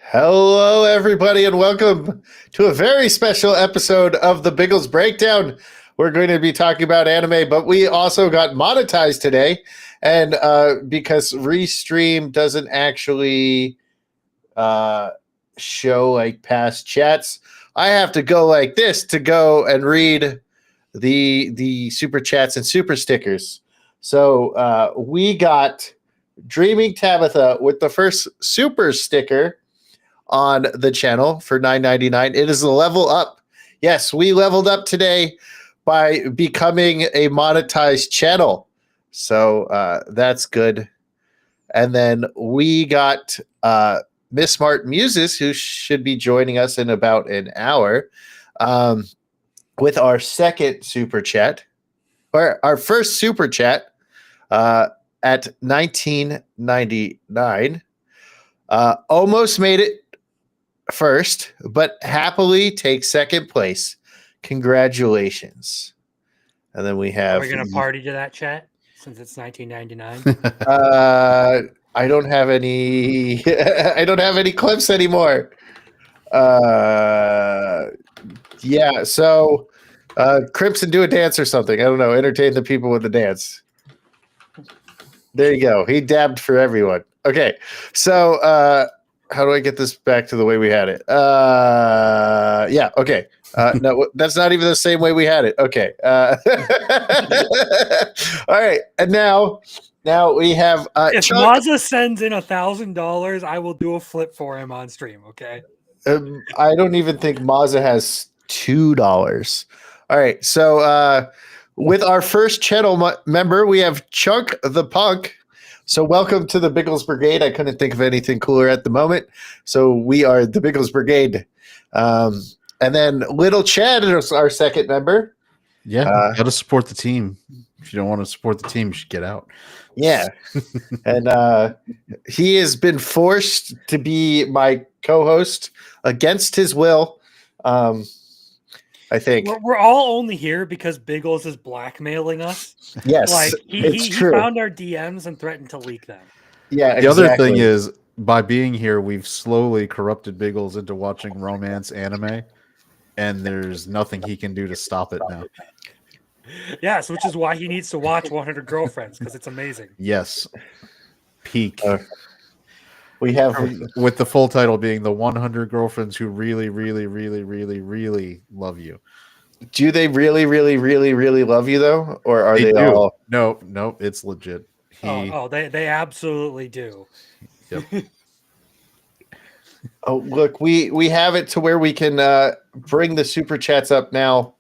Hello, everybody, and welcome to a very special episode of the Biggles Breakdown. We're going to be talking about anime, but we also got monetized today. And because Restream doesn't actually show like past chats, I have to go like this to go and read the super chats and super stickers. So we got Dreaming Tabitha with the first super sticker on the channel for $9.99. It is a level up. Yes, we leveled up today by becoming a monetized channel. So that's good. And then we got Miss Smart Muses, who should be joining us in about an hour, with our second super chat, or our first super chat at $19.99. Almost made it first, but happily take second place. Congratulations. And then we have. Are we going to party to that chat since it's 1999? I don't have any. I don't have any clips anymore. Yeah. So, Crimson, do a dance or something. I don't know. Entertain the people with the dance. There you go. He dabbed for everyone. Okay. So, how do I get this back to the way we had it? Yeah. Okay. No, that's not even the same way we had it. Okay. All right. And now we have. If Mazza sends in $1,000, I will do a flip for him on stream. Okay. I don't even think Mazza has $2. All right. So with our first channel member, we have Chunk the Punk. So welcome to the Biggles Brigade. I couldn't think of anything cooler at the moment. So we are the Biggles Brigade. And then Little Chad is our second member. Yeah, got to support the team. If you don't want to support the team, you should get out. Yeah. And he has been forced to be my co-host against his will. I think we're all only here because Biggles is blackmailing us. Yes, like he found our DMs and threatened to leak them. Yeah, the other thing is, by being here, we've slowly corrupted Biggles into watching romance anime, and there's nothing he can do to stop it now. Yes, which is why he needs to watch 100 Girlfriends, because it's amazing. Yes, peak. We have, with the full title being the 100 Girlfriends who really, really, really, really, really love you. Do they really, really, really, really love you though, or are they all? No, it's legit. They absolutely do. Yep. Oh, look, we have it to where we can bring the super chats up now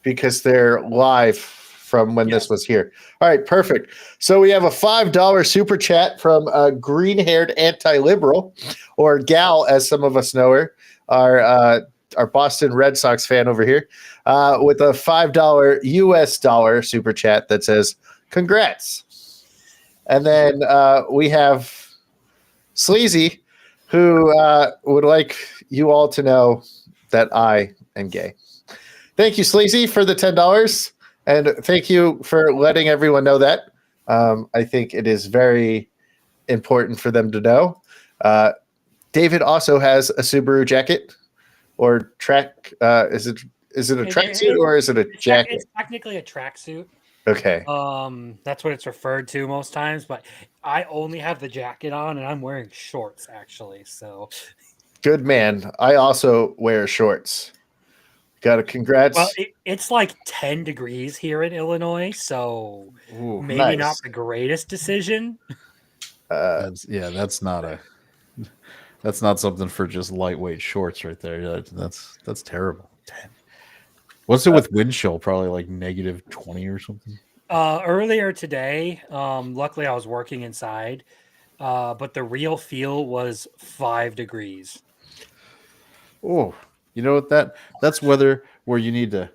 because they're live from when this was here. All right, perfect. So we have a $5 super chat from a green-haired anti-liberal, or Gal, as some of us know her, our Boston Red Sox fan over here, with a $5 US dollar super chat that says, congrats. And then we have Sleazy, who would like you all to know that I am gay. Thank you, Sleazy, for the $10. And thank you for letting everyone know that. I think it is very important for them to know. David also has a Subaru jacket or track. Is it a tracksuit or is it a jacket? It's technically a tracksuit. Okay. That's what it's referred to most times, but I only have the jacket on and I'm wearing shorts actually. So good man. I also wear shorts. Got a congrats. Well, it's like 10 degrees here in Illinois, so maybe not the greatest decision. That's not something for just lightweight shorts right there. That's terrible. What's it with wind chill? Probably like -20 or something. Earlier today, luckily I was working inside, but the real feel was 5 degrees. Oh. You know what? That's weather where you need to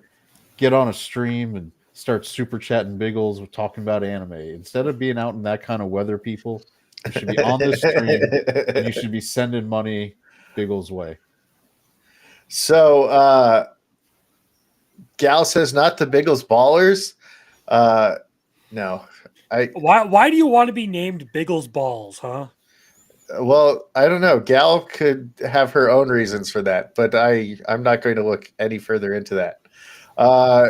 get on a stream and start super chatting Biggles with talking about anime. Instead of being out in that kind of weather, people, you should be on this stream and you should be sending money Biggles' way. So Gal says not the Biggles Ballers. No. Why do you want to be named Biggles Balls, huh? Well, I don't know. Gal could have her own reasons for that, but I'm not going to look any further into that. Uh,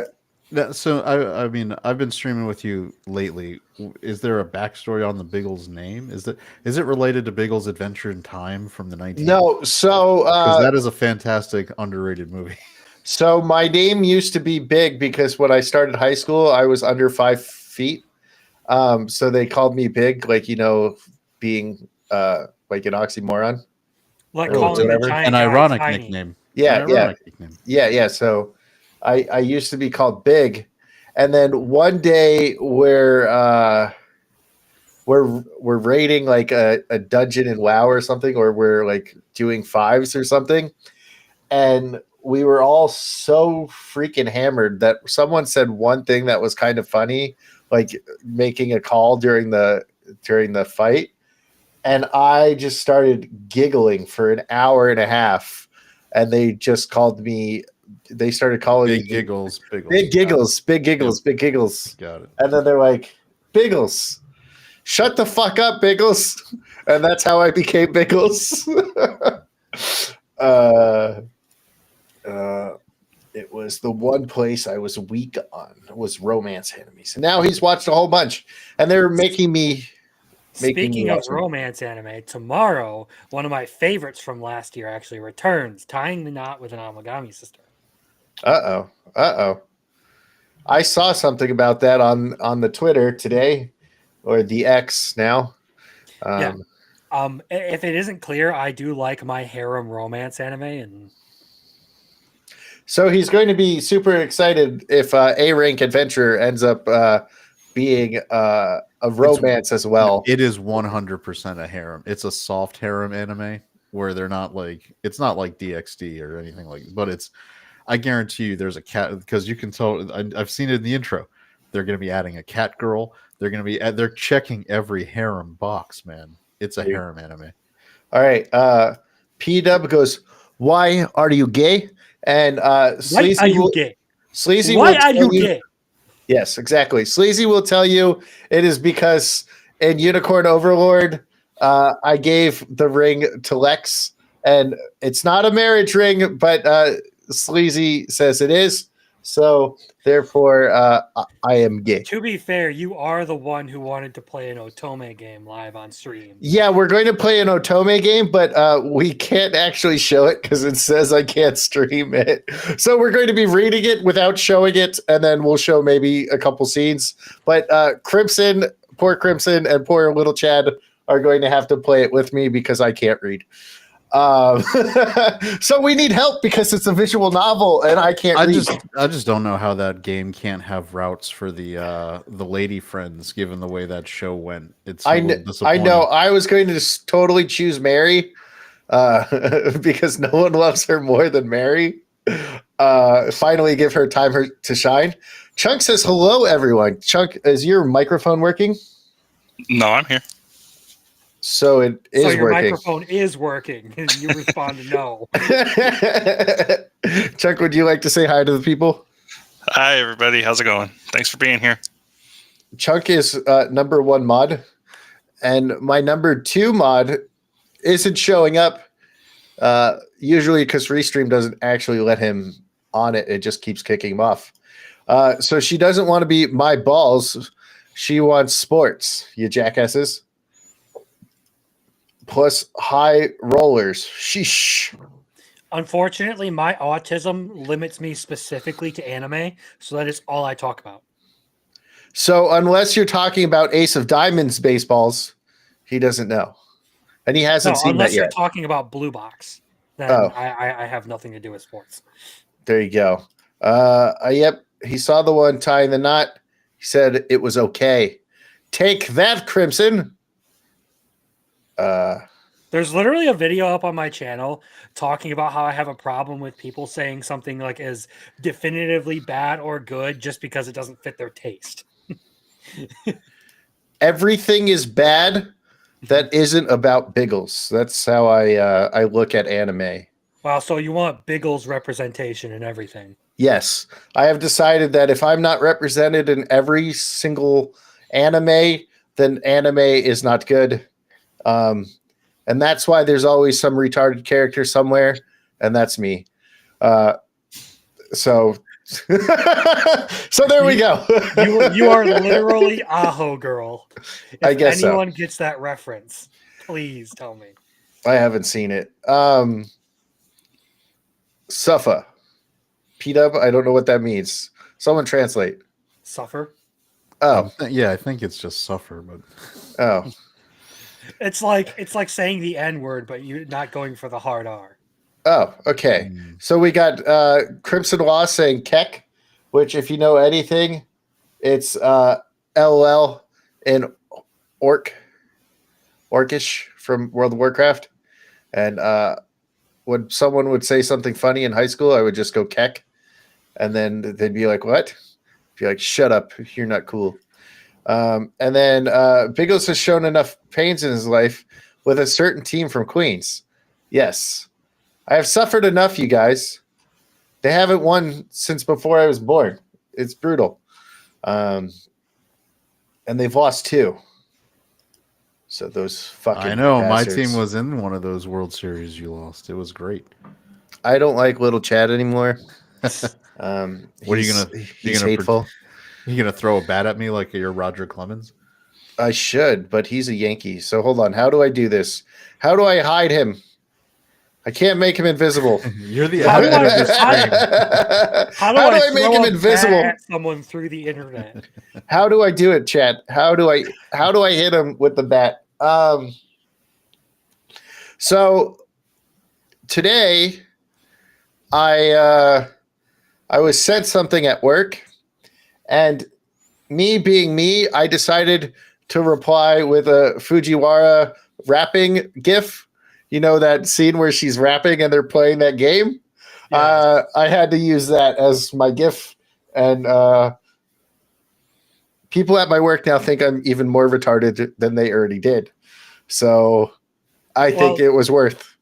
So I mean, I've been streaming with you lately. Is there a backstory on the Biggles name? Is it related to Biggles Adventure in Time from the 19? no, Because that is a fantastic underrated movie. so my name used to be Big because when I started high school, I was under 5 feet. So they called me Big, like being like an oxymoron. Like Or calling the whatever. giant An guy ironic tiny. nickname. Yeah, An yeah. ironic nickname. Yeah. So I used to be called Big, and then one day we're raiding like a dungeon in WoW or something, or we're like doing fives or something, and we were all so freaking hammered that someone said one thing that was kind of funny, like making a call during the fight, and I just started giggling for an hour and a half, and they just called me. They started calling Big me giggles, Biggles. Big Giggles, Big Giggles, Big Giggles. Got it. And then they're like, Biggles, shut the fuck up, Biggles. And that's how I became Biggles. It was the one place I was weak on was romance enemies. And now he's watched a whole bunch. And they're making me Speaking of watch them. romance anime, tomorrow, one of my favorites from last year actually returns, tying the knot with an Amagami sister. Uh-oh. I saw something about that on the Twitter today, or the X now. Yeah. If it isn't clear, I do like my harem romance anime, and So he's going to be super excited if A Rank Adventure ends up being a romance as well. It is 100% a harem. It's a soft harem anime where they're not like, it's not like DxD or anything like, but it's, I guarantee you there's a cat, because you can tell, I've seen it in the intro. They're going to be adding a cat girl. They're checking every harem box, man. It's a harem anime. All right. P Dub goes, "Why are you gay?" And why are you gay? Sleazy Why will are tell you gay? Yes, exactly. Sleazy will tell you it is because in Unicorn Overlord, I gave the ring to Lex, and it's not a marriage ring, but Sleazy says it is. So therefore, I am gay. To be fair, you are the one who wanted to play an Otome game live on stream. Yeah, we're going to play an Otome game, but we can't actually show it because it says I can't stream it. So we're going to be reading it without showing it, and then we'll show maybe a couple scenes. But Crimson, and poor little Chad are going to have to play it with me because I can't read. So we need help because it's a visual novel and I can't read. I just don't know how that game can't have routes for the lady friends, given the way that show went. It's I know. I was going to just totally choose Mary because no one loves her more than Mary. Finally give her time to shine. Chunk says hello, everyone. Chunk, is your microphone working? No, I'm here. So it is so your working. microphone is working, and you respond to no. Chuck, would you like to say hi to the people? Hi, everybody. How's it going? Thanks for being here. Chunk is number 1 mod, and my number 2 mod isn't showing up. Usually because Restream doesn't actually let him on it. It just keeps kicking him off. So she doesn't want to be my balls. She wants sports, you jackasses. Plus high rollers. Sheesh. Unfortunately, my autism limits me specifically to anime, so that is all I talk about. So unless you're talking about Ace of Diamonds baseballs, he doesn't know. And he hasn't seen that unless you're yet. talking about Blue Box, then I have nothing to do with sports. There you go. Yep. He saw the one tying the knot. He said it was okay. Take that, Crimson. There's literally a video up on my channel talking about how I have a problem with people saying something like is definitively bad or good just because it doesn't fit their taste. Everything is bad that isn't about Biggles. That's how I look at anime. Wow, so you want Biggles representation and everything. Yes. I have decided that if I'm not represented in every single anime, then anime is not good. And that's why there's always some retarded character somewhere, and that's me. So there we go. You are literally Aho Girl. If I guess so. anyone gets that reference, please tell me. I haven't seen it. Suffa. P-dub, I don't know what that means. Someone translate. Suffer. Oh. Yeah, I think it's just suffer, but Oh. It's like saying the N-word, but you're not going for the hard R. Oh, okay. So we got Crimson Law saying Keck, which if you know anything, it's LOL in Orcish from World of Warcraft. And when someone would say something funny in high school, I would just go Keck. And then they'd be like, what? Be like, shut up. You're not cool. And then Biggles has shown enough pains in his life with a certain team from Queens. Yes. I have suffered enough, you guys. They haven't won since before I was born. It's brutal. And they've lost 2. So those fucking I know bastards. my team was in one of those World Series you lost. It was great. I don't like little Chad anymore. What are you gonna? He's hateful. You gonna throw a bat at me like you're Roger Clemens? I should, but he's a Yankee. So hold on. How do I do this? How do I hide him? I can't make him invisible. You're the How do editor of I- this stream. How do I make throw him a invisible? bat at someone through the internet? How do I do it, Chad? How do I hit him with the bat? So today I was sent something at work, and me being me, I decided to reply with a Fujiwara rapping gif. You know that scene where she's rapping and they're playing that game? Yeah. I had to use that as my gif, and people at my work now think I'm even more retarded than they already did. So I think it was worth.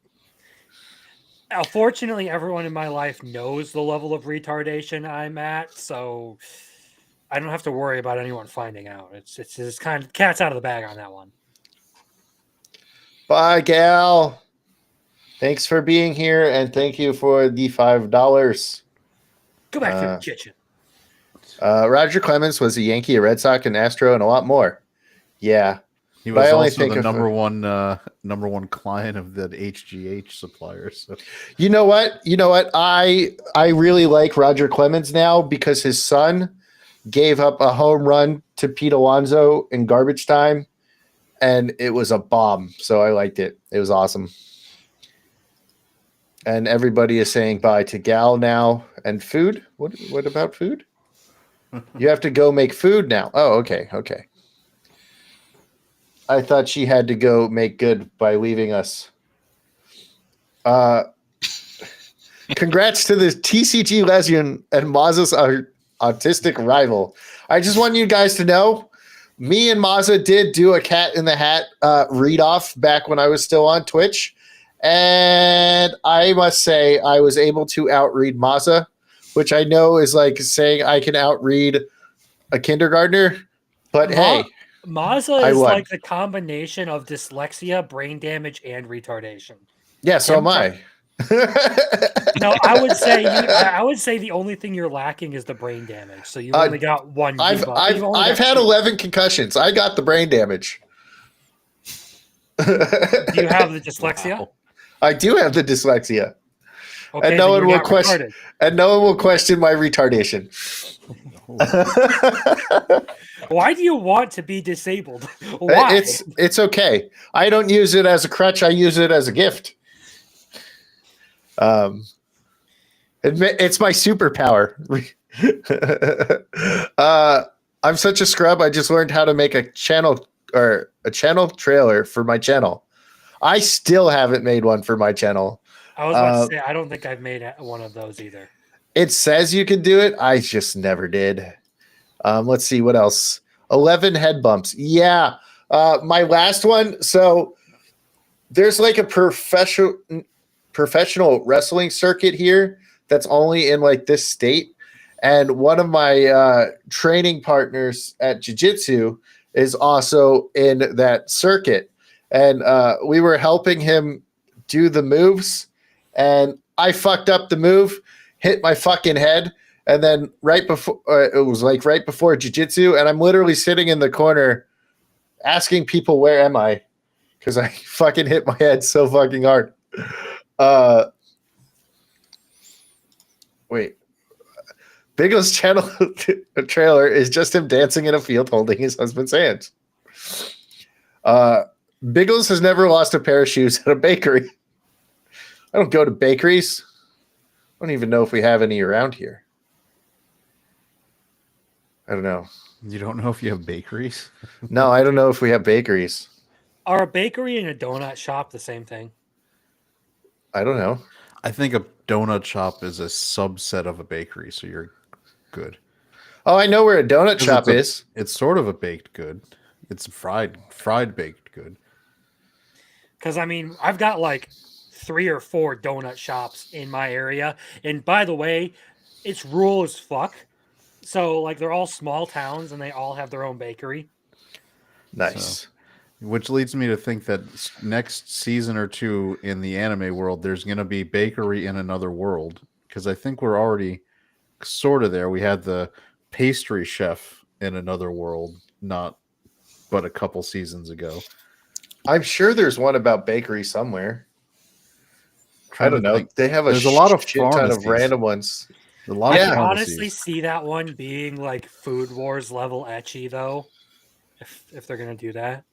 Fortunately, everyone in my life knows the level of retardation I'm at, so I don't have to worry about anyone finding out. It's kind of cat's out of the bag on that one. Bye, gal. Thanks for being here, and thank you for the $5. Go back to the kitchen. Roger Clemens was a Yankee, a Red Sox, an Astro, and a lot more. Yeah. He But was I only also think the of- number one client of the HGH supplier. So You know what? I really like Roger Clemens now because his son gave up a home run to Pete Alonso in garbage time, and it was a bomb. So I liked it. It was awesome. And everybody is saying bye to Gal now. And food? What about food? You have to go make food now. Oh, okay. I thought she had to go make good by leaving us. Congrats to the TCG lesbian and Maz's autistic rival. I just want you guys to know, me and Maza did do a Cat in the Hat read off back when I was still on Twitch. And I must say, I was able to outread Maza, which I know is like saying I can outread a kindergartner. But hey, Maza I is won. like the combination of dyslexia, brain damage, and retardation. yeah, so am I. No, I would say the only thing you're lacking is the brain damage. So you only got one. I've had 11 concussions. I got the brain damage. Do you have the dyslexia? Wow. I do have the dyslexia, Okay, and no then one you're will not question. retarded. And no one will question my retardation. Why do you want to be disabled? Why? It's okay. I don't use it as a crutch. I use it as a gift. It's my superpower. I'm such a scrub. I just learned how to make a channel trailer for my channel. I still haven't made one for my channel. I was about to say I don't think I've made one of those either. It says you can do it. I just never did. Let's see what else. 11 head bumps. Yeah. My last one. So there's like a professional wrestling circuit here that's only in like this state. And one of my training partners at jiu-jitsu is also in that circuit. and we were helping him do the moves, and I fucked up the move, hit my fucking head, and then right before it was like right before jiu-jitsu, and I'm literally sitting in the corner asking people where am I, because I fucking hit my head so fucking hard. Wait. Biggles channel trailer is just him dancing in a field holding his husband's hand. Biggles has never lost a pair of shoes at a bakery. I don't go to bakeries. I don't even know if we have any around here. I don't know. You don't know if you have bakeries? No, I don't know if we have bakeries. Are a bakery and a donut shop the same thing? I don't know. I think a donut shop is a subset of a bakery, so you're good. Oh, I know where a donut shop is. It's sort of a baked good. It's a fried baked good. Because I mean, I've got like 3 or 4 donut shops in my area, and by the way, it's rural as fuck. So like they're all small towns, and they all have their own bakery. Nice. Which leads me to think that next season or 2 in the anime world, there's going to be bakery in another world. Because I think we're already sort of there. We had the pastry chef in another world, but a couple seasons ago. I'm sure there's one about bakery somewhere. I don't know. They have There's a lot of shit ton of pharmacies. random ones. A lot I of can pharmacies. honestly see that one being like Food Wars level etchy though, if they're gonna do that.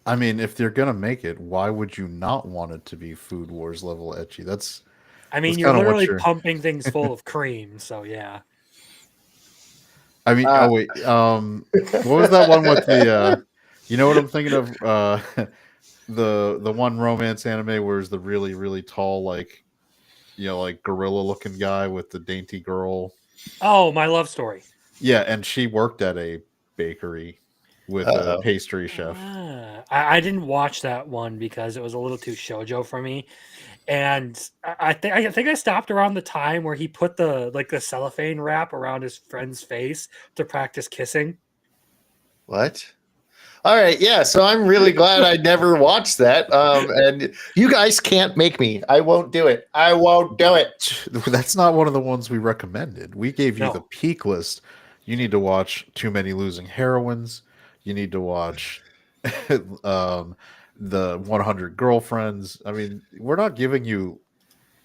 I mean, if they're gonna make it, why would you not want it to be Food Wars level etchy? I mean, That's you're kinda what literally you're- pumping things full of cream, so yeah. I mean, oh wait, what was that one with the? You know what I'm thinking of? The one romance anime where it's the really really tall, like, like gorilla looking guy with the dainty girl. Oh, My Love Story. Yeah, and she worked at a bakery with a pastry chef. I didn't watch that one because it was a little too shoujo for me, and I think I stopped around the time where he put the cellophane wrap around his friend's face to practice kissing. What? All right, yeah. So I'm really glad I never watched that. And you guys can't make me. I won't do it. I won't do it. That's not one of the ones we recommended. We gave you No. the peak list. You need to watch Too Many Losing Heroines. You need to watch the 100 Girlfriends. I mean, we're not giving you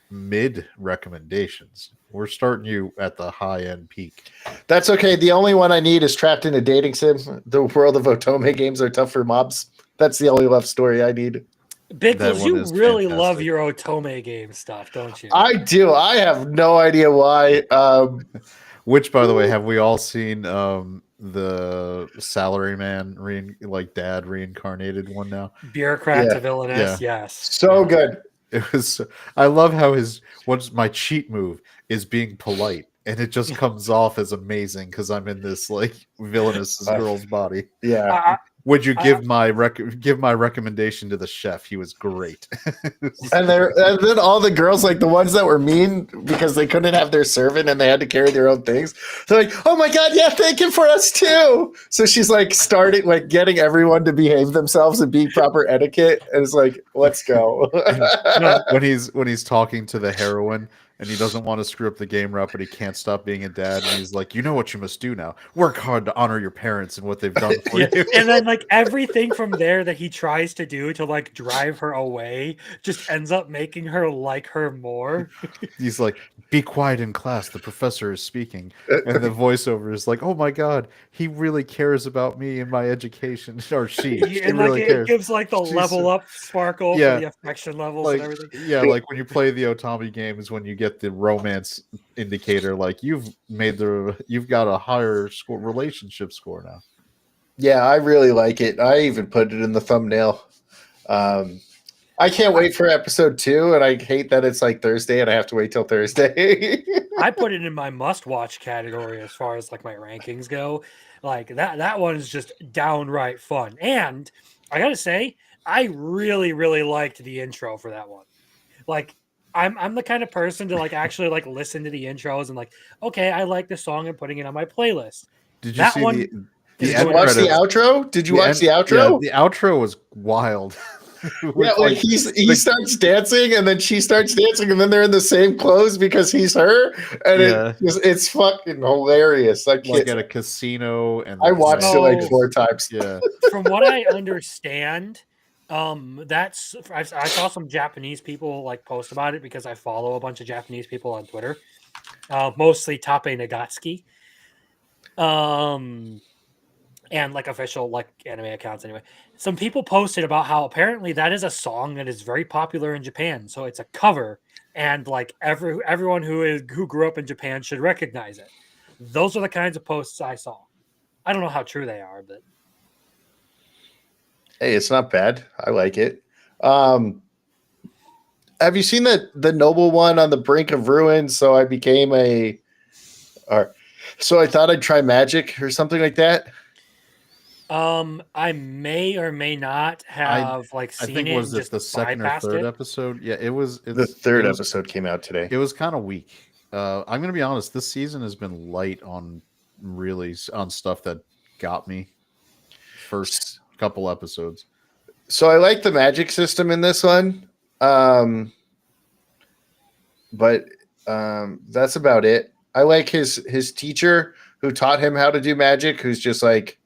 mid recommendations. We're starting you at the high end peak. That's okay. The only one I need is Trapped in a Dating Sim. The world of Otome games are tough for mobs. That's the only love story I need. Biggles, one you is really fantastic. love your Otome game stuff, don't you? I do. I have no idea why. Which, by the way, have we all seen the Salaryman dad reincarnated one now? Bureaucrat Yeah, to villainous, yeah. yes. So good. It was. I love how what's my cheat move is being polite, and it just comes off as amazing because I'm in this villainous girl's body. Yeah. Would you give my recommendation to the chef? He was great. And then all the girls, like the ones that were mean because they couldn't have their servant and they had to carry their own things. They're like, "Oh my god, yeah, thank you for us too." So she's starting getting everyone to behave themselves and be proper etiquette. And it's like, let's go. when he's talking to the heroine and he doesn't want to screw up the game route, but he can't stop being a dad. And he's like, "You know what you must do now? Work hard to honor your parents and what they've done for you." And then everything from there that he tries to do to drive her away just ends up making her like her more. He's like, "Be quiet in class. The professor is speaking." And the voiceover is like, "Oh my god, he really cares about me and my education." Or she And really it cares. gives the level up sparkle Yeah. for the affection levels and everything. Yeah, like when you play the Otami game is when you get the romance indicator, you've got a higher relationship score now. Yeah, I really like it. I even put it in the thumbnail. I can't wait for episode 2, and I hate that it's Thursday and I have to wait till Thursday. I put it in my must-watch category as far as my rankings go. That one is just downright fun. And I gotta say, I really, really liked the intro for that one. I'm the kind of person to actually listen to the intros and okay, I like the song and putting it on my playlist. Did you That see one the Did you watch the outro? Did you watch the outro? Yeah, the outro was wild. Yeah, like he starts dancing and then she starts dancing and then they're in the same clothes because he's her, and it's fucking hilarious. I can't. like at a casino, and I watched it like So- 4 times. yeah. From what I understand, that's I saw some Japanese people like post about it because I follow a bunch of Japanese people on Twitter, mostly Tape Nagatsuki, and like official like anime accounts. Anyway, some people posted about how apparently that is a song that is very popular in Japan, so it's a cover, and like everyone who grew up in Japan should recognize it. Those are the kinds of posts I saw. I don't know how true they are, but Hey, it's not bad. I like it. Have you seen the noble one on the brink of ruin? So I became so I thought I'd try magic or something like that. I may or may not have like I seen think it was and it just the second or bypassed third it. episode? Yeah, it was. The third episode came out today. It was kind of weak. I'm gonna be honest. This season has been light on on stuff that got me. First couple episodes. So I like the magic system in this one, but that's about it. I like his teacher who taught him how to do magic, who's just like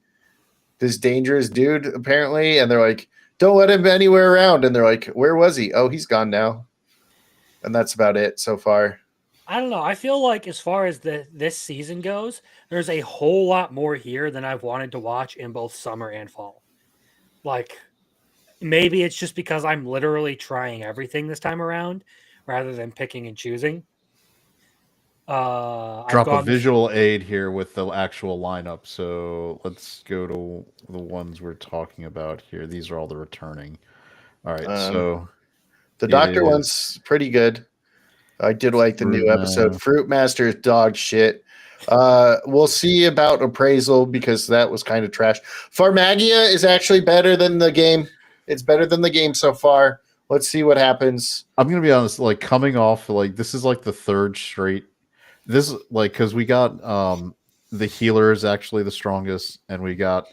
this dangerous dude apparently, and they're like, "Don't let him anywhere around." And they're like, "Where was he? Oh, he's gone now." And that's about it so far. I don't know. I feel like as far as this season goes, there's a whole lot more here than I've wanted to watch in both summer and fall. Like maybe it's just because I'm literally trying everything this time around rather than picking and choosing. I've Drop a gone visual aid here with the actual lineup. So let's go to the ones we're talking about here. These are all the returning. All right, so the doctor one's pretty good. I did like the new episode. Fruit Master is dog shit. We'll see about appraisal because that was kind of trash. Pharmagia is actually better than the game. It's better than the game so far. Let's see what happens. I'm gonna be honest. Like coming off, like this is like the third straight. This like because we got the healer is actually the strongest, and we got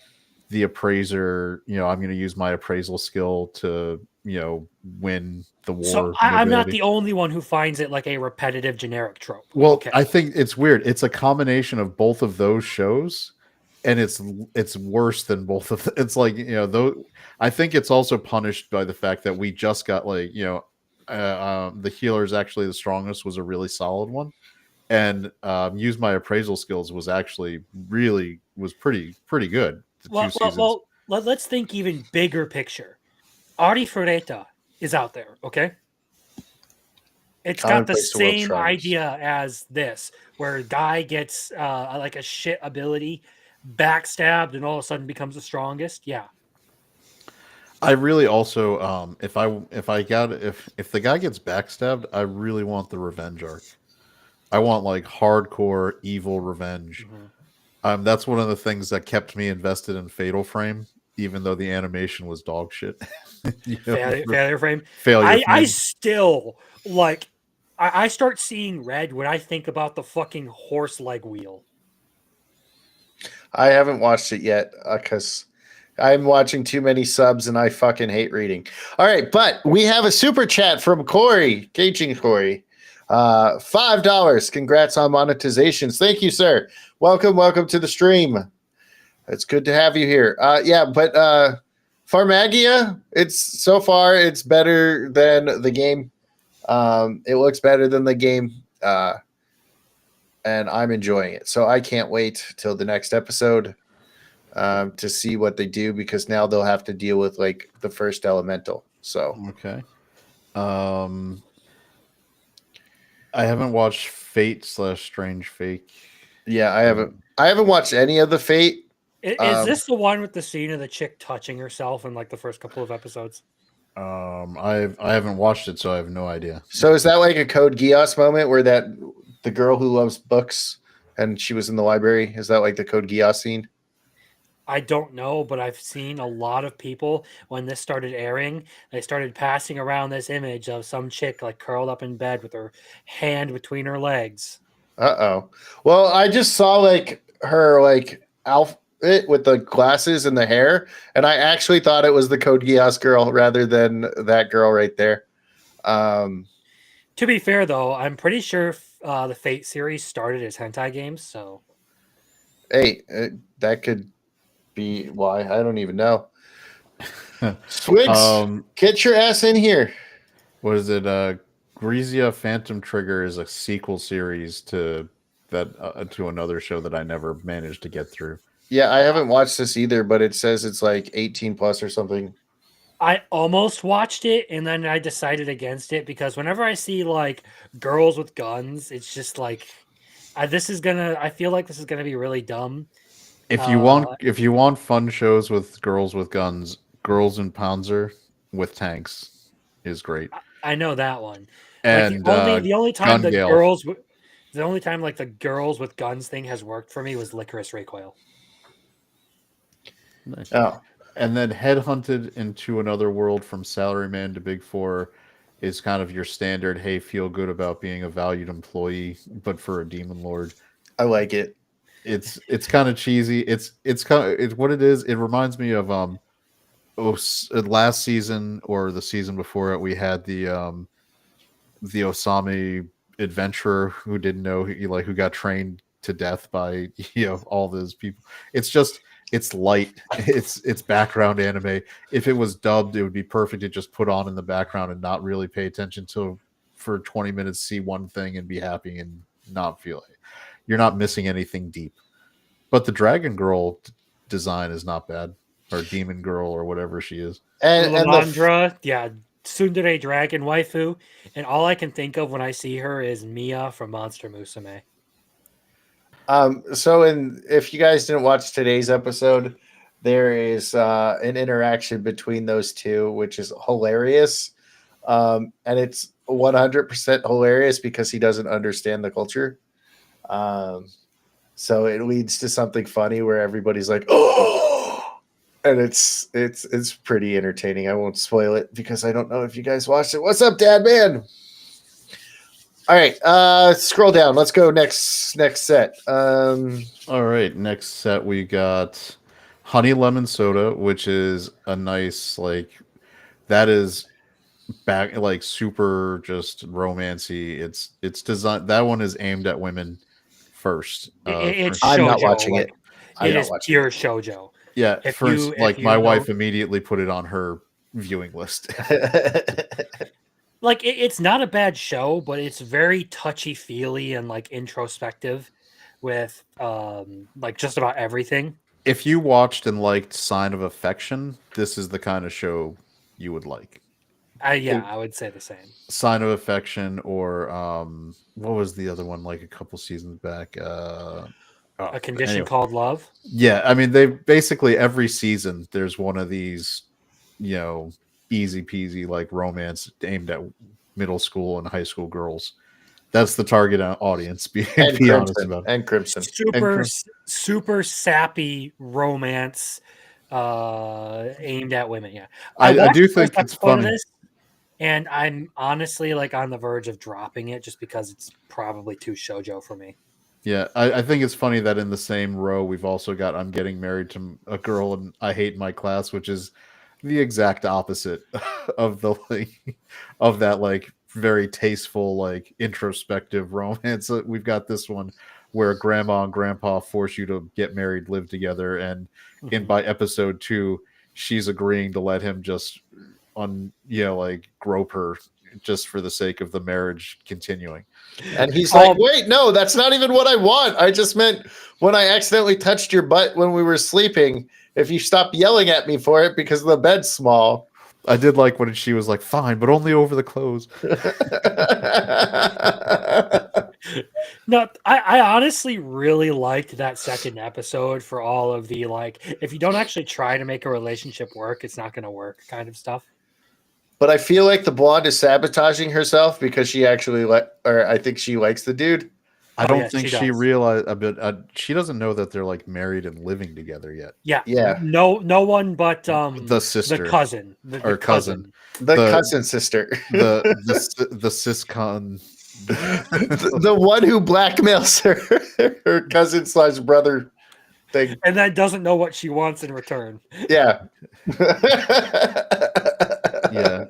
the appraiser. You know, I'm gonna use my appraisal skill to win the war. So I'm not the only one who finds it like a repetitive generic trope. Well, okay. I think it's weird. It's a combination of both of those shows, and it's worse than both of them. It's like though I think it's also punished by the fact that we just got like the healer is actually the strongest was a really solid one, and use my appraisal skills was actually pretty good. Well, let's think even bigger picture. Ari Ferreira is out there, okay? It's got the same idea as this, where a guy gets like a shit ability, backstabbed, and all of a sudden becomes the strongest. Yeah. I really also if the guy gets backstabbed, I really want the revenge arc. I want like hardcore evil revenge. Mm-hmm. That's one of the things that kept me invested in Fatal Frame, even though the animation was dog shit. Failure Frame. Failure Frame. I still like. I start seeing red when I think about the fucking horse leg wheel. I haven't watched it yet because I'm watching too many subs and I fucking hate reading. All right, but we have a super chat from Corey, Caging Corey. $5. Congrats on monetizations. Thank you, sir. Welcome to the stream. It's good to have you here. But Pharmagia, it's better than the game. It looks better than the game. And I'm enjoying it. So I can't wait till the next episode to see what they do, because now they'll have to deal with like the first elemental. So okay. I haven't watched Fate/Strange Fake. Yeah, I haven't watched any of the Fate. Is this the one with the scene of the chick touching herself in like the first couple of episodes? I haven't watched it, so I have no idea. So is that like a Code Geass moment where the girl who loves books and she was in the library? Is that like the Code Geass scene? I don't know, but I've seen a lot of people when this started airing, they started passing around this image of some chick like curled up in bed with her hand between her legs. Uh-oh. Well, I just saw like her like it with the glasses and the hair, and I actually thought it was the Code Geass girl rather than that girl right there. To be fair, though, I'm pretty sure the Fate series started as hentai games, so Hey, that could be why. I don't even know. Swigs, get your ass in here. What is it? Greasia Phantom Trigger is a sequel series to another show that I never managed to get through. Yeah, I haven't watched this either, but it says it's like 18 plus or something. I almost watched it and then I decided against it because whenever I see like girls with guns, it's just like I feel like this is gonna be really dumb. If you want fun shows with girls with guns, Girls in Panzer with tanks is great. I know that one. And like the only time Gun Gale. the only time like the girls with guns thing has worked for me was Licorice Recoil. Nice. Oh, And then Headhunted into Another World from Salaryman to Big Four is kind of your standard, hey, feel good about being a valued employee, but for a demon lord. I like it. It's kind of cheesy. It's what it is. It reminds me of last season or the season before it. We had the Osami adventurer who didn't know who got trained to death by all those people. It's light. It's background anime. If it was dubbed, it would be perfect to just put on in the background and not really pay attention to for 20 minutes, see one thing and be happy and not feel it. You're not missing anything deep. But the Dragon Girl design is not bad, or Demon Girl, or whatever she is. And Lalandra, yeah, Tsundere Dragon waifu, and all I can think of when I see her is Mia from Monster Musume. If you guys didn't watch today's episode, there is an interaction between those two, which is hilarious. And it's 100% hilarious because he doesn't understand the culture. So it leads to something funny where everybody's like, "Oh!" And it's pretty entertaining. I won't spoil it because I don't know if you guys watched it. What's up, Dad Man? All right, scroll down. Let's go next set. All right, next set we got Honey Lemon Soda, which is a nice that is back super just romancy. It's designed. That one is aimed at women first. It's I'm shoujo, not watching it. It is pure shoujo. Yeah, If my wife immediately put it on her viewing list. It's not a bad show, but it's very touchy-feely and introspective with just about everything. If you watched and liked Sign of Affection, this is the kind of show you would like. I would say the same. Sign of Affection, or what was the other one a couple seasons back? A Condition Called Love. Yeah, I mean, they basically every season there's one of these, easy peasy romance aimed at middle school and high school girls. That's the target audience. Be honest about it. And Crimson. Super sappy romance aimed at women. Yeah, I do think it's funny. And I'm honestly on the verge of dropping it just because it's probably too shoujo for me. Yeah, I think it's funny that in the same row we've also got I'm Getting Married to a Girl and I Hate My Class, which is the exact opposite of that very tasteful introspective romance. We've got this one where grandma and grandpa force you to get married, live together, and by episode 2 she's agreeing to let him just grope her just for the sake of the marriage continuing. And he's like, wait, no, that's not even what I want. I just meant when I accidentally touched your butt when we were sleeping, if you stop yelling at me for it because the bed's small. I did like when she was like, fine, but only over the clothes. No, I honestly really liked that second episode for all of the if you don't actually try to make a relationship work, it's not going to work kind of stuff. But I feel like the blonde is sabotaging herself because she actually I think she likes the dude. I don't think she realized she doesn't know that they're married and living together yet. Yeah. No one but the sister, the cousin, the cousin sister, the siscon, the one who blackmails her cousin / brother. thing. and then doesn't know what she wants in return. Yeah. Yeah,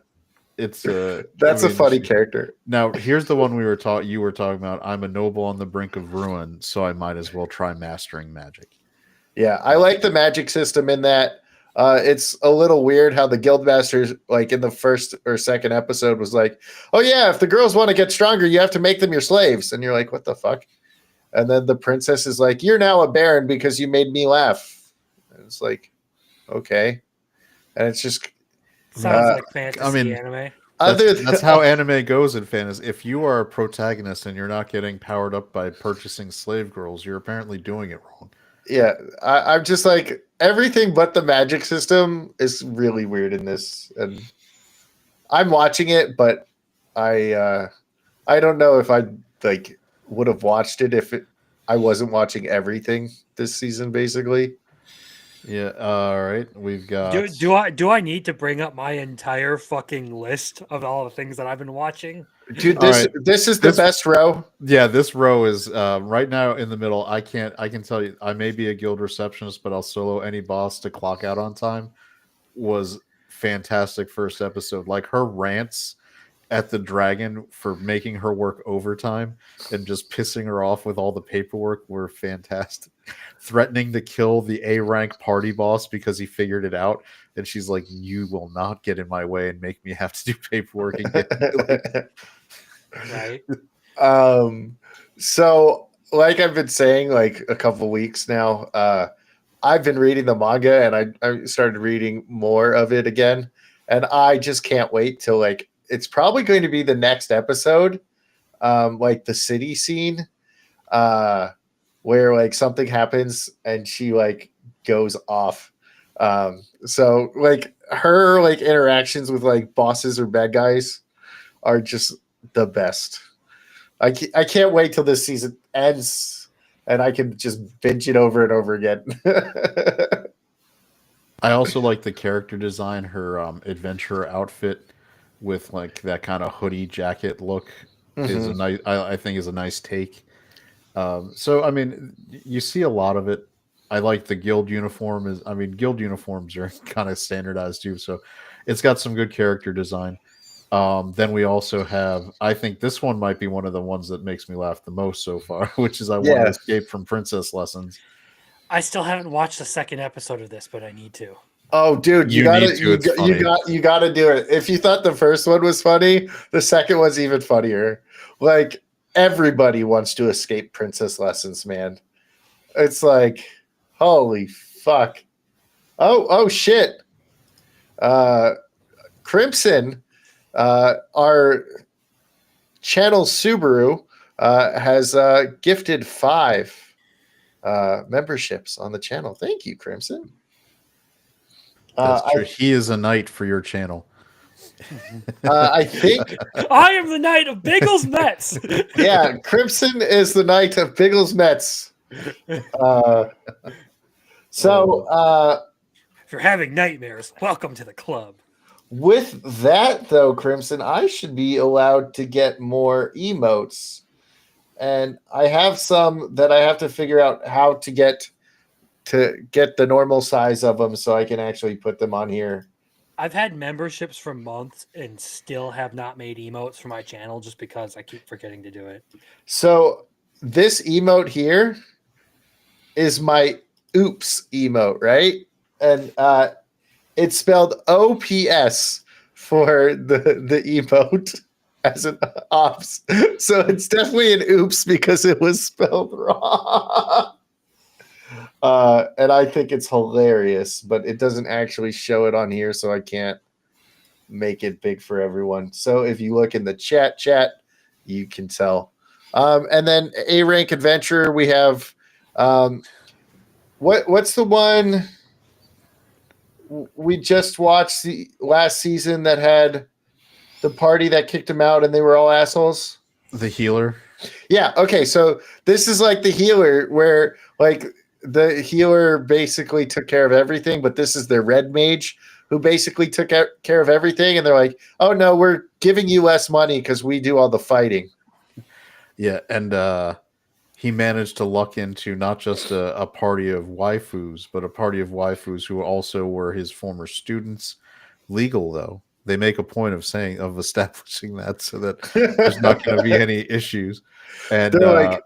it's That's a funny character. Now, here's the one you were talking about. I'm a noble on the brink of ruin, so I might as well try mastering magic. Yeah, I like the magic system in that. It's a little weird how the guildmasters, like in the first or second episode, was like, "Oh yeah, if the girls want to get stronger, you have to make them your slaves." And you're like, "What the fuck?" And then the princess is like, "You're now a baron because you made me laugh." And it's like, okay, and it's just Sounds like fantasy anime. That's how anime goes in fantasy. If you are a protagonist and you're not getting powered up by purchasing slave girls, you're apparently doing it wrong. Yeah, I'm just like everything but the magic system is really weird in this, and I'm watching it, but I don't know if I like would have watched it if I wasn't watching everything this season, basically. Yeah. All right. We've got. Do I need to bring up my entire fucking list of all the things that I've been watching? Dude, this is the best row. Yeah, this row is right now in the middle. I can tell you, I may be a guild receptionist, but I'll solo any boss to clock out on time. Was fantastic first episode. Like her rants at the dragon for making her work overtime and just pissing her off with all the paperwork were fantastic. Threatening to kill the A rank party boss because he figured it out. And she's like, "You will not get in my way and make me have to do paperwork again." Right. So like I've been saying like a couple weeks now, I've been reading the manga and I started reading more of it again. And I just can't wait till like it's probably going to be the next episode, like the city scene, where like something happens and she like goes off. So like her like interactions with like bosses or bad guys are just the best. I can't wait till this season ends and I can just binge it over and over again. I also like the character design. Her adventurer outfit with like that kind of hoodie jacket look is a nice. I think is a nice take. So I mean, you see a lot of it. I like the guild uniform. Guild uniforms are kind of standardized too, so it's got some good character design. Then we also have. I think this one might be one of the ones that makes me laugh the most so far, which is I want to escape from princess lessons. I still haven't watched the second episode of this, but I need to. Oh, dude, you gotta do it. If you thought the first one was funny, the second one's even funnier. Like everybody wants to escape princess lessons, man. It's like, holy fuck. Oh shit. Crimson, our channel Subaru, has gifted 5 memberships on the channel. Thank you, Crimson. That's true. He is a knight for your channel. I think I am the knight of Biggles Mets. Yeah, Crimson is the knight of Biggles Mets. If you're having nightmares, welcome to the club. With that, though, Crimson, I should be allowed to get more emotes. And I have some that I have to figure out how to get the normal size of them so I can actually put them on here. I've had memberships for months and still have not made emotes for my channel just because I keep forgetting to do it. So this emote here is my oops emote, right? And it's spelled OPS for the emote as an ops. So it's definitely an oops because it was spelled wrong. And I think it's hilarious, but it doesn't actually show it on here, so I can't make it big for everyone. So if you look in the chat, you can tell. And then A rank adventure, we have what's the one we just watched the last season that had the party that kicked him out and they were all assholes? The healer. Yeah. Okay. So this is like the healer where like the healer basically took care of everything, but this is their red mage who basically took care of everything. And they're like, oh no, we're giving you less money because we do all the fighting. Yeah. And he managed to luck into not just a party of waifus, but a party of waifus who also were his former students. Legal though, they make a point of establishing that so that there's not going to be any issues. And They're like,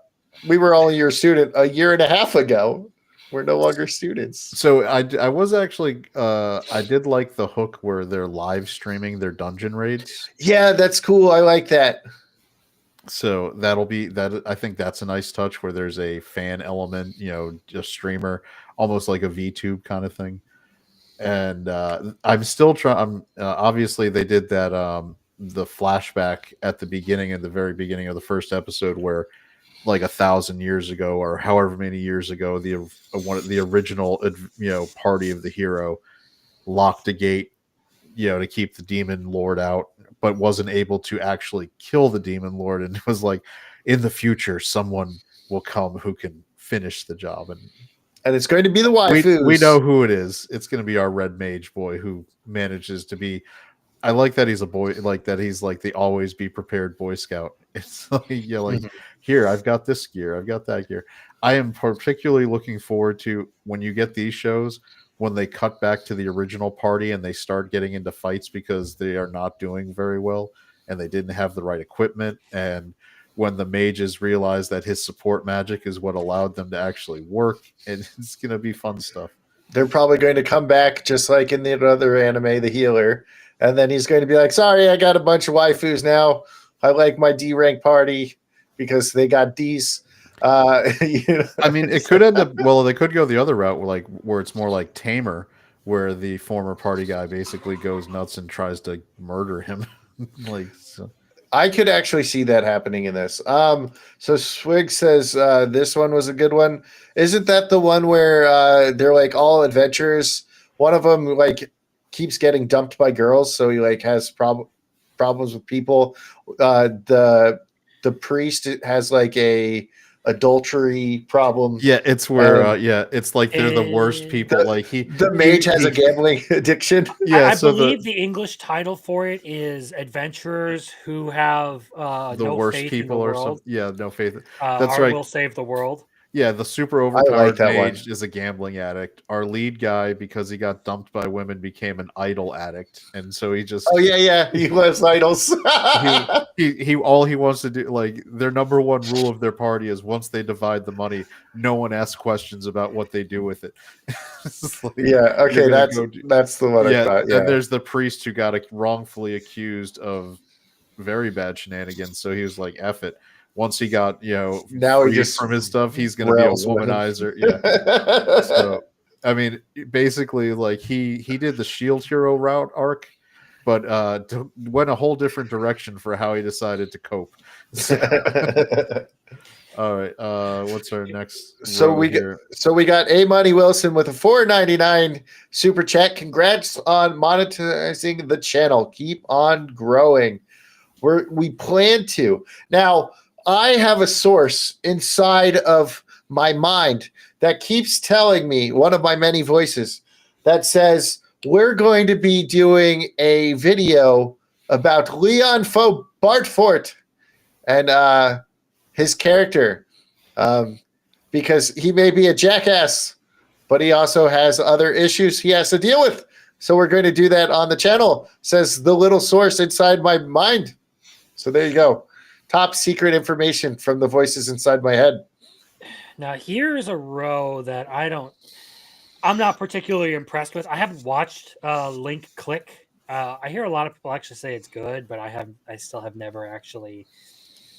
we were only your student a year and a half ago. We're no longer students. So I was actually I did like the hook where they're live streaming their dungeon raids. Yeah, that's cool. I like that. So that'll be that. I think that's a nice touch where there's a fan element, a streamer, almost like a VTube kind of thing. And I'm still trying. Obviously, they did that the flashback at the very beginning of the first episode, where like 1,000 years ago or however many years ago, the original party of the hero locked a gate, to keep the demon lord out, but wasn't able to actually kill the demon lord, and it was like, in the future, someone will come who can finish the job, and it's going to be the waifus. We know who it is. It's going to be our red mage boy who manages to be. I like that he's a boy, like that he's like the always be prepared Boy Scout. It's like, here, I've got this gear, I've got that gear. I am particularly looking forward to when you get these shows, when they cut back to the original party and they start getting into fights because they are not doing very well and they didn't have the right equipment. And when the mages realize that his support magic is what allowed them to actually work, and it's going to be fun stuff. They're probably going to come back just like in the other anime, the healer. And then he's going to be like, sorry, I got a bunch of waifus now. I like my D rank party because they got Ds. I mean, it could end up, well, they could go the other route where it's more like Tamer, where the former party guy basically goes nuts and tries to murder him. So. I could actually see that happening in this. So Swig says this one was a good one. Isn't that the one where they're like all adventurers? One of them keeps getting dumped by girls, so he has problems with people. The priest has a adultery problem. Yeah, it's where it's like they're the worst people. The mage has a gambling addiction. Yeah, I believe the English title for it is adventurers who have the worst faith people in the world. Or something. Yeah, no faith. That's right. Will save the world. Yeah, the super overpowered mage is a gambling addict. Our lead guy, because he got dumped by women, became an idol addict, and so he just he loves idols. he all he wants to do, their number one rule of their party is once they divide the money, no one asks questions about what they do with it. That's the one. Yeah, I thought. Yeah, and there's the priest who got wrongfully accused of very bad shenanigans, so he was like, "F it." Once he got, now he just from his stuff, he's going to be a womanizer. Yeah. So, I mean, basically, he did the Shield Hero route arc, but went a whole different direction for how he decided to cope. All right. What's our next? So we got A Money Wilson with a $4.99 super chat. Congrats on monetizing the channel. Keep on growing. We plan to now. I have a source inside of my mind that keeps telling me, one of my many voices, that says we're going to be doing a video about Leon Faux Bartfort and his character, because he may be a jackass, but he also has other issues he has to deal with. So we're going to do that on the channel, says the little source inside my mind. So there you go. Top secret information from the voices inside my head. Now, here's a row that I'm not particularly impressed with. I haven't watched Link Click. I hear a lot of people actually say it's good, but I still have never actually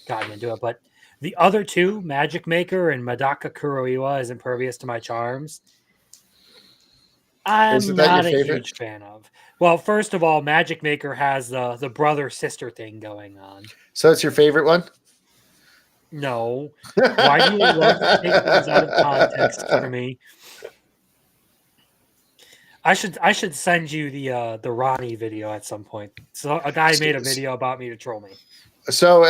gotten into it. But the other two, Magic Maker and Madaka Kuroiwa, is impervious to my charms. I'm not a huge fan of. Well, first of all, Magic Maker has the brother-sister thing going on. So it's your favorite one? No. Why do you love to take things out of context for me? I should send you the Ronnie video at some point. So a guy made a video about me to troll me. So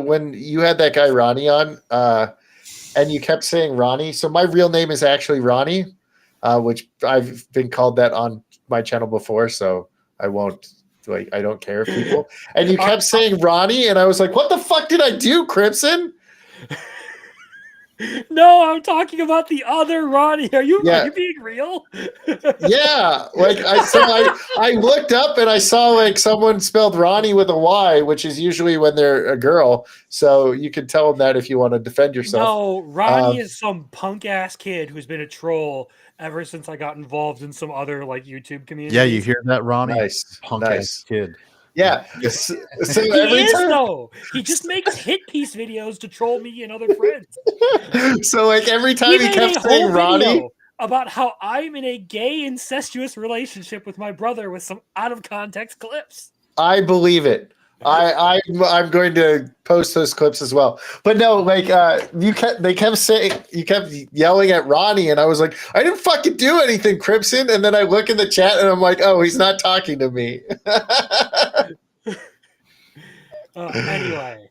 when you had that guy Ronnie on, and you kept saying Ronnie, so my real name is actually Ronnie, which I've been called that on my channel before, so I won't. I don't care if people. And you kept saying Ronnie, and I was like, "What the fuck did I do, Crimson?" No, I'm talking about the other Ronnie. Are you being real? Yeah, like I looked up and I saw like someone spelled Ronnie with a Y, which is usually when they're a girl. So you can tell them that if you want to defend yourself. No, Ronnie is some punk ass kid who's been a troll ever since I got involved in some other like YouTube communities. Yeah, you hear that, Ronnie? Nice, Punk ass nice. kid. Yeah. So He every is time, though. He just makes hit piece videos to troll me and other friends. so like every time He he made kept a saying whole Ronnie, video about how I'm in a gay incestuous relationship with my brother with some out of context clips. I believe it. I'm going to post those clips as well. But no, like they kept saying, you kept yelling at Ronnie, and I was like, I didn't fucking do anything, Crimson. And then I look in the chat and I'm like, oh, he's not talking to me. Anyway,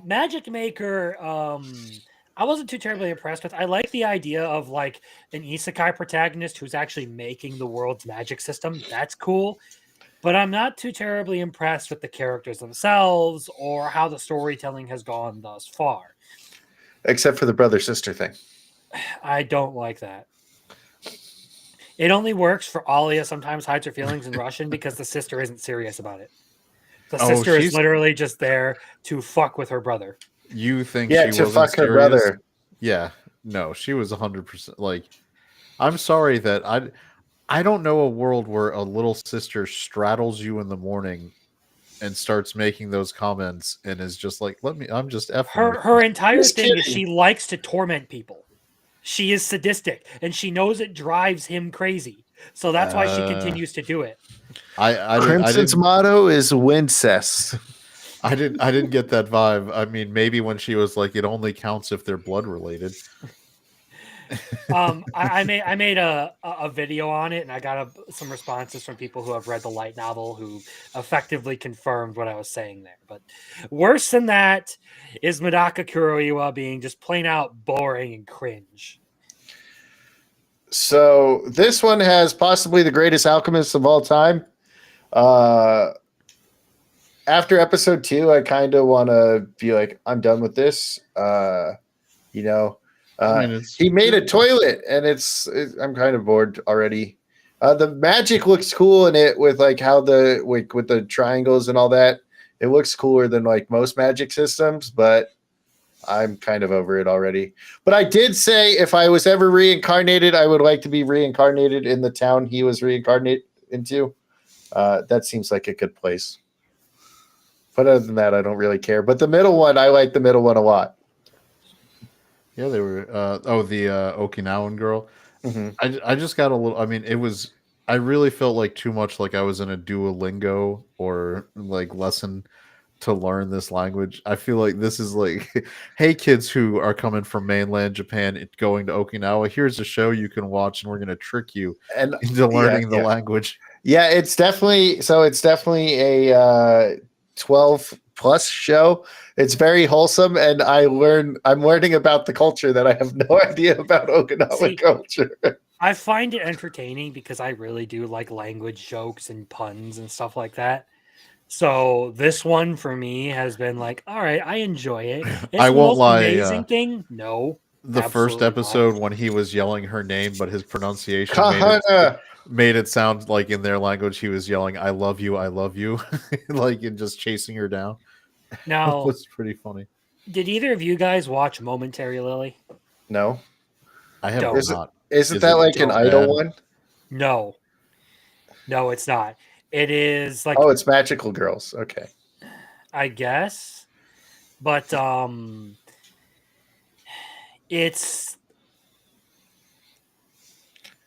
Magic Maker, I wasn't too terribly impressed with. I like the idea of like an isekai protagonist who's actually making the world's magic system. That's cool. But I'm not too terribly impressed with the characters themselves or how the storytelling has gone thus far. Except for the brother sister thing. I don't like that. It only works for Alia sometimes hides her feelings in Russian because the sister isn't serious about it. The sister is literally just there to fuck with her brother. You think Yeah, she to wasn't fuck her serious? brother. Yeah, no, she was 100%. Like, I'm sorry that I don't know a world where a little sister straddles you in the morning and starts making those comments and is just like, I'm just effing. Her entire Just thing is kidding. she likes to torment people. She is sadistic and she knows it drives him crazy. So that's why she continues to do it. Crimson's motto is Wincest. I didn't get that vibe. I mean, maybe when she was like, it only counts if they're blood related. I made a video on it, and I got some responses from people who have read the light novel who effectively confirmed what I was saying there. But worse than that is Medaka Kuroiwa being just plain out boring and cringe. So this one has possibly the greatest alchemist of all time. After episode 2, I kind of want to be like, I'm done with this. He made a toilet, and I'm kind of bored already. The magic looks cool in it with like how with the triangles and all that. It looks cooler than like most magic systems, but I'm kind of over it already. But I did say if I was ever reincarnated, I would like to be reincarnated in the town he was reincarnated into. That seems like a good place. But other than that, I don't really care. But the middle one, I like the middle one a lot. Yeah, they were. The Okinawan girl. Mm-hmm. I just got a little. I mean, I really felt like too much like I was in a Duolingo or like lesson to learn this language. I feel like this is like, hey, kids who are coming from mainland Japan going to Okinawa, here's a show you can watch, and we're going to trick you into learning the language. Yeah, it's definitely a 12 plus show. It's very wholesome, and I'm learning about the culture that I have no idea about Okinawa culture. I find it entertaining because I really do like language jokes and puns and stuff like that. So this one for me has been like, all right, I enjoy it. It's I won't lie. Amazing thing. No. The first episode when he was yelling her name, but his pronunciation made it sound like in their language he was yelling, I love you, like and just chasing her down. Now, it was pretty funny. Did either of you guys watch Momentary Lily? No. I have not. Isn't that like an idol one? No. No, it's not. It is like... Oh, it's Magical Girls. Okay. I guess. But it's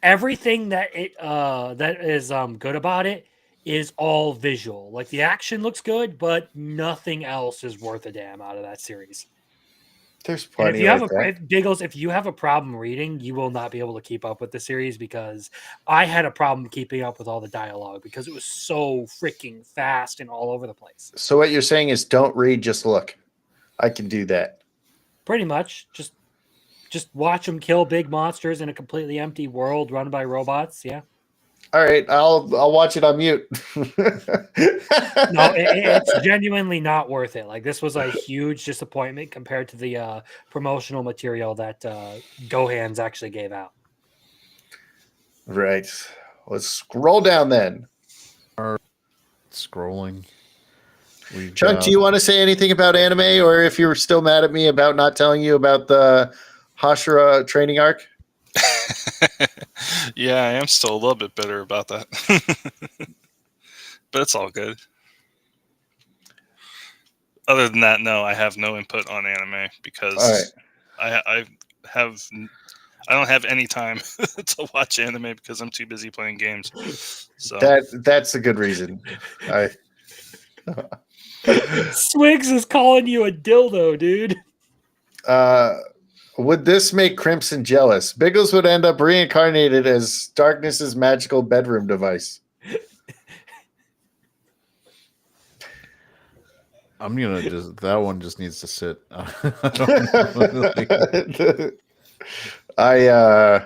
everything that is good about it is all visual. Like the action looks good, but nothing else is worth a damn out of that series. There's plenty. Biggles, if you have a problem reading, you will not be able to keep up with the series because I had a problem keeping up with all the dialogue because it was so freaking fast and all over the place. So what you're saying is don't read, just look. I can do that. Pretty much. Just watch them kill big monsters in a completely empty world run by robots. Yeah. All right, I'll watch it on mute. No, it's genuinely not worth it. Like this was a huge disappointment compared to the promotional material that Gohan's actually gave out. Right. Let's scroll down then. Scrolling. We've Chuck, got do you want to say anything about anime, or if you're still mad at me about not telling you about the Hashira training arc? Yeah, I am still a little bit bitter about that. But it's all good. Other than that, no, I have no input on anime because I don't have any time to watch anime because I'm too busy playing games. So That's a good reason. Swigs is calling you a dildo, dude. Would this make Crimson jealous? Biggles would end up reincarnated as Darkness's magical bedroom device. I'm gonna just that one just needs to sit. I don't know.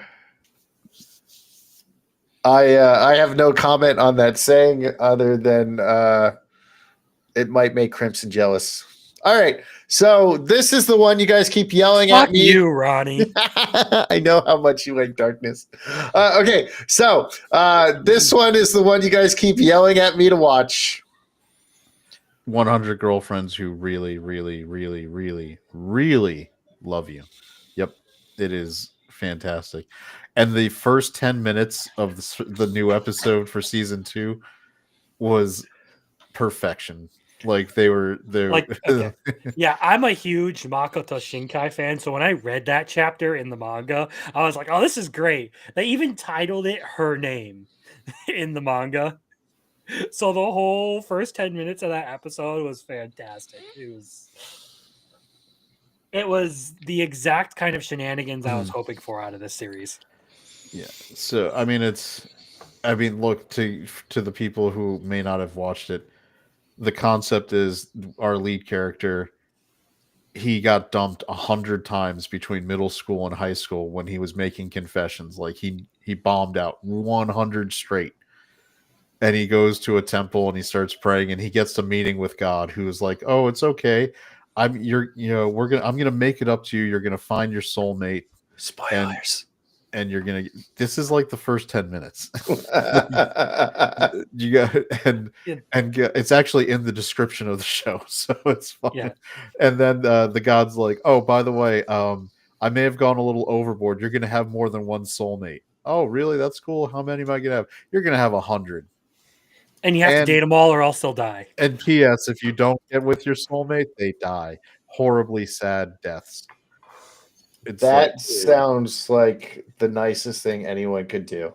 I have no comment on that saying other than it might make Crimson jealous. All right, so this is the one you guys keep yelling Fuck at me. you, Ronnie. I know how much you like Darkness. Okay, so this one is the one you guys keep yelling at me to watch. 100 girlfriends who really, really, really, really, really love you. Yep, it is fantastic. And the first 10 minutes of the new episode for season 2 was perfection. Like they were Like, okay. Yeah, I'm a huge Makoto Shinkai fan, so when I read that chapter in the manga, I was like, oh, this is great. They even titled it Her Name in the manga. So the whole first 10 minutes of that episode was fantastic. It was the exact kind of shenanigans I was hoping for out of this series. Yeah. So I mean look, to the people who may not have watched it, the concept is our lead character, he got dumped 100 times between middle school and high school when he was making confessions. Like he bombed out 100 straight. And he goes to a temple and he starts praying and he gets a meeting with God, who's like, "Oh, it's okay. I'm gonna make it up to you. You're gonna find your soulmate." Spoilers. And you're gonna. This is like the first 10 minutes. You got it's actually in the description of the show, so it's fun. Yeah. And then the God's like, "Oh, by the way, I may have gone a little overboard. You're gonna have more than one soulmate." "Oh, really? That's cool. How many am I gonna have?" "You're gonna have 100. And you have to date them all or else they'll die. And P.S. If you don't get with your soulmate, they die horribly sad deaths." That sounds like the nicest thing anyone could do.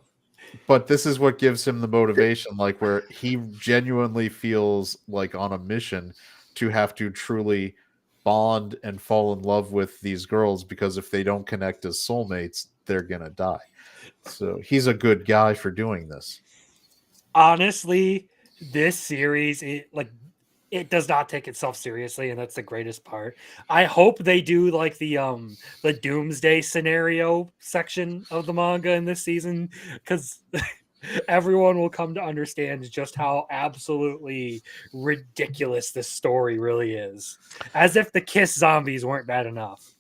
But this is what gives him the motivation, like where he genuinely feels like on a mission to have to truly bond and fall in love with these girls, because if they don't connect as soulmates, they're gonna die. So he's a good guy for doing this. Honestly, this series, it does not take itself seriously, and that's the greatest part. I hope they do like the doomsday scenario section of the manga in this season, because everyone will come to understand just how absolutely ridiculous this story really is. As if the Kiss zombies weren't bad enough.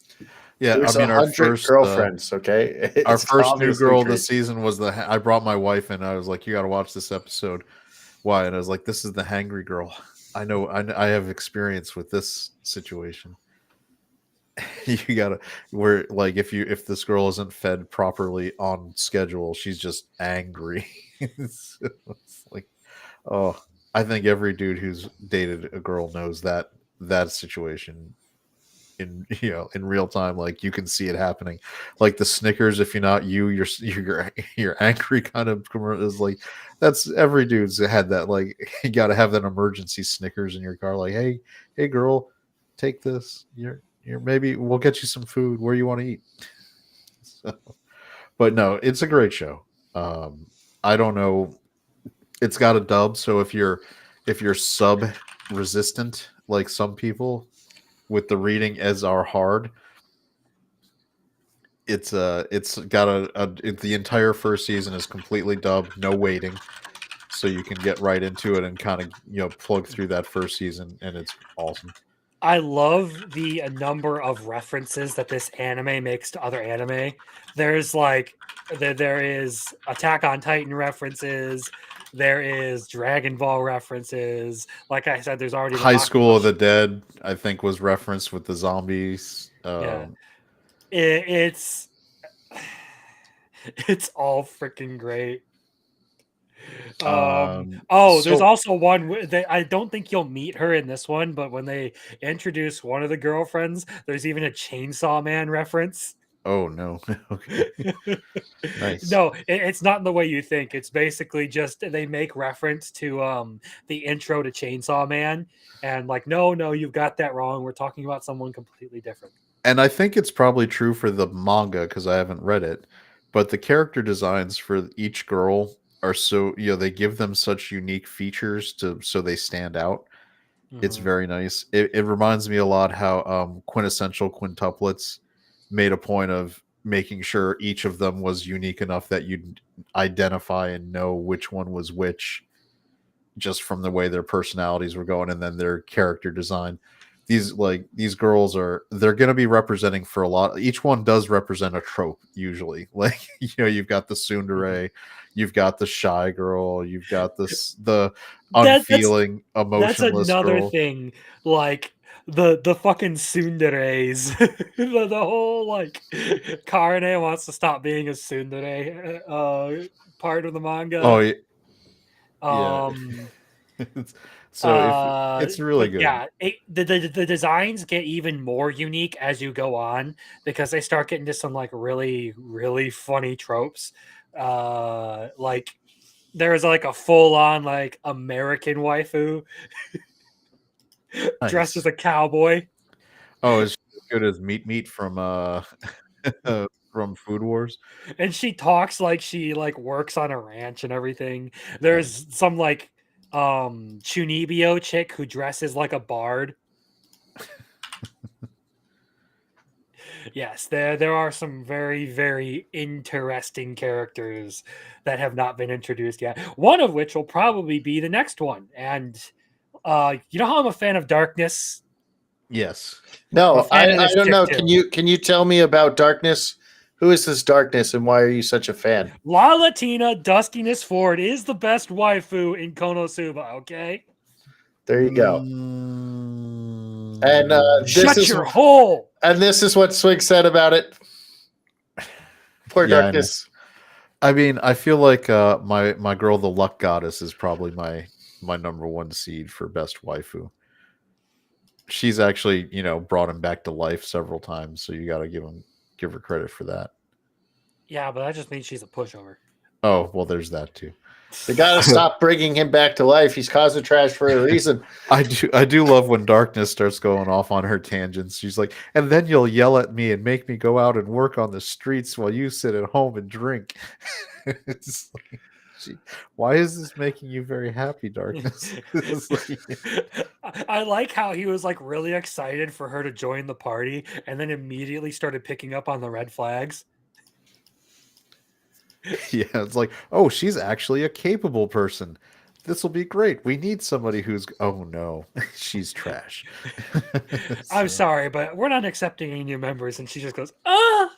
Yeah, There's I mean, our 100 first girlfriends. Okay, our It's first new obviously girl of the great. season was I brought my wife and I was like, "You got to watch this episode." Why? And I was like, "This is the hangry girl. I know. I have experience with this situation." You gotta, where like if this girl isn't fed properly on schedule, she's just angry. It's like, oh, I think every dude who's dated a girl knows that situation in in real time. Like you can see it happening. Like the Snickers, if you're not you're angry kind of commercial is like, that's every dude's had that. Like you got to have that emergency Snickers in your car. Like, hey girl, take this. You're maybe we'll get you some food where you want to eat. So, but no, it's a great show. I don't know. It's got a dub, so if you're sub resistant like some people with the reading as are hard, it's got the entire first season is completely dubbed, no waiting, so you can get right into it and kind of plug through that first season, and it's awesome. I love the number of references that this anime makes to other anime. There's like there is Attack on Titan references. There is Dragon Ball references. Like I said, there's already the High School of Bakugo. the Dead, I think, was referenced with the zombies. Yeah, it's it's all freaking great. There's So also one that I don't think you'll meet her in this one, but when they introduce one of the girlfriends, there's even a Chainsaw Man reference. oh no, okay, nice. No, it's not in the way you think. It's basically just they make reference to the intro to Chainsaw Man, and like, no, you've got that wrong. We're talking about someone completely different. And I think it's probably true for the manga because I haven't read it, but the character designs for each girl are so they give them such unique features so they stand out. It's Mhm. very nice. It reminds me a lot how quintessential quintuplets made a point of making sure each of them was unique enough that you'd identify and know which one was which just from the way their personalities were going and then their character design. These girls they're going to be representing for a lot. Each one does represent a trope usually. Like you've got the tsundere, you've got the shy girl, you've got the That's unfeeling, that's emotionless another girl. thing. Like the fucking tsunderes, the whole like Karane wants to stop being a tsundere part of the Oh manga. yeah. Um, So if it's really but good. yeah, the designs get even more unique as you go on because they start getting to some like really funny tropes. Like there's like a full on like American waifu dressed as Nice. a cowboy. Oh, it's good as Meat from from Food Wars. And she talks like she like works on a ranch and everything. There's some like Chunibyo chick who dresses like a bard. Yes, there are some very interesting characters that have not been introduced yet. One of which will probably be the next one. And you know how I'm a fan of Darkness? Yes. I'm a No, fan of I this don't chick know. too. Can you tell me about Darkness? Who is this Darkness, and why are you such a fan? La Latina Dustiness Ford is the best waifu in Konosuba, okay? There you go. And Mm, Shut your hole! this is what Swig said about it. Poor yeah, I know. Darkness. I mean, I feel like my girl, the Luck Goddess, is probably my number one seed for best waifu. She's actually brought him back to life several times, so you got to give her credit for that. Yeah, but that just means she's a pushover. Oh well, there's that too. They got to stop bringing him back to life. He's causing trash for a reason. I do love when Darkness starts going off on her tangents. She's like, and then you'll yell at me and make me go out and work on the streets while you sit at home and drink. It's like, why is this making you very happy, Darkness? I like how he was like really excited for her to join the party and then immediately started picking up on the red flags. Yeah, it's like, oh, she's actually a capable person. This will be great. We need somebody who's oh no, she's trash. I'm So, sorry, but we're not accepting any new members. And she just goes, ah.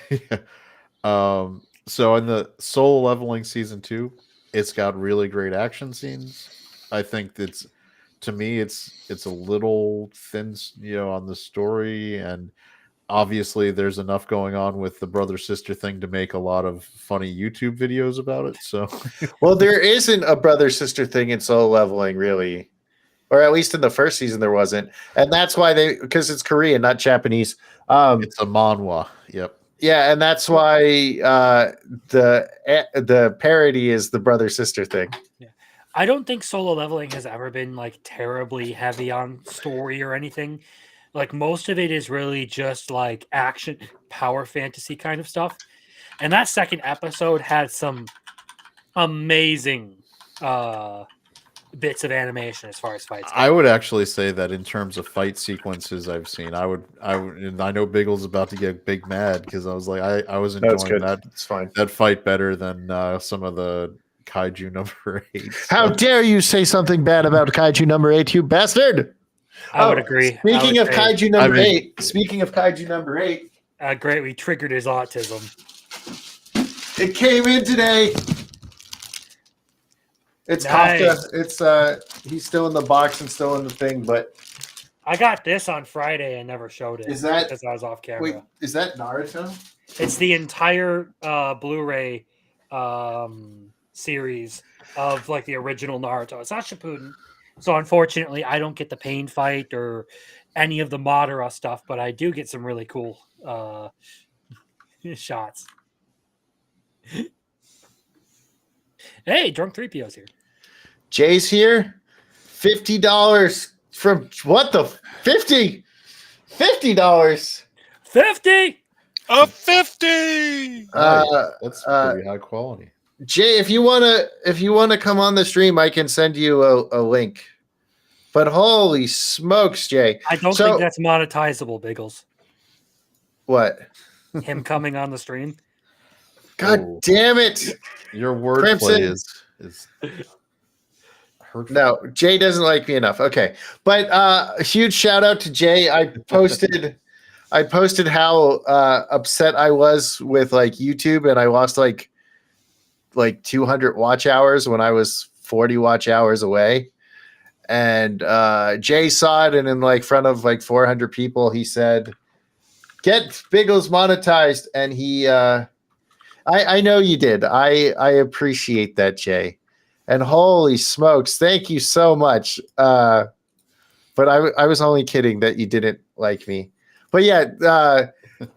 yeah. So in the Solo Leveling season 2, it's got really great action scenes. I think to me it's a little thin, on the story, and obviously there's enough going on with the brother sister thing to make a lot of funny YouTube videos about it. So Well, there isn't a brother sister thing in Solo Leveling, really, or at least in the first season there wasn't, and that's why because it's Korean, not Japanese. it's a manhwa. Yep. Yeah, and that's why the parody is the brother sister thing. Yeah. I don't think Solo Leveling has ever been like terribly heavy on story or anything. Like most of it is really just like action, power fantasy kind of stuff. And that second episode had some amazing bits of animation as far as fights go. I would actually say that in terms of fight sequences I've seen, I would, and I know Biggles about to get big mad because I was like, I was That's enjoying good. It's fine. that fight better than some of the Kaiju number 8. How dare you say something bad about Kaiju number 8, you bastard! I would agree. Speaking of Kaiju number 8, great, we triggered his autism. It came in today. It's Nice. Kafka. It's he's still in the box and still in the thing, but I got this on Friday and never showed it. Is that- because I was off camera? wait, is that Naruto? It's the entire Blu-ray series of like the original Naruto. It's not Shippuden, so unfortunately, I don't get the pain fight or any of the Madara stuff, but I do get some really cool shots. Hey, Drunk 3PO's here. Jay's here. $50 from what the 50? $50. 50. A 50. That's pretty high quality. Jay, if you wanna come on the stream, I can send you a link. But holy smokes, Jay! I don't think that's monetizable, Biggles. What? Him coming on the stream. God damn it! Your wordplay is hurtful. No, Jay doesn't like me enough. Okay, but a huge shout out to Jay. I posted how upset I was with like YouTube, and I lost like 200 watch hours when I was 40 watch hours away. And Jay saw it, and in like front of like 400 people, he said, "Get Biggles monetized." And he, I know you did. I appreciate that, Jay. And holy smokes, thank you so much. But I was only kidding that you didn't like me. But yeah,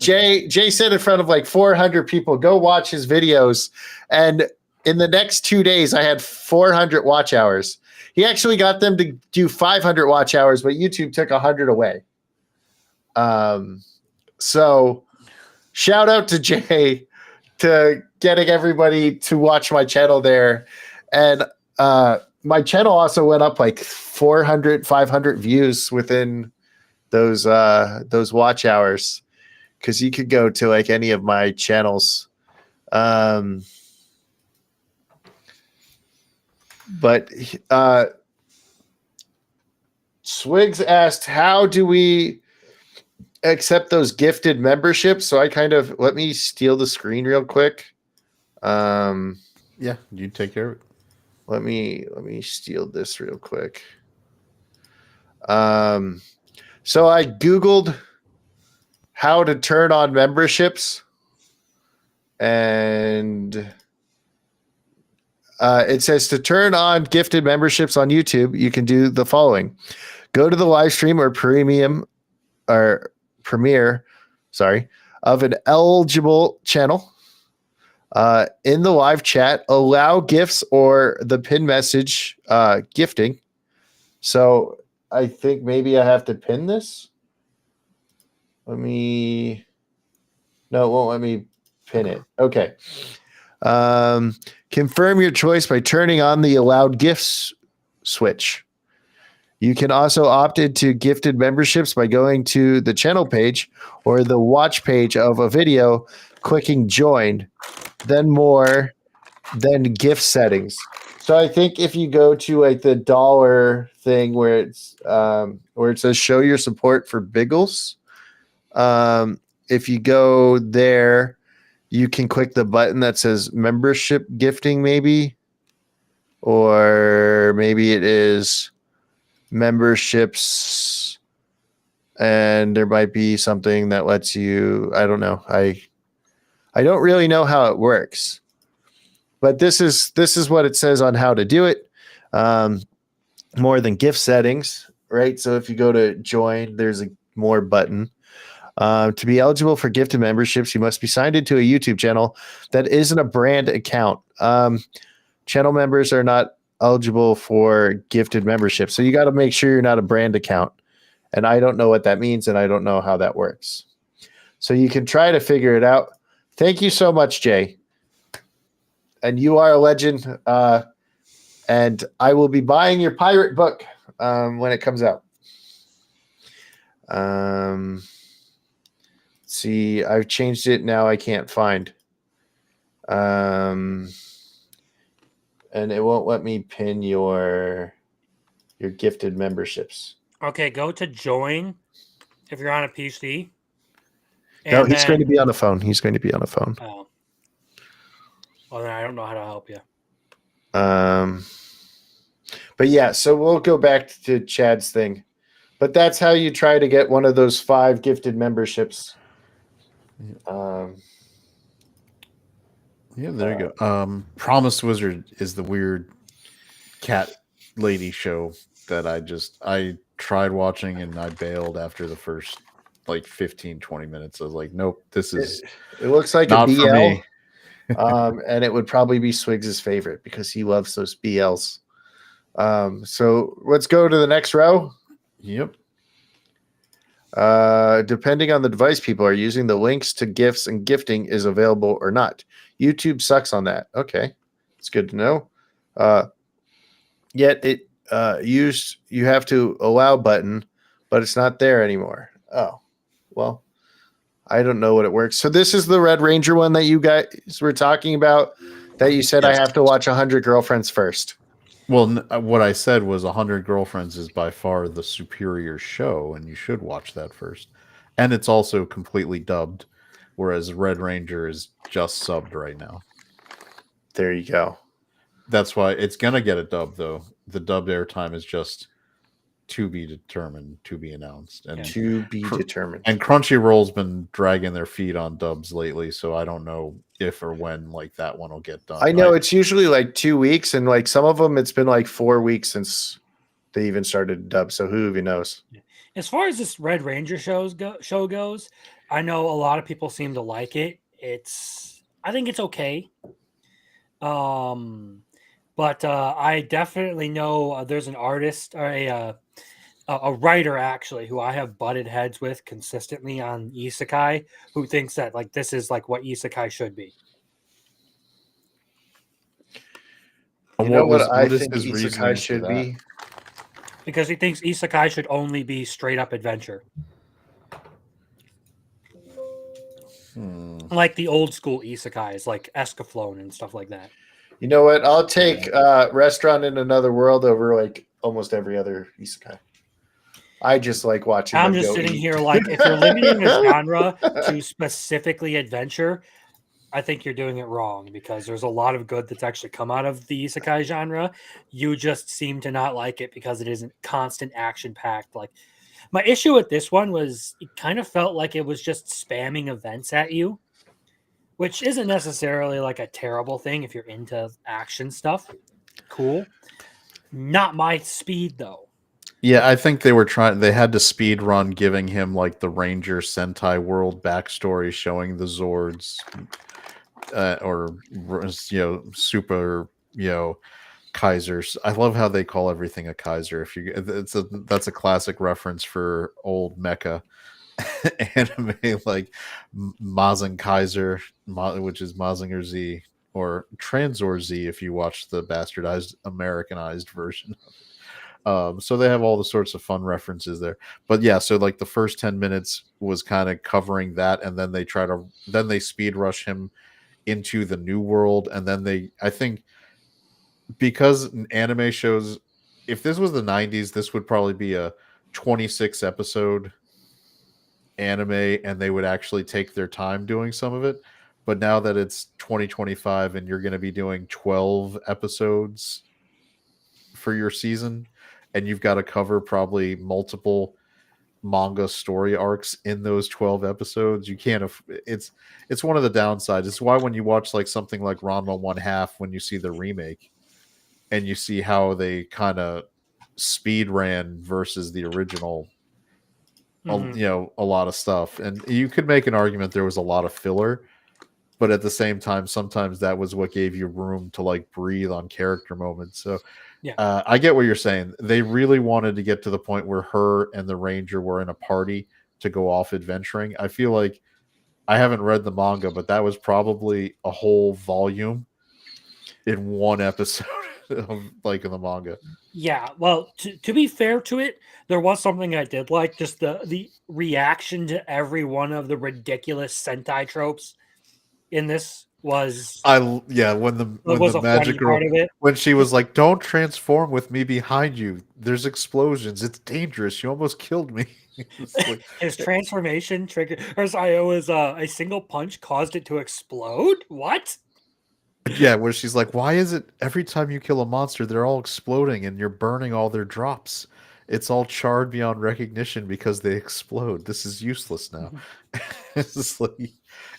Jay said in front of like 400 people, go watch his videos. And in the next 2 days, I had 400 watch hours. He actually got them to do 500 watch hours, but YouTube took 100 away. So shout out to Jay to getting everybody to watch my channel there. And my channel also went up like 400, 500 views within those watch hours, because you could go to like any of my channels. But Swigs asked, how do we accept those gifted memberships? So I kind of, let me steal the screen real quick. Yeah, you take care of it. Let me steal this real quick. So I Googled how to turn on memberships, and it says to turn on gifted memberships on YouTube, you can do the following. Go to the live stream or premiere of an eligible channel. In the live chat, allow gifts or the pin message gifting. So I think maybe I have to pin this. No, it won't let me pin it. Okay. Confirm your choice by turning on the allowed gifts switch. You can also opt into gifted memberships by going to the channel page or the watch page of a video, clicking join, then more, then gift settings. So I think if you go to like the dollar thing where it's where it says show your support for Biggles, if you go there, you can click the button that says membership gifting, maybe, or maybe it is memberships, and there might be something that lets you, I don't know. I don't really know how it works, but this is what it says on how to do it. More than gift settings, right? So if you go to join, there's a more button. To be eligible for gifted memberships, you must be signed into a YouTube channel that isn't a brand account. Channel members are not eligible for gifted memberships. So you got to make sure you're not a brand account. And I don't know what that means, and I don't know how that works. So you can try to figure it out. Thank you so much, Jay. And you are a legend. And I will be buying your pirate book when it comes out. See, I've changed it now. I can't find. And it won't let me pin your gifted memberships. Okay, go to join if you're on a PC. No, he's going to be on the phone. He's going to be on the phone. Oh. Well, then I don't know how to help you. But yeah, so we'll go back to Chad's thing. But that's how you try to get one of those 5 gifted memberships. Yeah, there you go. Promised Wizard is the weird cat lady show that I tried watching and I bailed after the first like 15-20 minutes. I was like, nope, this is it looks like not a BL. for me. And it would probably be Swiggs's favorite because he loves those BLs. So let's go to the next row. Yep. Depending on the device people are using, the links to gifts and gifting is available or not. YouTube sucks on that. Okay, it's good to know. Yet it you have to allow button, but it's not there anymore. Oh, well, I don't know what it works. So this is the Red Ranger one that you guys were talking about. That you said Yes. I have to watch 100 Girlfriends first. Well, what I said was 100 Girlfriends is by far the superior show, and you should watch that first. And it's also completely dubbed, whereas Red Ranger is just subbed right now. There you go. That's why it's going to get a dub, though. The dubbed airtime is just to be determined, to be announced. And To be determined. And Crunchyroll's been dragging their feet on dubs lately, so I don't know if or when like that one will get done. I know it's usually like 2 weeks, and like some of them, it's been like 4 weeks since they even started dub. So who even knows? As far as this Red Ranger show goes, I know a lot of people seem to like it. I think it's okay. But I definitely know there's an artist or a writer actually who I have butted heads with consistently on isekai, who thinks that like this is like what isekai should be. You know what I think isekai should be? Because he thinks isekai should only be straight up adventure. Like the old school isekais, like Escaflowne and stuff like that. You know what? I'll take Restaurant in Another World over like almost every other isekai. I just like watching. I'm just sitting here like, if you're limiting a genre to specifically adventure, I think you're doing it wrong, because there's a lot of good that's actually come out of the isekai genre. You just seem to not like it because it isn't constant action packed. Like, my issue with this one was it kind of felt like it was just spamming events at you, which isn't necessarily like a terrible thing if you're into action stuff. Cool. Not my speed though. Yeah, I think they had to speed run giving him like the Ranger Sentai World backstory, showing the Zords or super Kaisers. I love how they call everything a Kaiser. That's a classic reference for old mecha anime like Mazen Kaiser, which is Mazinger Z, or Transor Z if you watch the bastardized Americanized version of it. So they have all the sorts of fun references there. But yeah, so like the first 10 minutes was kind of covering that, and then they speed rush him into the new world, and then I think because anime shows, if this was the 90s, this would probably be a 26 episode anime, and they would actually take their time doing some of it. But now that it's 2025 and you're going to be doing 12 episodes for your season, and you've got to cover probably multiple manga story arcs in those 12 episodes, you can't it's one of the downsides. It's why when you watch like something like Ranma 1/2, when you see the remake and you see how they kind of speed ran versus the original, a lot of stuff, and you could make an argument there was a lot of filler, but at the same time sometimes that was what gave you room to like breathe on character moments. So yeah, I get what you're saying. They really wanted to get to the point where her and the Ranger were in a party to go off adventuring. I feel like, I haven't read the manga, but that was probably a whole volume in one episode. like in the manga. Yeah, well, to be fair to it, there was something I did like, just the reaction to every one of the ridiculous Sentai tropes in this was When was the a magic funny girl, part of it. when she was like, "Don't transform with me behind you. There's explosions. It's dangerous. You almost killed me." It's like, His transformation trigger, or sorry, it was a single punch caused it to explode. What? yeah, where she's like, "Why is it every time you kill a monster, they're all exploding and you're burning all their drops? It's all charred beyond recognition because they explode. This is useless now." It's just like,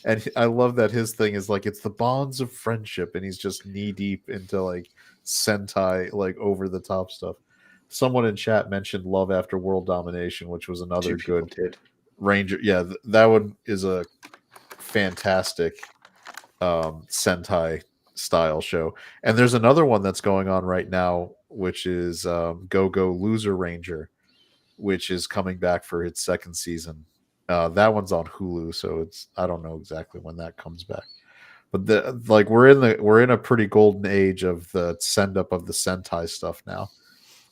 and I love that his thing is like it's the bonds of friendship, and he's just knee deep into like Sentai, like over the top stuff. Someone in chat mentioned Love After World Domination, which was another Two people good did. Ranger. Yeah, that one is a fantastic Sentai style show. And there's another one that's going on right now, which is Go Go Loser Ranger, which is coming back for its second season. That one's on Hulu, so I don't know exactly when that comes back. But we're in a pretty golden age of the send up of the Sentai stuff now.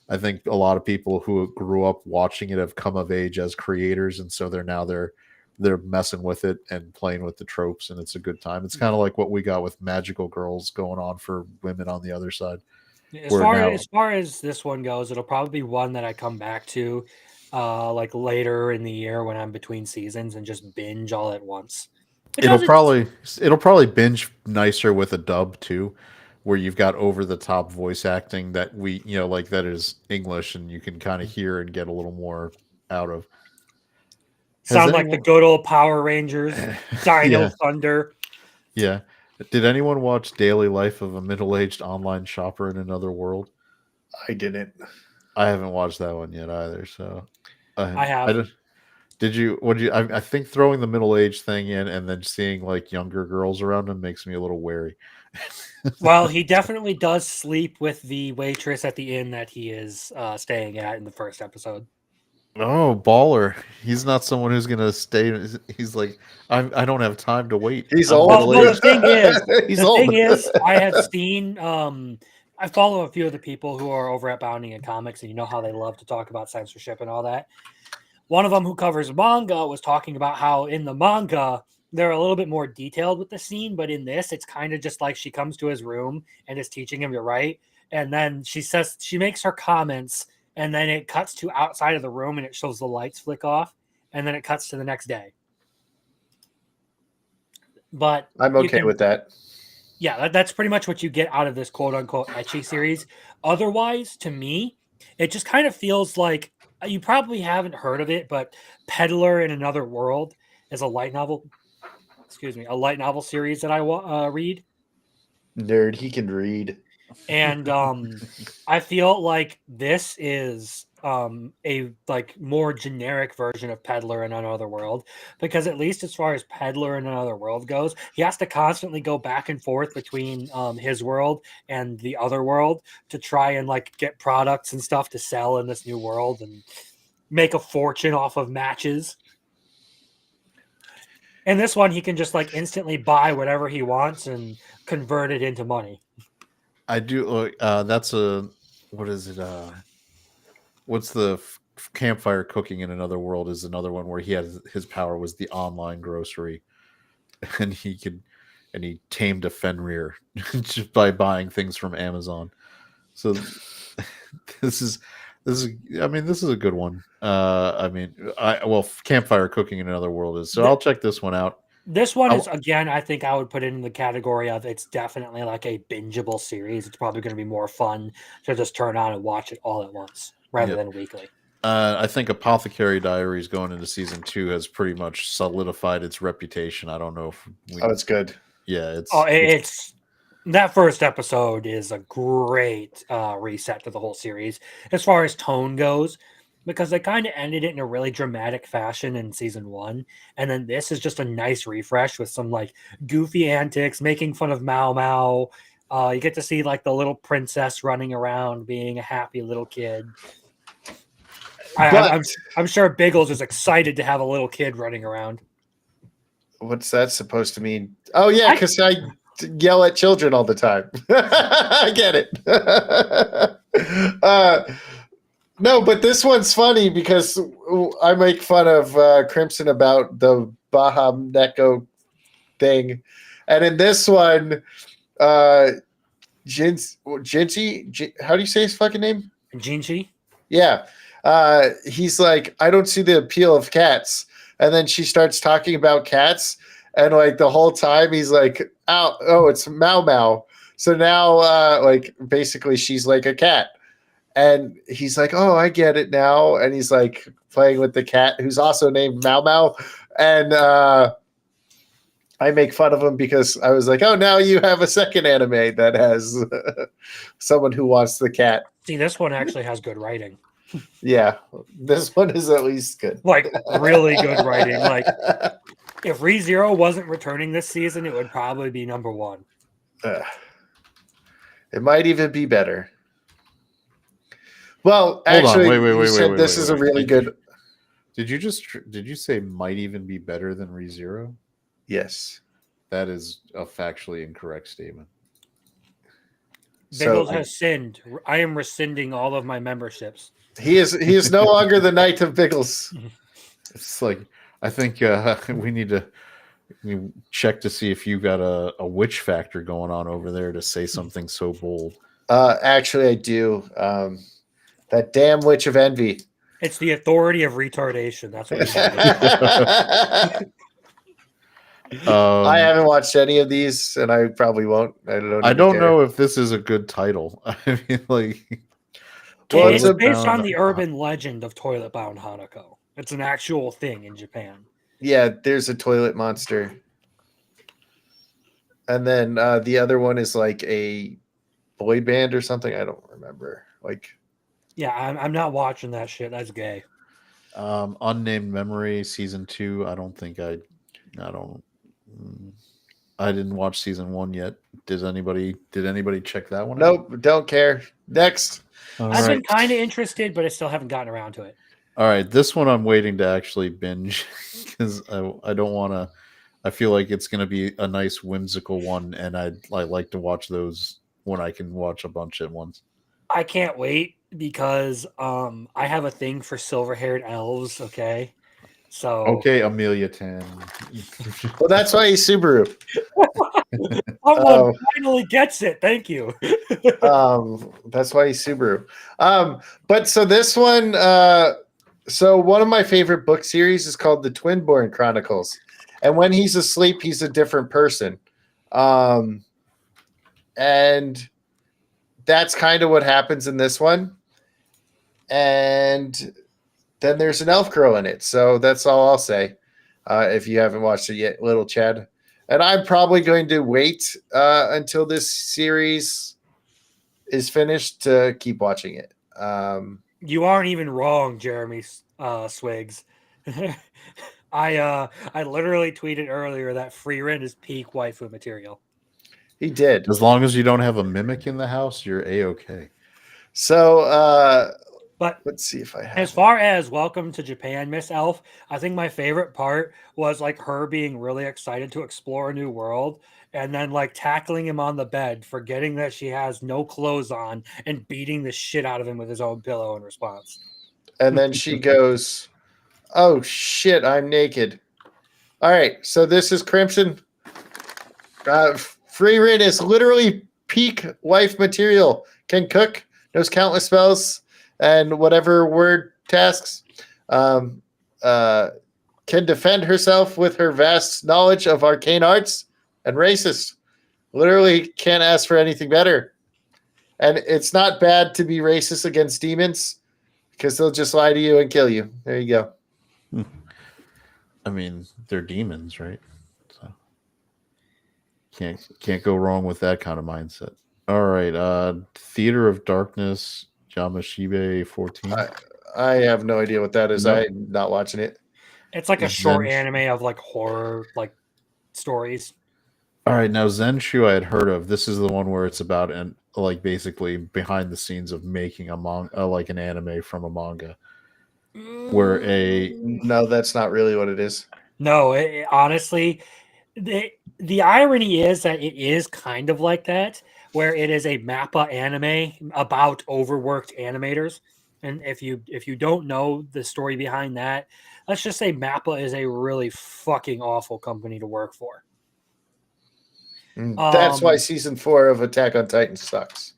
I think a lot of people who grew up watching it have come of age as creators, and so they're messing with it and playing with the tropes, and it's a good time. It's kind of like what we got with Magical Girls going on for women on the other side. As far as this one goes, it'll probably be one that I come back to like later in the year when I'm between seasons and just binge all at once. It'll Because probably binge nicer with a dub too, where you've got over the top voice acting that like that is English and you can kind of hear and get a little more out of. sound like the good old Power Rangers, Dino Yeah. Thunder. Yeah. Did anyone watch Daily Life of a Middle-Aged Online Shopper in Another World? I didn't. I haven't watched that one yet either. So I have. I think throwing the middle-aged thing in and then seeing like younger girls around him makes me a little wary. Well, he definitely does sleep with the waitress at the inn that he is staying at in the first episode. Oh, baller. He's not someone who's going to stay. He's like, I don't have time to wait. He's I'm old. Well, middle-aged. He's the old. thing is, I have seen. I follow a few of the people who are over at Bounding and Comics, and you know how they love to talk about censorship and all that. One of them who covers manga was talking about how in the manga they're a little bit more detailed with the scene, but in this, it's kind of just like she comes to his room and is teaching him to write, and then she makes her comments, and then it cuts to outside of the room and it shows the lights flick off, and then it cuts to the next day. But I'm okay with that. Yeah, that's pretty much what you get out of this quote unquote ecchi series. Otherwise, to me, it just kind of feels like you probably haven't heard of it, but Peddler in Another World is a light novel. Excuse me, a light novel series that I read. Nerd, he can read. And I feel like this is a like more generic version of Peddler in Another World, because at least as far as Peddler in Another World goes, he has to constantly go back and forth between his world and the other world to try and like get products and stuff to sell in this new world and make a fortune off of matches. And this one, he can just like instantly buy whatever he wants and convert it into money. I do. That's a what is it? What's the campfire cooking in Another World is another one where he has his power was the online grocery, and he tamed a Fenrir just by buying things from Amazon. So this is I mean this is a good one. Campfire cooking in Another World is so I'll check this one out. This one is, again, I think I would put it in the category of it's definitely like a bingeable series. It's probably going to be more fun to just turn on and watch it all at once rather than weekly. I think Apothecary Diaries going into season 2 has pretty much solidified its reputation. I don't know if it's good. Yeah, it's that first episode is a great reset to the whole series as far as tone goes, because they kind of ended it in a really dramatic fashion in season 1, and then this is just a nice refresh with some like goofy antics, making fun of Mao Mao. You get to see like the little princess running around being a happy little kid. I'm sure Biggles is excited to have a little kid running around. What's that supposed to mean? Oh yeah, because yell at children all the time. I get it. No, but this one's funny because I make fun of Crimson about the Baja Neko thing. And in this one, Jinchi, how do you say his fucking name? Jinchi? Yeah. He's like, I don't see the appeal of cats. And then she starts talking about cats. And like the whole time he's like, oh, it's Mau Mau. So now like basically she's like a cat. And he's like, oh, I get it now. And he's like playing with the cat who's also named Mau Mau. And I make fun of him because I was like, oh, now you have a second anime that has someone who wants the cat. See, this one actually has good writing. Yeah, this one is at least good. Like, really good writing. Like, if ReZero wasn't returning this season, it would probably be number one. It might even be better. Well, Hold on. actually, Wait, this is a really good. Did you say might even be better than ReZero? Yes. That is a factually incorrect statement. Biggles has sinned. I am rescinding all of my memberships. He is no longer the Knight of Biggles. It's like, I think we need to check to see if you got a witch factor going on over there to say something so bold. Actually, I do. That damn witch of envy. It's the authority of retardation. That's what I haven't watched any of these, and I probably won't. I don't know if this is a good title. I mean, like, well, it's based on the urban legend of Toilet Bound Hanako. It's an actual thing in Japan. Yeah, there's a toilet monster. And then the other one is like a boy band or something. I don't remember. Like, yeah, I'm not watching that shit. That's gay. Unnamed Memory season 2. I didn't watch season 1 yet. Did anybody check that one? Nope, don't care. Next. I've been kind of interested, but I still haven't gotten around to it. All right, this one I'm waiting to actually binge because I don't want to. I feel like it's going to be a nice whimsical one, and I like to watch those when I can watch a bunch at once. I can't wait because I have a thing for silver-haired elves. Okay, so okay, Amelia Tan. Well, that's why he's Subaru. Someone finally gets it. Thank you. That's why he's Subaru. But so this one, so one of my favorite book series is called the Twinborn Chronicles, and when he's asleep, he's a different person, and that's kind of what happens in this one. And then there's an elf girl in it, so that's all I'll say. If you haven't watched it yet, little Chad. And I'm probably going to wait until this series is finished to keep watching it. You aren't even wrong, Jeremy Swigs. I literally tweeted earlier that Free Rent is peak waifu material. He did. As long as you don't have a mimic in the house, you're A-okay. So, but let's see if I have. As far as Welcome to Japan, Miss Elf, I think my favorite part was like her being really excited to explore a new world and then like tackling him on the bed, forgetting that she has no clothes on and beating the shit out of him with his own pillow in response. And then she goes, oh shit, I'm naked. All right, so this is Crimson. Free Rin is literally peak wife material. Can cook, knows countless spells and whatever word tasks. Can defend herself with her vast knowledge of arcane arts, and racist. Literally can't ask for anything better. And it's not bad to be racist against demons because they'll just lie to you and kill you. There you go. I mean, they're demons, right? So can't go wrong with that kind of mindset. All right, Theater of Darkness, Yamashibe 14. I have no idea what that is. Nope. I'm not watching it. It's like a short anime of like horror like stories. All right, now Zenshu I had heard of. This is the one where it's about like basically behind the scenes of making a manga, like an anime from a manga. Where No, that's not really what it is. No, honestly, The irony is that it is kind of like that, where it is a Mappa anime about overworked animators. And if you don't know the story behind that, let's just say Mappa is a really fucking awful company to work for. That's why season 4 of Attack on Titan sucks.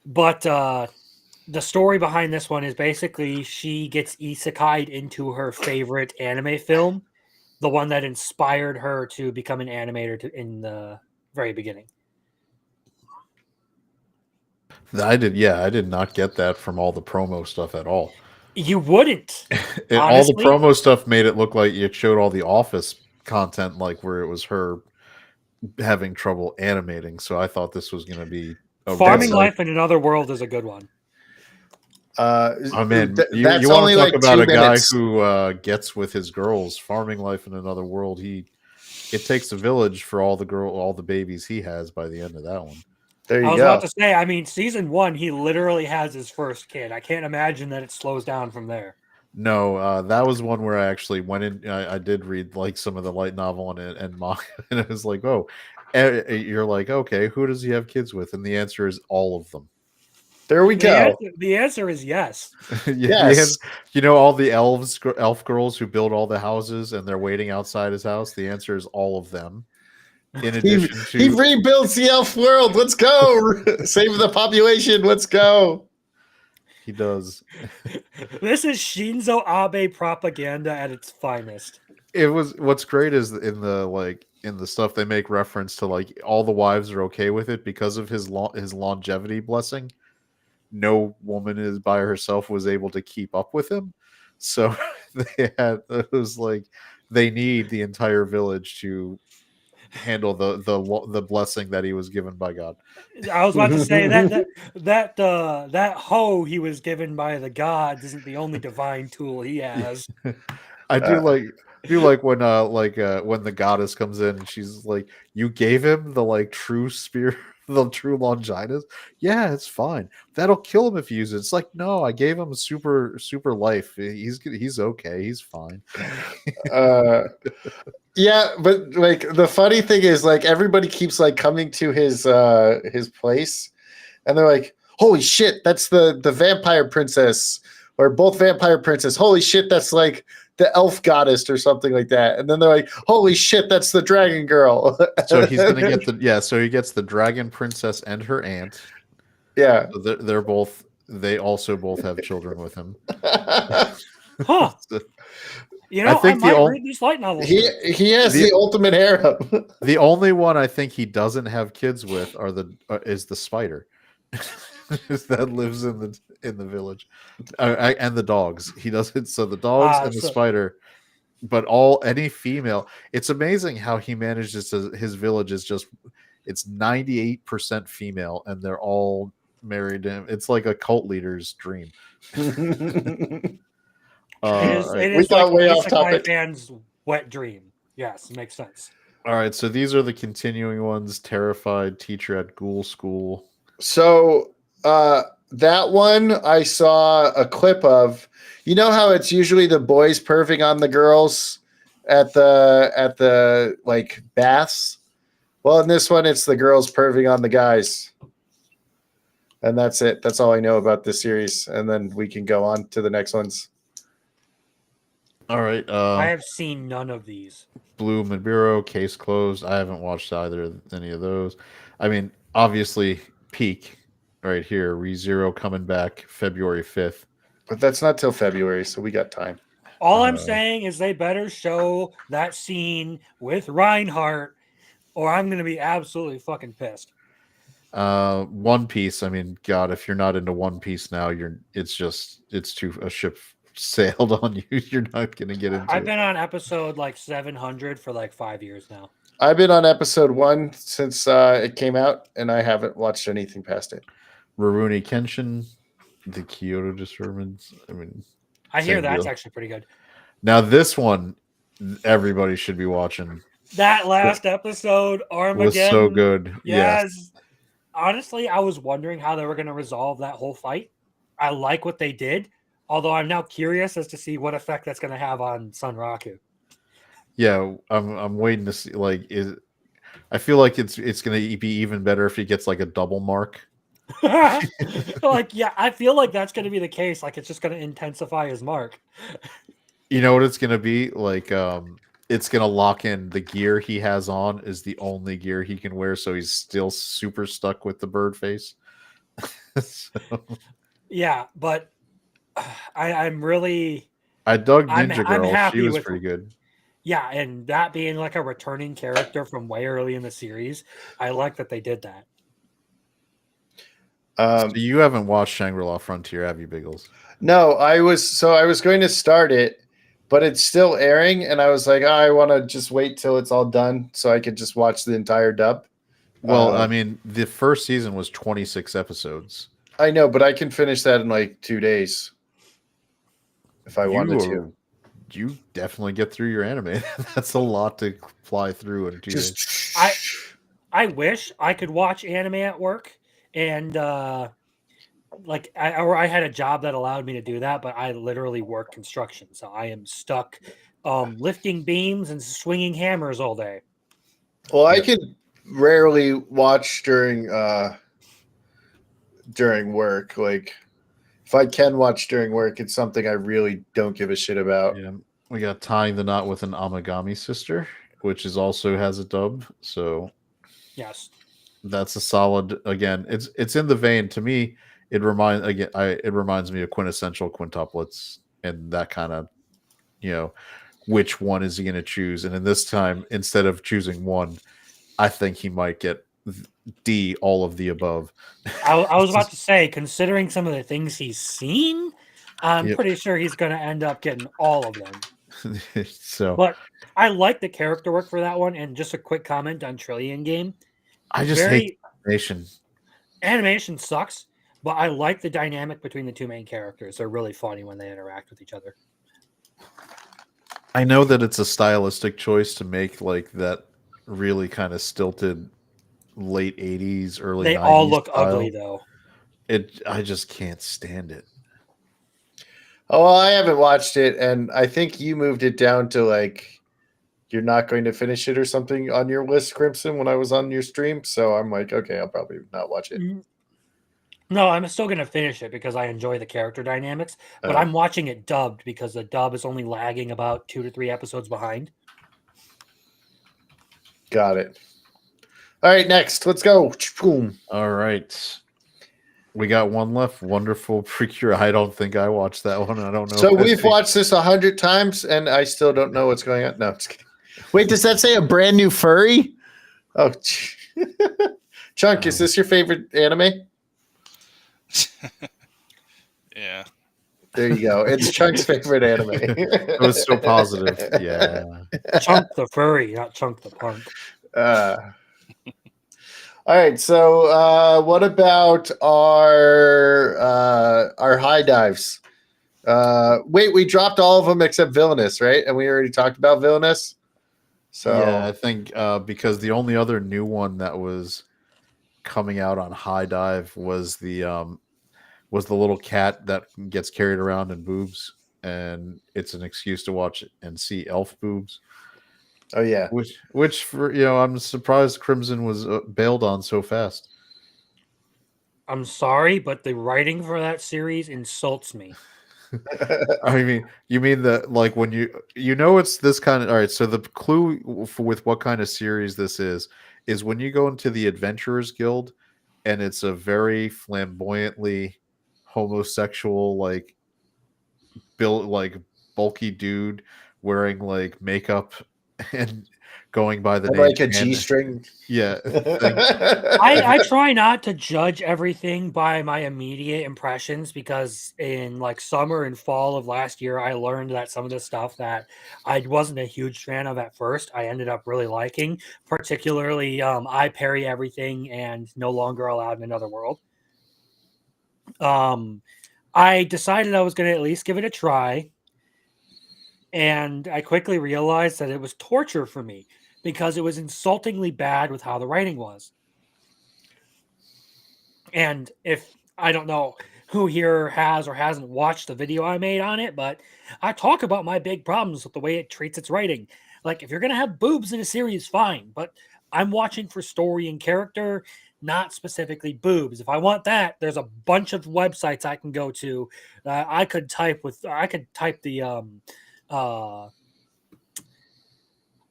But the story behind this one is basically she gets isekai'd into her favorite anime film, the one that inspired her to become an animator in the very beginning. I did not get that from all the promo stuff at all. You wouldn't. All the promo stuff made it look like it showed all the Office content, like where it was her having trouble animating. So I thought this was going to be Farming Life in Another World is a good one. I mean, you want to talk about a guy who gets with his girls. Farming Life in Another World. It takes a village for all the babies he has by the end of that one. There you go. I was about to say, I mean, season 1, he literally has his first kid. I can't imagine that it slows down from there. No, that was one where I actually went in. I did read like some of the light novel and manga, and it was like, oh, you're like, okay, who does he have kids with? And the answer is all of them. There we go. The answer is yes. Yes. You know, all the elf girls who build all the houses and they're waiting outside his house. The answer is all of them. In addition to he rebuilds the elf world. Let's go. Save the population. Let's go. He does. This is Shinzo Abe propaganda at its finest. What's great is in the stuff they make reference to, like, all the wives are okay with it because of his longevity blessing. No woman is by herself was able to keep up with him, so it was like they need the entire village to handle the blessing that he was given by God. I was about to say that hoe he was given by the gods isn't the only divine tool he has. I do like when the goddess comes in and she's like, "You gave him the true spear." The true Longinus, yeah, it's fine. That'll kill him if you use it. It's like, no, I gave him a super life. He's okay. He's fine. Yeah, but like the funny thing is, like, everybody keeps like coming to his place, and they're like, "Holy shit, that's the vampire princess, or both vampire princess. Holy shit, that's like the elf goddess or something like that." And then they're like, "Holy shit, that's the dragon girl." So he's gonna get so he gets the dragon princess and her aunt. Yeah, so they also both have children with him. Huh. You know, I might read these light novels. He has the ultimate harem. The only one I think he doesn't have kids with is the spider that lives in the village, and the dogs. He doesn't. So the dogs and the spider, but any female. It's amazing how he manages his village is it's 98% female, and they're all married to him. It's like a cult leader's dream. It is got like way off topic. Fans' wet dream. Yes, it makes sense. All right, so these are the continuing ones. Terrified teacher at ghoul school. So that one I saw a clip of. You know how it's usually the boys perving on the girls at the like baths? Well, in this one, it's the girls perving on the guys. And that's it. That's all I know about this series. And then we can go on to the next ones. All right. I have seen none of these. Blue Bureau, Case Closed. I haven't watched any of those. I mean, obviously, Peak right here. ReZero coming back February 5th. But that's not till February, so we got time. All I'm saying is they better show that scene with Reinhardt, or I'm going to be absolutely fucking pissed. One Piece. I mean, God, if you're not into One Piece now, it's too a ship sailed on you. You're not going to get into I've been on episode like 700 for like 5 years now. I've been on episode 1 since it came out, and I haven't watched anything past it. Rurouni Kenshin, the Kyoto Disturbance. I mean, I hear that's actually pretty good. Now this one, everybody should be watching. That last episode, Armageddon, was so good. Yes. Honestly, I was wondering how they were going to resolve that whole fight. I like what they did. Although I'm now curious as to see what effect that's going to have on Sunraku. Yeah, I'm waiting to see. Like, I feel like it's going to be even better if he gets like a double mark. Like, yeah, I feel like that's going to be the case. Like, it's just going to intensify his mark. You know what it's going to be like? It's going to lock in the gear he has on is the only gear he can wear, so he's still super stuck with the bird face. So, Yeah, but I'm really I dug I'm Ninja I'm Girl. She happy was with pretty good. yeah, and that being like a returning character from way early in the series, I like that they did that. So you haven't watched Shangri-La Frontier, have you, Biggles? No, I was going to start it, but it's still airing, and I was like, oh, I want to just wait till it's all done so I could just watch the entire dub. Well, I mean, the first season was 26 episodes. I know, but I can finish that in like 2 days if I wanted to. You definitely get through your anime. That's a lot to fly through in 2 days. Just I wish I could watch anime at work, and like I had a job that allowed me to do that, but I literally work construction, so I am stuck lifting beams and swinging hammers all day. well, I can rarely watch during work. Like, if I can watch during work, it's something I really don't give a shit about. Yeah, we got Tying the Knot with an Amagami Sister, which is also has a dub. So Yes, that's a solid. Again, it's in the vein to me. It reminds me of quintessential quintuplets and that kind of, which one is he going to choose? And in this time, instead of choosing one, I think he might get D, all of the above. I was about to say, considering some of the things he's seen, I'm pretty sure he's going to end up getting all of them. So, but I like the character work for that one. And just a quick comment on Trillion Game. I just hate animation. Animation sucks, but I like the dynamic between the two main characters. They're really funny when they interact with each other. I know that it's a stylistic choice to make like that really kind of stilted late 80s, early 90s. They all look style. ugly though. I just can't stand it. Oh, well, I haven't watched it, and I think you moved it down to like you're not going to finish it or something on your list, Crimson, when I was on your stream. So I'm like, okay, I'll probably not watch it. No, I'm still going to finish it because I enjoy the character dynamics, but I'm watching it dubbed because the dub is only lagging about 2 to 3 episodes behind. Got it. All right, next. Let's go. Boom. All right. We got one left. Wonderful Precure. I don't think I watched that one. I don't know. So we've watched this 100 times, and I still don't know what's going on. No, just kidding. Wait, does that say a brand new furry? Oh, Chunk, is this your favorite anime? Yeah. There you go. It's Chunk's favorite anime. It was so positive. Yeah. Chunk the furry, not Chunk the punk. All right. So, what about our high dives? Wait, we dropped all of them except Villainous, right? And we already talked about Villainous. So yeah, I think because the only other new one that was coming out on High Dive was the little cat that gets carried around in boobs, and it's an excuse to watch and see elf boobs. Oh yeah, which for I'm surprised Crimson was bailed on so fast. I'm sorry, but the writing for that series insults me. I mean, you mean that like when it's this kind of all right. So the clue with what kind of series this is when you go into the Adventurers Guild, and it's a very flamboyantly homosexual like built like bulky dude wearing like makeup and going by the name like a G-string. Yeah. I try not to judge everything by my immediate impressions because in like summer and fall of last year, I learned that some of the stuff that I wasn't a huge fan of at first, I ended up really liking, particularly I Parry Everything and No Longer Allowed in Another World. I decided I was going to at least give it a try. And I quickly realized that it was torture for me because it was insultingly bad with how the writing was. And if I don't know who here has or hasn't watched the video I made on it, but I talk about my big problems with the way it treats its writing. Like, if you're gonna have boobs in a series, fine, but I'm watching for story and character, not specifically boobs. If I want that, there's a bunch of websites I can go to. I could type the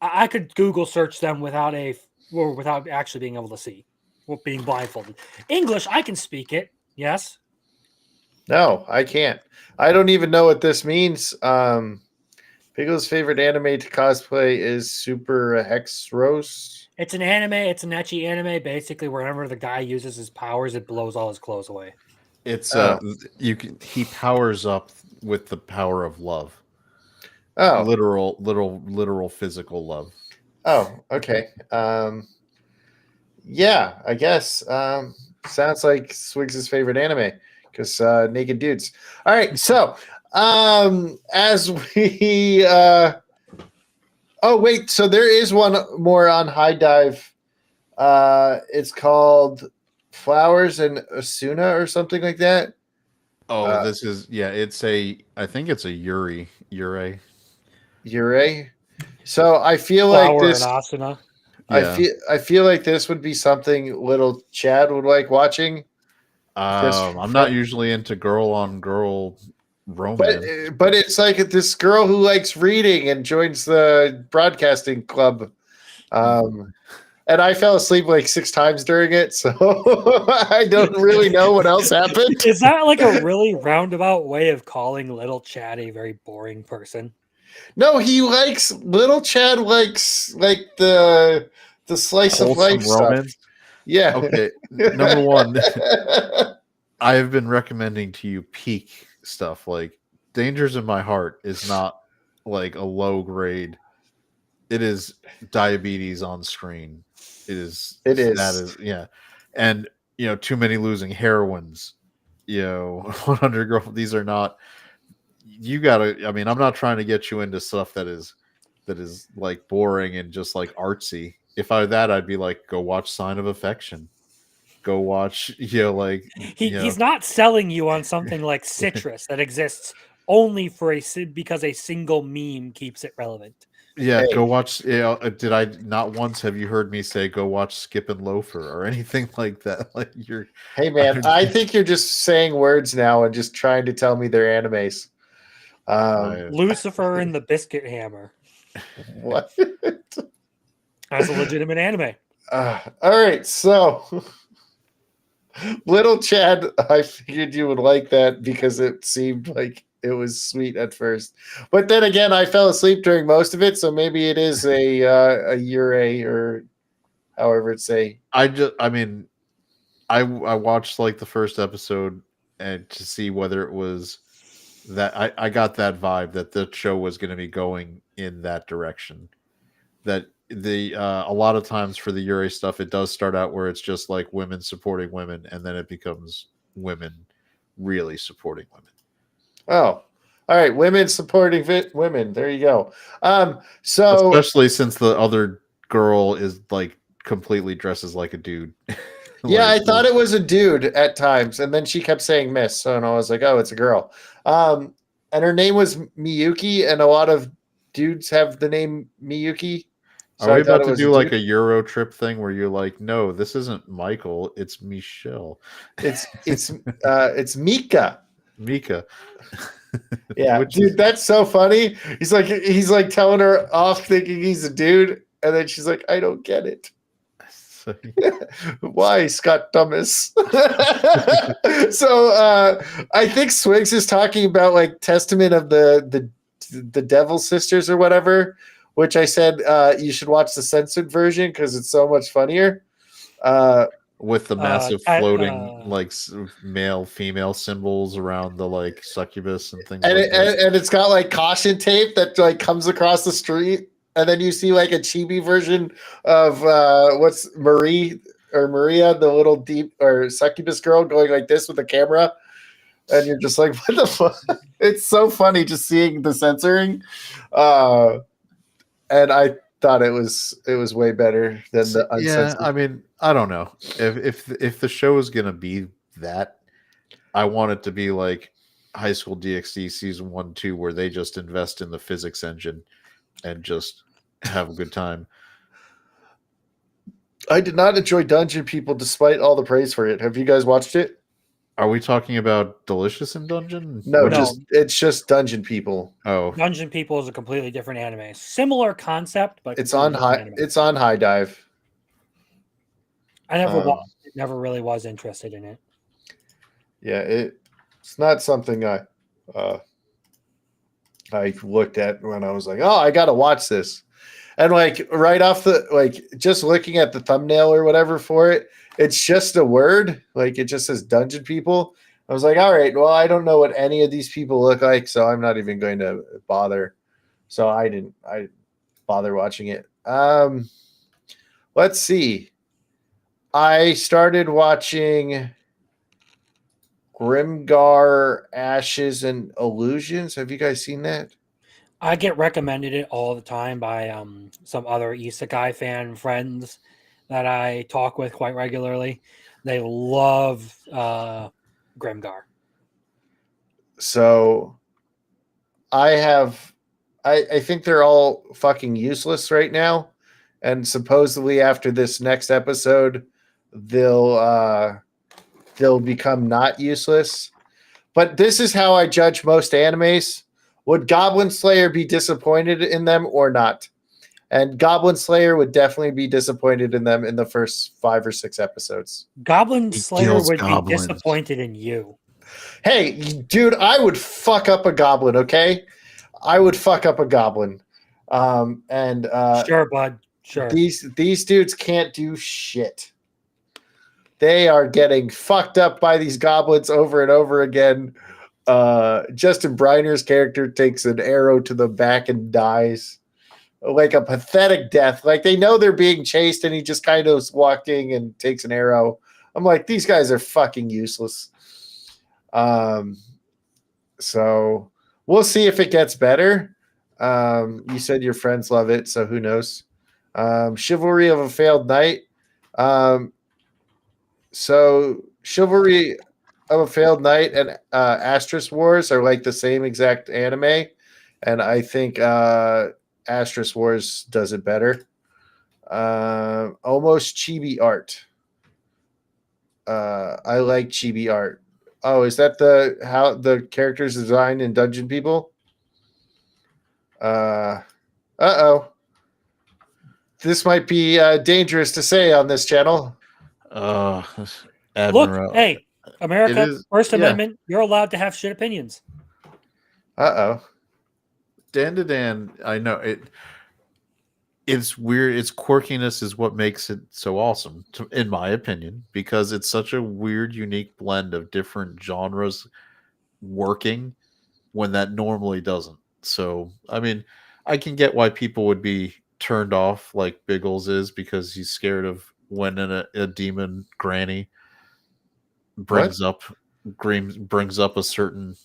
I could Google search them without actually being able to see, being blindfolded. English, I can speak it. Yes. No, I can't. I don't even know what this means. Biggles' favorite anime to cosplay is Super Hexros. It's an anime. It's an ecchi anime. Basically, whenever the guy uses his powers, it blows all his clothes away. It's Oh. he powers up with the power of love. Oh, Literal physical love. Oh, okay. Yeah, I guess. Sounds like Swigs' favorite anime because naked dudes. All right, so as we oh wait, so there is one more on High Dive. It's called Flowers and Asuna or something like that. Oh, this is I think it's a Yuri. So I feel Flower like this. and Asuna. Yeah. I feel like this would be something little Chad would like watching. I'm not usually into girl on girl romance. But it's like this girl who likes reading and joins the broadcasting club. And I fell asleep like 6 times during it, so I don't really know what else happened. Is that like a really roundabout way of calling little Chad a very boring person? No, he likes little Chad likes like the slice of life romance stuff. Yeah. Okay. Number one, I have been recommending to you peak stuff. Like Dangers in My Heart is not like a low grade. It is diabetes on screen. It is. Yeah. And Too Many Losing Heroines. 100 Girl. These are not. You gotta. I mean, I'm not trying to get you into stuff that is like boring and just like artsy. If I'd be like, go watch Sign of Affection. Go watch, he's not selling you on something like Citrus that exists only because a single meme keeps it relevant. Yeah, hey. Go watch. Did I not once have you heard me say go watch Skip and Loafer or anything like that? Like Hey man, I think you're just saying words now and just trying to tell me they're animes. Lucifer and the Biscuit Hammer. What? That's a legitimate anime. All right, so little Chad, I figured you would like that because it seemed like it was sweet at first, but then again, I fell asleep during most of it, so maybe it is a Yurei or however it's a. I watched like the first episode and to see whether it was that I got that vibe that the show was going to be going in that direction. That a lot of times for the Yuri stuff, it does start out where it's just like women supporting women, and then it becomes women really supporting women. Oh, all right, women supporting women. There you go. So especially since the other girl is like completely dresses like a dude. Yeah, I thought it was a dude at times, and then she kept saying Miss, so and I was like, oh, it's a girl. And her name was Miyuki, and a lot of dudes have the name Miyuki. So are we about to do like a Euro trip thing where you're like, no, this isn't Michael, it's Michelle. It's Mika. Mika. Yeah, dude, that's so funny. He's like telling her off thinking he's a dude, and then she's like, I don't get it. Why, Scott Thomas? So I think Swigs is talking about like Testament of the Devil Sisters or whatever, which I said you should watch the censored version because it's so much funnier. With the massive floating like male female symbols around the like succubus and things and like that. And it's got like caution tape that like comes across the street. And then you see like a chibi version of what's Maria, the little deep or succubus girl going like this with the camera. And you're just like, what the fuck? It's so funny just seeing the censoring. And I thought it was way better than the uncensored. Yeah, I mean, I don't know. If the show is gonna be that, I want it to be like High School DxD season 1, 2, where they just invest in the physics engine and just have a good time. I did not enjoy Dungeon People despite all the praise for it. Have you guys watched it? Are we talking about Delicious in Dungeon? No, What is- it's just Dungeon People. oh, Dungeon People is a completely different anime. Similar concept, but It's completely on different high. anime. It's on High Dive. I never watched it, never really was interested in it. Yeah, it's not something I looked at when I was like, oh, I got to watch this. And like right off the like just looking at the thumbnail or whatever for it, it's just a word. Like it just says Dungeon People. I was like, all right, well, I don't know what any of these people look like, so I'm not even going to bother. So I didn't bother watching it. Let's see. I started watching Grimgar Ashes and Illusions. Have you guys seen that? I get recommended it all the time by some other isekai fan friends that I talk with quite regularly. They love Grimgar. So I think they're all fucking useless right now. And supposedly after this next episode, they'll become not useless. But this is how I judge most animes. Would Goblin Slayer be disappointed in them or not? And Goblin Slayer would definitely be disappointed in them in the first 5 or 6 episodes. Goblin He Slayer kills would goblins. be disappointed in you. Hey, dude, I would fuck up a goblin, okay? I would fuck up a goblin. Sure, bud. Sure. These dudes can't do shit. They are getting fucked up by these goblins over and over again. Justin Briner's character takes an arrow to the back and dies. Like a pathetic death. Like they know they're being chased and he just kind of is walking and takes an arrow. I'm like, these guys are fucking useless. So we'll see if it gets better. You said your friends love it, so who knows? Chivalry of a Failed Knight. So Chivalry of a Failed Knight and Astris Wars are like the same exact anime, and I think Astris Wars does it better. Almost chibi art. I like chibi art. Oh, is that how the characters designed in Dungeon People? Uh-oh. This might be dangerous to say on this channel. Admiral. Look, hey, America, It is- First yeah. Amendment, you're allowed to have shit opinions. Uh-oh. Dan to Dan, I know it. It's weird. Its quirkiness is what makes it so awesome, in my opinion, because it's such a weird, unique blend of different genres working when that normally doesn't. So, I mean, I can get why people would be turned off like Biggles is because he's scared of when a demon granny brings up a certain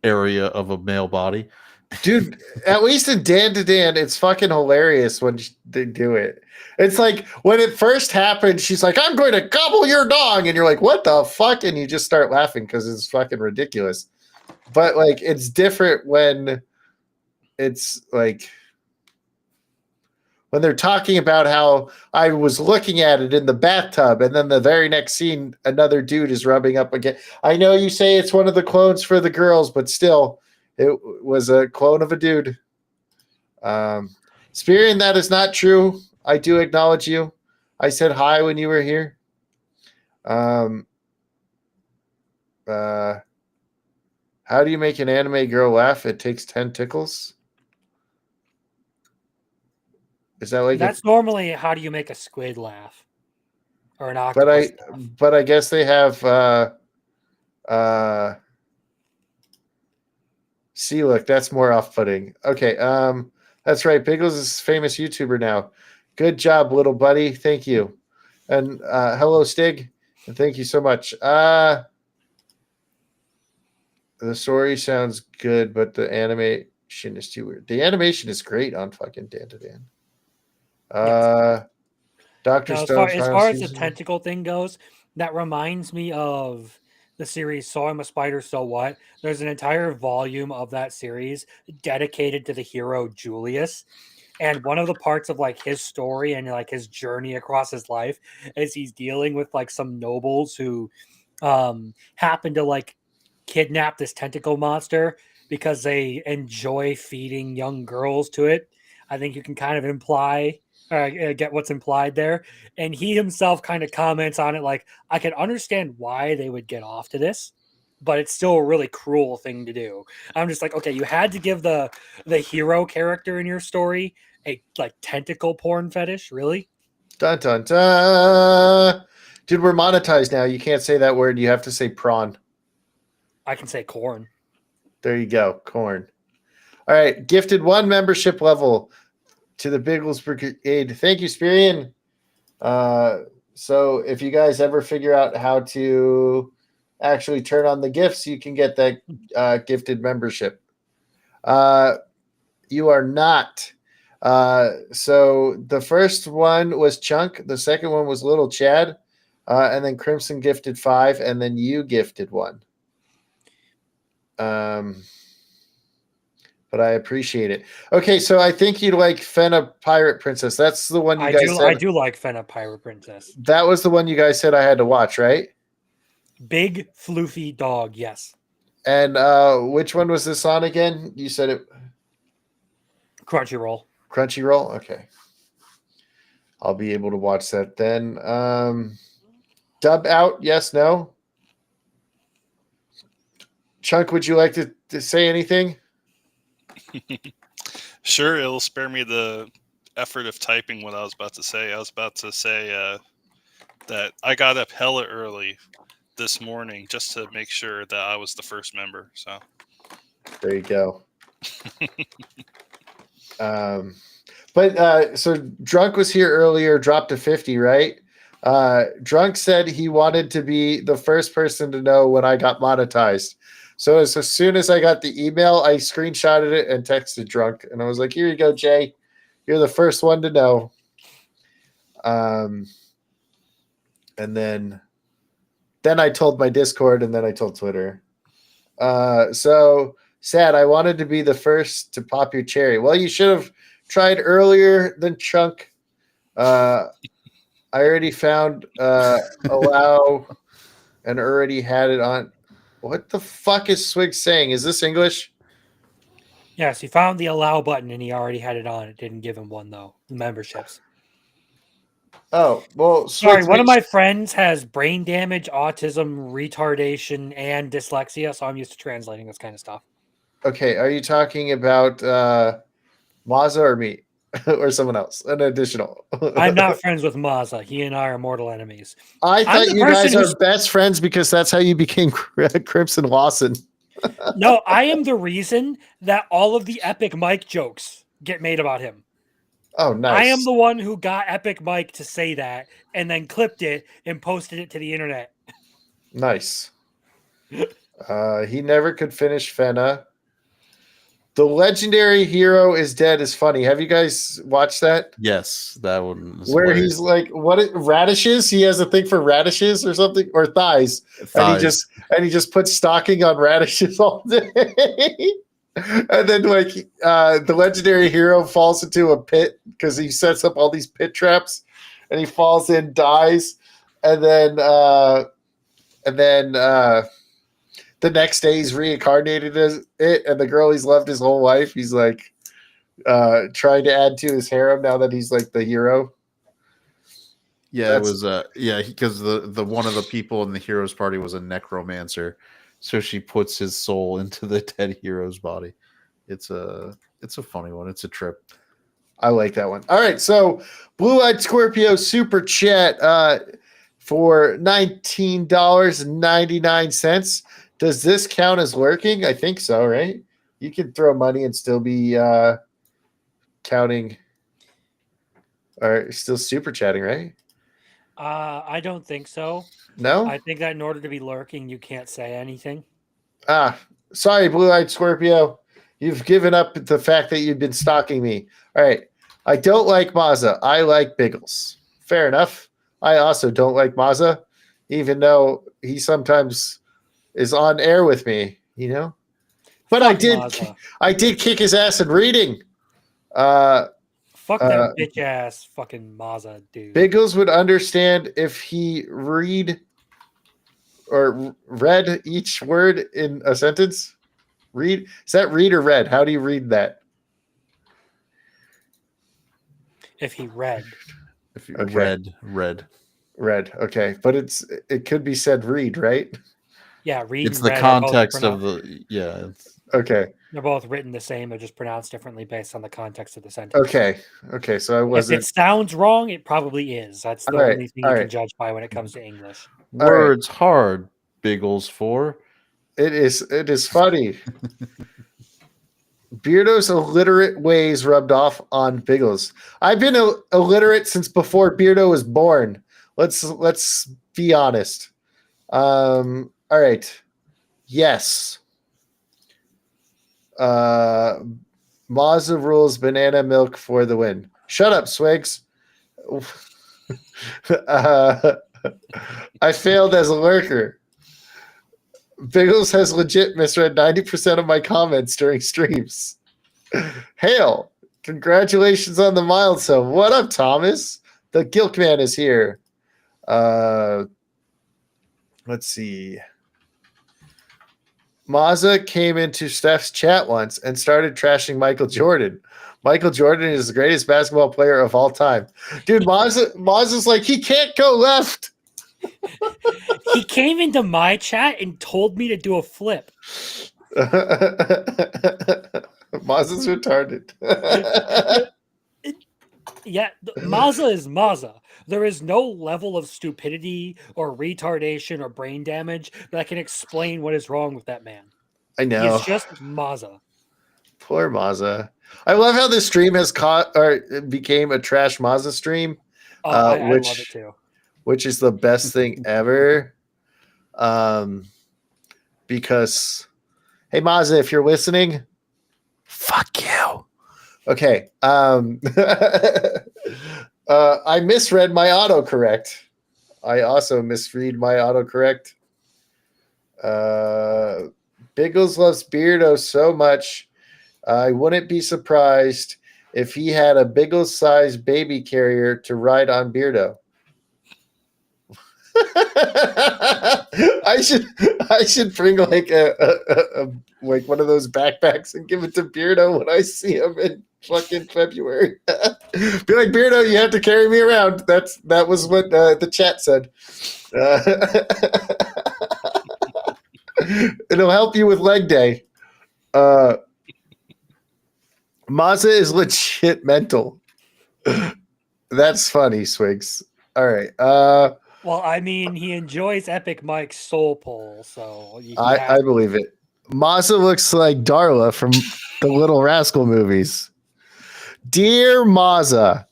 area of a male body. Dude, at least in Dan to Dan, it's fucking hilarious when they do it. It's like when it first happened, she's like, I'm going to gobble your dog. And you're like, what the fuck? And you just start laughing because it's fucking ridiculous. But like, it's different when it's like, when they're talking about how I was looking at it in the bathtub, and then the very next scene, another dude is rubbing up again. I know you say it's one of the clones for the girls, but still, it was a clone of a dude. Spirian, that is not true. I do acknowledge you. I said hi when you were here. How do you make an anime girl laugh? It takes 10 tickles. Is that like That's normally how do you make a squid laugh or an octopus laugh. But I guess they have see, look, that's more off-putting. Okay, that's right. Biggles is a famous YouTuber now. Good job, little buddy. Thank you. And hello, Stig. And thank you so much. The story sounds good, but the animation is too weird. The animation is great on fucking Dan to Dan. Dr. Now, Stone's as final far as the season. tentacle thing goes, that reminds me of the series So I'm a Spider, So What? There's an entire volume of that series dedicated to the hero Julius. And one of the parts of like his story and like his journey across his life is he's dealing with like some nobles who happen to like kidnap this tentacle monster because they enjoy feeding young girls to it. I think you can kind of imply get what's implied there. And he himself kind of comments on it like, I can understand why they would get off to this, but it's still a really cruel thing to do. I'm just like, okay, you had to give the hero character in your story a like tentacle porn fetish, really? Dun dun dun. Dude, we're monetized now. You can't say that word. You have to say prawn. I can say corn. There you go, corn. All right, gifted 1 membership level to the Biggles Brigade. Thank you, Spirian. So if you guys ever figure out how to actually turn on the gifts, you can get that gifted membership. You are not. So the first one was Chunk. The second one was Little Chad. And then Crimson gifted 5, and then you gifted 1. But I appreciate it. Okay, so I think you like Fenna Pirate Princess. That's the one you guys said. I do like Fenna Pirate Princess. That was the one you guys said I had to watch, right? Big floofy dog, yes. And which one was this on again? You said it. Crunchyroll. Crunchyroll? Okay. I'll be able to watch that then. Dub out, yes, no? Chunk, would you like to say anything? Sure, it'll spare me the effort of typing what I was about to say. I was about to say that I got up hella early this morning just to make sure that I was the first member. So there you go. But so Drunk was here earlier, dropped to 50, right? Drunk said he wanted to be the first person to know when I got monetized. So as soon as I got the email, I screenshotted it and texted Drunk. And I was like, here you go, Jay. You're the first one to know. And then I told my Discord, and then I told Twitter. So sad. I wanted to be the first to pop your cherry. Well, you should have tried earlier than Chunk. I already found allow and already had it on. What the fuck is Swig saying? Is this English? Yes, he found the allow button and he already had it on. It didn't give him one though. Memberships. Oh, well, sorry. One of my friends has brain damage, autism, retardation, and dyslexia, so I'm used to translating this kind of stuff. Okay, are you talking about Maza or me? Or someone else, an additional. I'm not friends with Maza. He and I are mortal enemies. I thought you guys are best friends because that's how you became Crimson Lawson. No, I am the reason that all of the Epic Mike jokes get made about him. Oh, nice. I am the one who got Epic Mike to say that and then clipped it and posted it to the internet. Nice. He never could finish Fenna. The legendary hero is dead is funny. Have you guys watched that? Yes, that one. Where he's like, radishes? He has a thing for radishes or something, or thighs. And he just puts stocking on radishes all day. And then the legendary hero falls into a pit because he sets up all these pit traps, and he falls in, dies, and then the next day he's reincarnated as it, and the girl he's loved his whole life, he's like trying to add to his harem now that he's like the hero. Yeah, it was because the one of the people in the hero's party was a necromancer, so she puts his soul into the dead hero's body. It's a funny one. It's a trip. I like that one. All right, so Blue Eyed Scorpio super chat for $19.99. Does this count as lurking? I think so, right? You can throw money and still be counting or still super chatting, right? I don't think so. No? I think that in order to be lurking, you can't say anything. Sorry, Blue Eyed Scorpio. You've given up the fact that you've been stalking me. All right. I don't like Maza. I like Biggles. Fair enough. I also don't like Maza, even though he sometimes is on air with me, you know. But I did kick his ass in reading. Fuck that bitch ass fucking Mazza dude. Biggles would understand if he read each word in a sentence. Read, is that read or read? How do you read that? If he read. If you Okay. read. Okay, but it could be said read, right? Yeah, read It's and the read are both context of pronounced- the Okay. They're both written the same. They're just pronounced differently based on the context of the sentence. Okay. So I If wasn't. it sounds wrong, it probably is. That's the All right, only thing all you right. can judge by when it comes to English. All right. words hard. Biggles for. It is funny. Beardo's illiterate ways rubbed off on Biggles. I've been illiterate since before Beardo was born. Let's be honest. All right. Yes. Mazda rules banana milk for the win. Shut up, Swigs. I failed as a lurker. Biggles has legit misread 90% of my comments during streams. Hail! Congratulations on the milestone. What up, Thomas? The Gilk Man is here. Let's see. Mazza came into Steph's chat once and started trashing Michael Jordan. Michael Jordan is the greatest basketball player of all time. Dude, Mazza's like, he can't go left. He came into my chat and told me to do a flip. Mazza's retarded. Yeah, Mazza is Mazza. There is no level of stupidity or retardation or brain damage that can explain what is wrong with that man. I know. He's just Mazza. Poor Mazza. I love how this stream has became a trash Mazza stream. Oh, I love it too. Which is the best thing ever. Because, hey, Mazza, if you're listening, fuck you. Okay. I misread my autocorrect. I also misread my autocorrect. Biggles loves Beardo so much. I wouldn't be surprised if he had a Biggles-sized baby carrier to ride on Beardo. I should bring like a like one of those backpacks and give it to Beardo when I see him in fucking February. Be like, Beardo, you have to carry me around. That was what the chat said. It'll help you with leg day. Mazza is legit mental. That's funny, Swigs. All right. Well, I mean, he enjoys Epic Mike's Soul Pull, so I believe it. Mazza looks like Darla from the Little Rascal movies. Dear Mazza,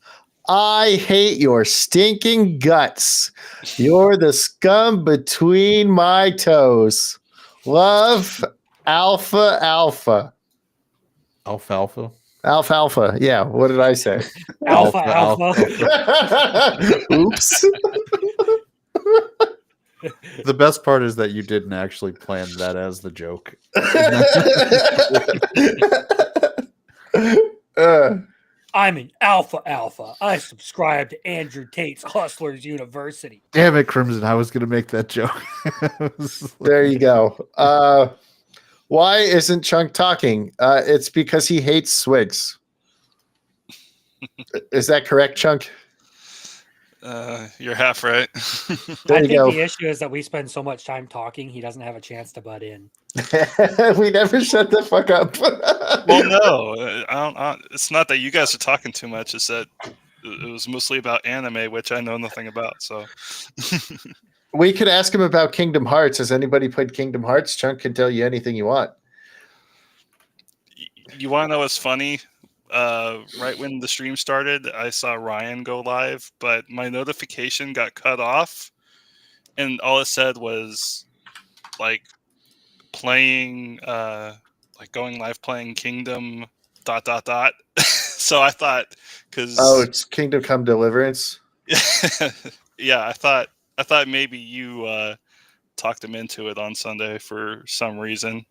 I hate your stinking guts. You're the scum between my toes. Love, Alpha Alpha. Alfalfa. Alfalfa. Yeah, what did I say? Alpha. Oops. The best part is that you didn't actually plan that as the joke. I'm an alpha. I subscribe to Andrew Tate's Hustlers University. Damn it, Crimson. I was going to make that joke. There you go. Why isn't Chunk talking? It's because he hates Swigs. Is that correct, Chunk? You're half right. There I you think go. the issue is that we spend so much time talking, he doesn't have a chance to butt in. We never shut the fuck up. Well, no, it's not that you guys are talking too much. It's that it was mostly about anime, which I know nothing about. So We could ask him about Kingdom Hearts. Has anybody played Kingdom Hearts? Chunk can tell you anything you want. you want to know what's funny? Right when the stream started, I saw Ryan go live, but my notification got cut off, and all it said was like playing, like going live playing Kingdom ... So I thought, because It's Kingdom Come Deliverance. yeah, I thought maybe you talked him into it on Sunday for some reason.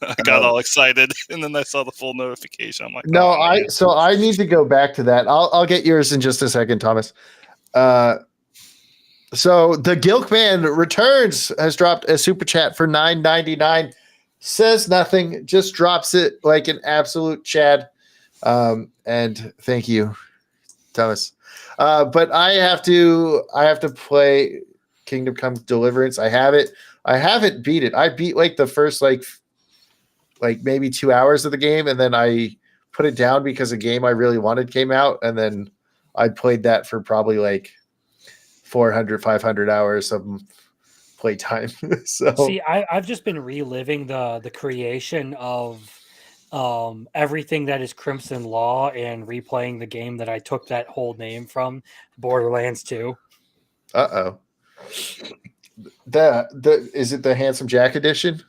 I got all excited, and then I saw the full notification. I'm like, No, oh, man. I need to go back to that. I'll get yours in just a second, Thomas. So the Gilk Man returns, has dropped a super chat for $9.99. Says nothing, just drops it like an absolute Chad. And thank you, Thomas. But I have to play Kingdom Come Deliverance. I haven't beat it. I beat like the first like maybe 2 hours of the game, and then I put it down because a game I really wanted came out, and then I played that for probably like 400, 500 hours of playtime. So See, I've just been reliving the creation of everything that is Crimson Law and replaying the game that I took that whole name from, Borderlands 2. uh-oh. The is it the Handsome Jack edition?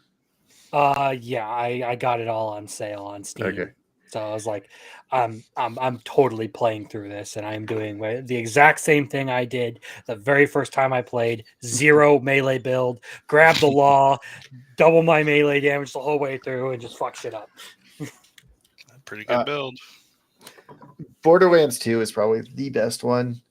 Yeah, I got it all on sale on Steam. Okay. So I was like, I'm totally playing through this, and I'm doing the exact same thing I did the very first time I played. 0 melee build, grab the law, double my melee damage the whole way through, and just fuck shit up. Pretty good build. Borderlands 2 is probably the best one.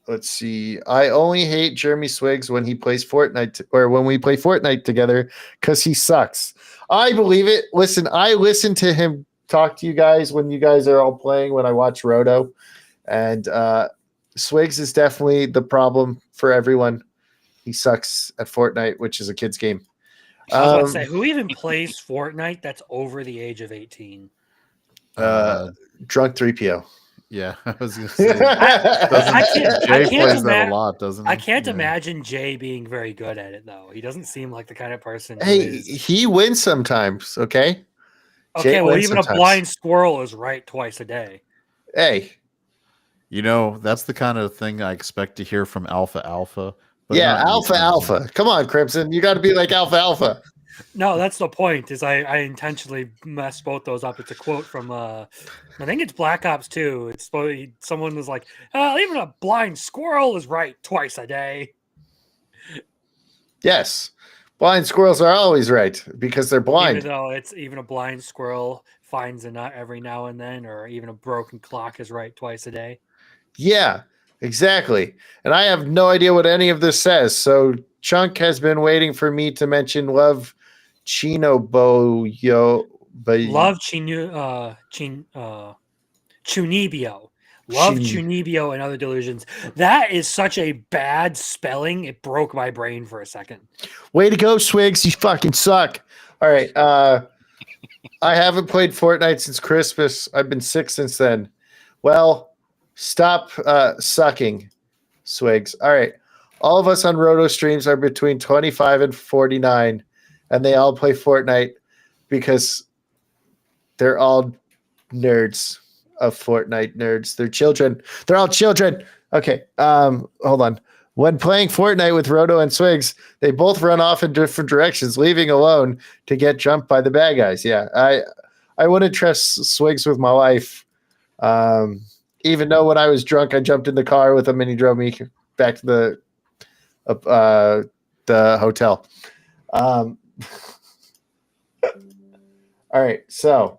Let's see. I only hate Jeremy Swiggs when he plays Fortnite or when we play Fortnite together because he sucks. I believe it. Listen, I listen to him talk to you guys when you guys are all playing when I watch Roto. And Swiggs is definitely the problem for everyone. He sucks at Fortnite, which is a kid's game. I was about to say, who even plays Fortnite that's over the age of 18? Drunk 3PO. Yeah, I was gonna say. I can't plays that a lot, doesn't he? I can't imagine Jay being very good at it, though. He doesn't seem like the kind of person. Hey, he wins sometimes. Okay. Okay, well, even sometimes. A blind squirrel is right twice a day. Hey, you know that's the kind of thing I expect to hear from Alpha. But yeah, Alpha. Come on, Crimson, you got to be like Alpha. No, that's the point. Is I intentionally messed both those up. It's a quote from I think it's Black Ops 2. It's someone was like, even a blind squirrel is right twice a day. Yes, blind squirrels are always right because they're blind. Even though it's even a blind squirrel finds a nut every now and then, or even a broken clock is right twice a day. Yeah, exactly. And I have no idea what any of this says. So Chunk has been waiting for me to mention Love Chinoboyo. Love Chunibyo. Love Chunibyo and Other Delusions. That is such a bad spelling. It broke my brain for a second. Way to go, Swigs. You fucking suck. All right. I haven't played Fortnite since Christmas. I've been sick since then. Well, stop sucking, Swigs. All right. All of us on Roto streams are between 25 and 49, and they all play Fortnite because they're all nerds of Fortnite nerds. They're children. They're all children. Okay. Hold on. When playing Fortnite with Roto and Swigs, they both run off in different directions, leaving alone to get jumped by the bad guys. Yeah. I wouldn't trust Swigs with my life. Even though when I was drunk, I jumped in the car with him and he drove me back to the hotel. All right, so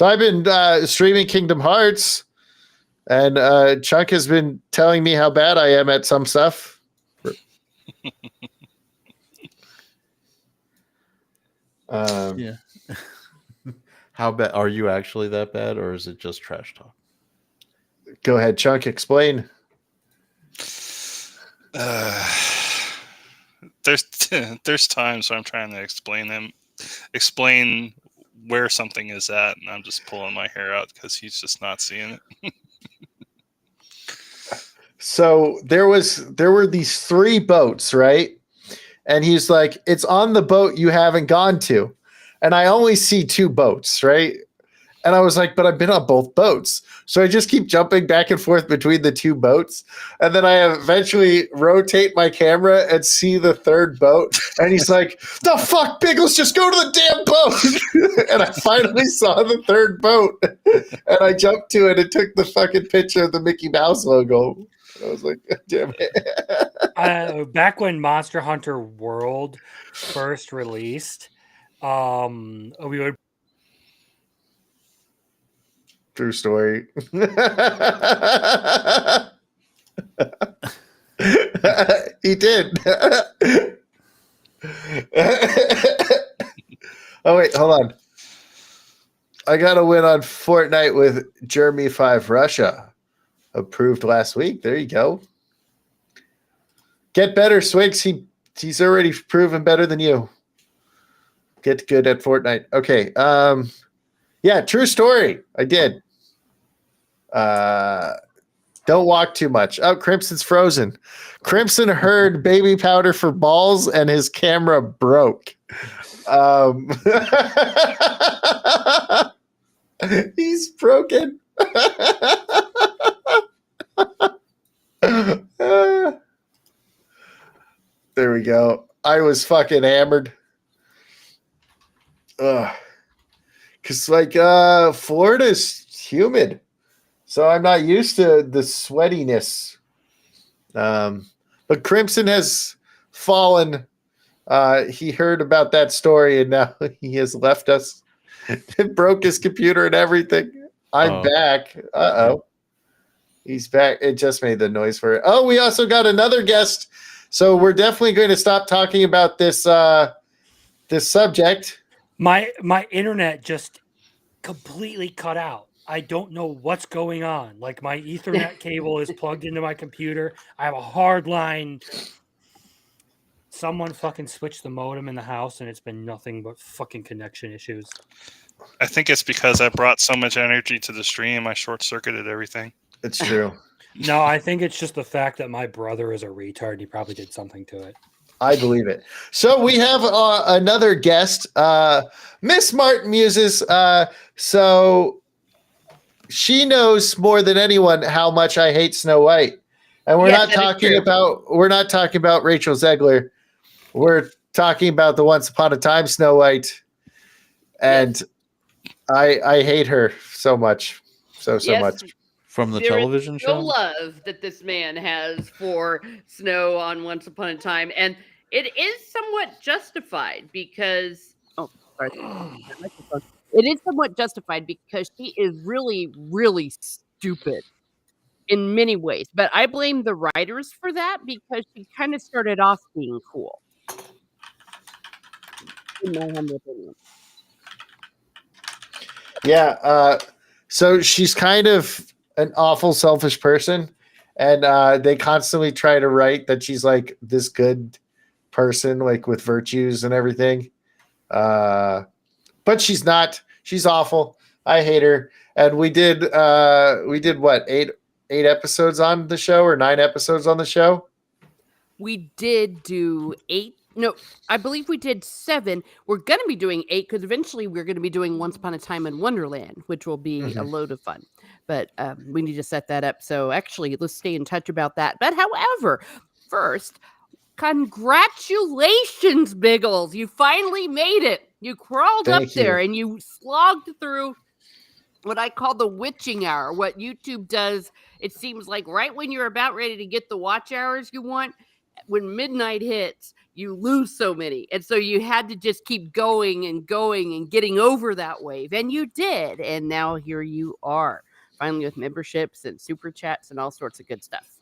I've been streaming Kingdom Hearts, and Chuck has been telling me how bad I am at some stuff. Yeah. How bad are you actually that bad, or is it just trash talk? Go ahead, Chunk, explain. There's times where I'm trying to explain where something is at, and I'm just pulling my hair out because he's just not seeing it. So there were these 3 boats, right? And he's like, it's on the boat you haven't gone to. And I only see 2 boats, right? And I was like, but I've been on both boats. So I just keep jumping back and forth between the 2 boats. And then I eventually rotate my camera and see the 3rd boat. And he's like, the fuck, Biggles, just go to the damn boat. And I finally saw the 3rd boat. And I jumped to it and took the fucking picture of the Mickey Mouse logo. I was like, damn it. Back when Monster Hunter World first released, we would True story. He did. Oh wait, hold on. I got a win on Fortnite with Jeremy 5 Russia. Approved last week. There you go. Get better, Swigs. He's already proven better than you. Get good at Fortnite. Okay. Yeah, true story. I did. Don't walk too much. Oh, Crimson's frozen. Crimson heard baby powder for balls and his camera broke. He's broken. There we go. I was fucking hammered. Because Florida's humid. So I'm not used to the sweatiness. But Crimson has fallen. He heard about that story and now he has left us. It broke his computer and everything. I'm back. Uh-oh. He's back. It just made the noise for it. Oh, we also got another guest. So we're definitely going to stop talking about this this subject. My internet just completely cut out. I don't know what's going on. Like my Ethernet cable is plugged into my computer. I have a hard line. Someone fucking switched the modem in the house and it's been nothing but fucking connection issues. I think it's because I brought so much energy to the stream. I short-circuited everything. It's true. No, I think it's just the fact that my brother is a retard. He probably did something to it. I believe it. So we have another guest, Miss Martin Muses. So she knows more than anyone how much I hate Snow White, and we're not talking about Rachel Zegler. We're talking about the Once Upon a Time Snow White, and I hate her so much, so much. From the There television is show? no love that this man has for Snow on Once Upon a Time, and it is somewhat justified because it is somewhat justified because she is really, really stupid in many ways. But I blame the writers for that because she kind of started off being cool. In my humble opinion. Yeah. So she's kind of an awful, selfish person, and they constantly try to write that she's like this good person, like with virtues and everything. But she's not. She's awful. I hate her. And we did what, eight episodes on the show or 9 episodes on the show? We did do 8. No, I believe we did 7. We're going to be doing 8 because eventually we're going to be doing Once Upon a Time in Wonderland, which will be a load of fun. But we need to set that up. So actually, let's stay in touch about that. But however, first, congratulations, Biggles. You finally made it. You crawled up there and you slogged through what I call the witching hour. What YouTube does, it seems like right when you're about ready to get the watch hours you want, when midnight hits, you lose so many. And so you had to just keep going and getting over that wave. And you did. And now here you are, finally with memberships and super chats and all sorts of good stuff.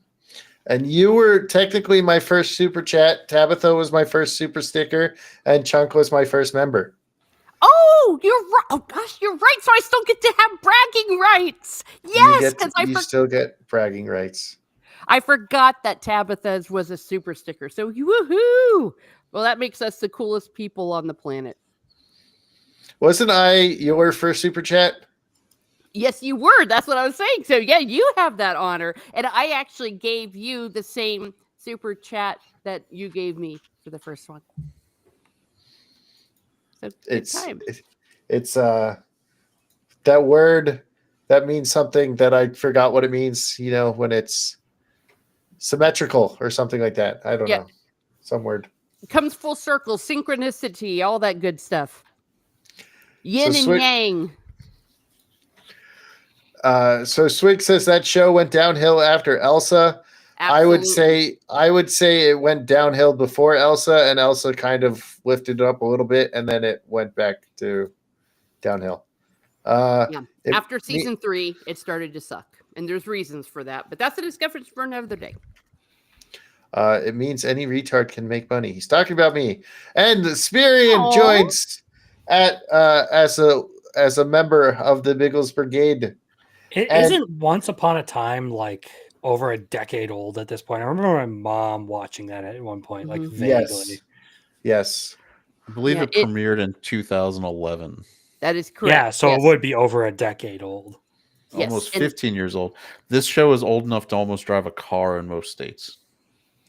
And you were technically my first super chat. Tabitha was my first super sticker, and Chunk was my first member. Oh, you're right. Oh gosh, you're right. So I still get to have bragging rights. Yes, because you still get bragging rights. I forgot that Tabitha's was a super sticker. So woohoo! Well, that makes us the coolest people on the planet. Wasn't I your first super chat? Yes, you were. That's what I was saying. So yeah, you have that honor. And I actually gave you the same super chat that you gave me for the first one. So it's that word that means something that I forgot what it means, you know, when it's symmetrical or something like that. I don't know. Some word. It comes full circle, synchronicity, all that good stuff. Yin and yang. So Swig says that show went downhill after Elsa. Absolutely. I would say it went downhill before Elsa, and Elsa kind of lifted it up a little bit, and then it went back to downhill. Yeah. It, After season 3, it started to suck. And there's reasons for that, but that's a discussion for another day. it means any retard can make money. He's talking about me. And Spirian Aw. joins at as a member of the Biggles Brigade. It And- isn't Once Upon a Time like over a decade old at this point. I remember my mom watching that at one point, like vaguely. Yes. I believe Yeah, it premiered in 2011. That is correct. Yeah, so yes. it would be over a decade old. Yes, Almost and- 15 years old. This show is old enough to almost drive a car in most states.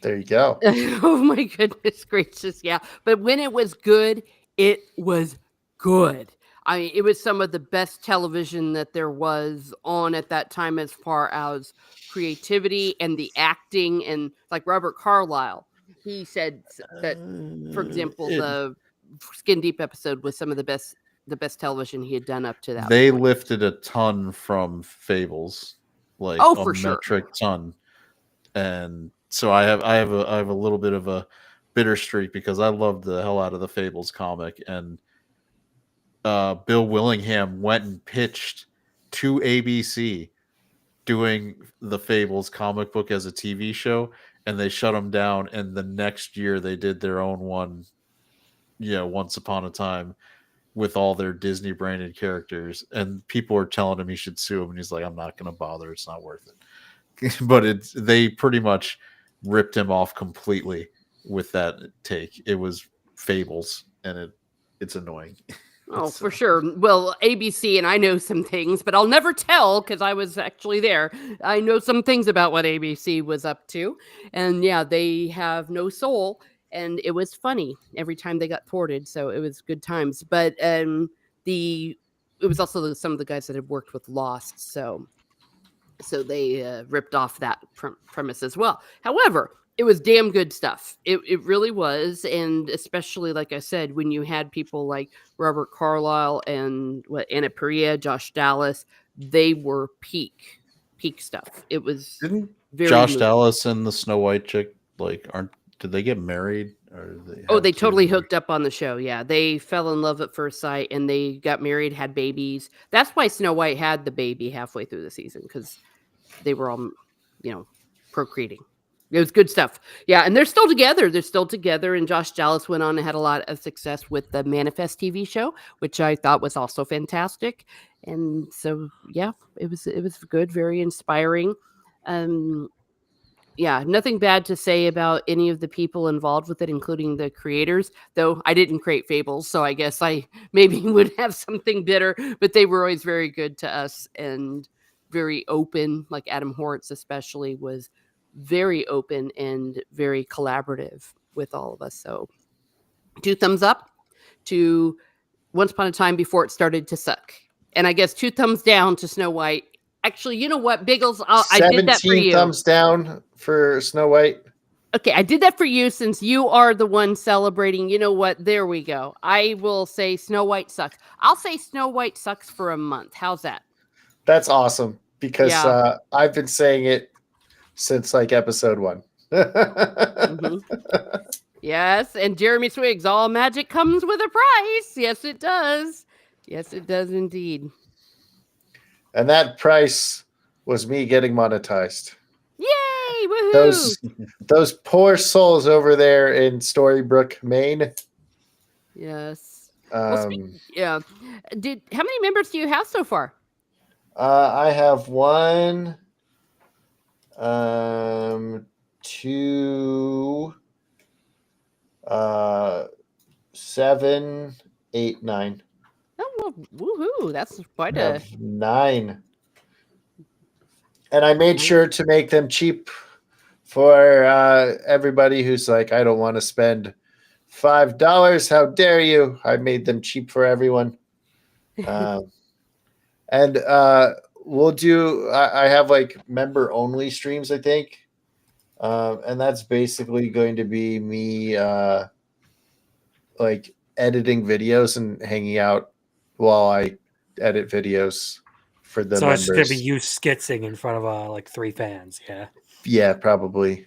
There you go. Oh my goodness gracious, yeah. But when it was good, it was good. I mean, it was some of the best television that there was on at that time as far as creativity and the acting. And like Robert Carlyle, he said that, for example, the Skin Deep episode was some of the best television he had done up to that They point. lifted a ton from Fables, like Oh, a for sure. metric ton. And so I have a little bit of a bitter streak because I loved the hell out of the Fables comic, and Bill Willingham went and pitched to ABC doing the Fables comic book as a TV show, and they shut him down. And the next year they did their own one, Once Upon a Time, with all their Disney branded characters. And people are telling him he should sue him, and he's like, I'm not going to bother. It's not worth it. But they pretty much ripped him off completely with that take. It was Fables, and it's annoying. Oh, for sure. Well, ABC, and I know some things, but I'll never tell because I was actually there. I know some things about what ABC was up to. And yeah, they have no soul. And it was funny every time they got thwarted. So it was good times. But it was also some of the guys that had worked with Lost. So they ripped off that premise as well. However, it was damn good stuff. It really was. And especially, like I said, when you had people like Robert Carlyle and Anna Perea, Josh Dallas, they were peak stuff. It was Didn't very Josh moving. Dallas and the Snow White chick, did they get married? Or They totally hooked up on the show. Yeah, they fell in love at first sight, and they got married, had babies. That's why Snow White had the baby halfway through the season, because they were all, procreating. It was good stuff. Yeah, and they're still together. And Josh Dallas went on and had a lot of success with the Manifest TV show, which I thought was also fantastic. And so, yeah, it was good, very inspiring. Yeah, nothing bad to say about any of the people involved with it, including the creators, though I didn't create Fables, so I guess I maybe would have something bitter, but they were always very good to us and very open. Like Adam Hortz especially was very open and very collaborative with all of us. So 2 thumbs up to Once Upon a Time before it started to suck. And I guess 2 thumbs down to Snow White. Actually, you know what, Biggles? I did that for you. 17 thumbs down for Snow White. Okay, I did that for you since you are the one celebrating. You know what? There we go. I will say Snow White sucks. I'll say Snow White sucks for a month. How's that? That's awesome because Yeah. I've been saying it since like episode 1. Mhm. Yes, and Jeremy Swiggs, all magic comes with a price. Yes, it does. Yes, it does indeed. And that price was me getting monetized. Yay! Woohoo! Those poor souls over there in Storybrooke, Maine. Yes. Well, Um, yeah. How many members do you have so far? I have 1, 2, 7, 8, 9. Oh, well, woohoo! That's quite I a. have 9. And I made sure to make them cheap for everybody who's like, I don't want to spend $5. How dare you? I made them cheap for everyone. And we'll do, I have like member only streams, I think. And that's basically going to be me like editing videos and hanging out while I edit videos for the So members. it's gonna be you skitzing in front of like 3 fans, yeah. Yeah, probably.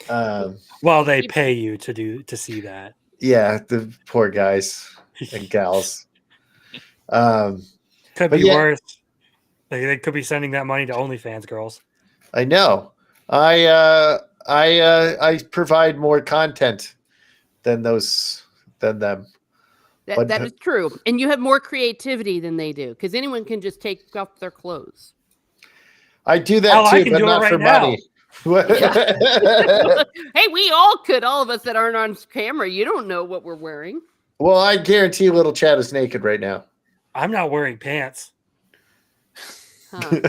Well, they pay you to see that. Yeah, the poor guys and gals. Could But be yeah. worse. They could be sending that money to OnlyFans girls. I know. I provide more content than them. But That is true. And you have more creativity than they do because anyone can just take off their clothes. I do that Hell, I too, can but do it not right for now. money. Hey, we all could, all of us that aren't on camera. You don't know what we're wearing. Well, I guarantee little Chad is naked right now. I'm not wearing pants. Huh.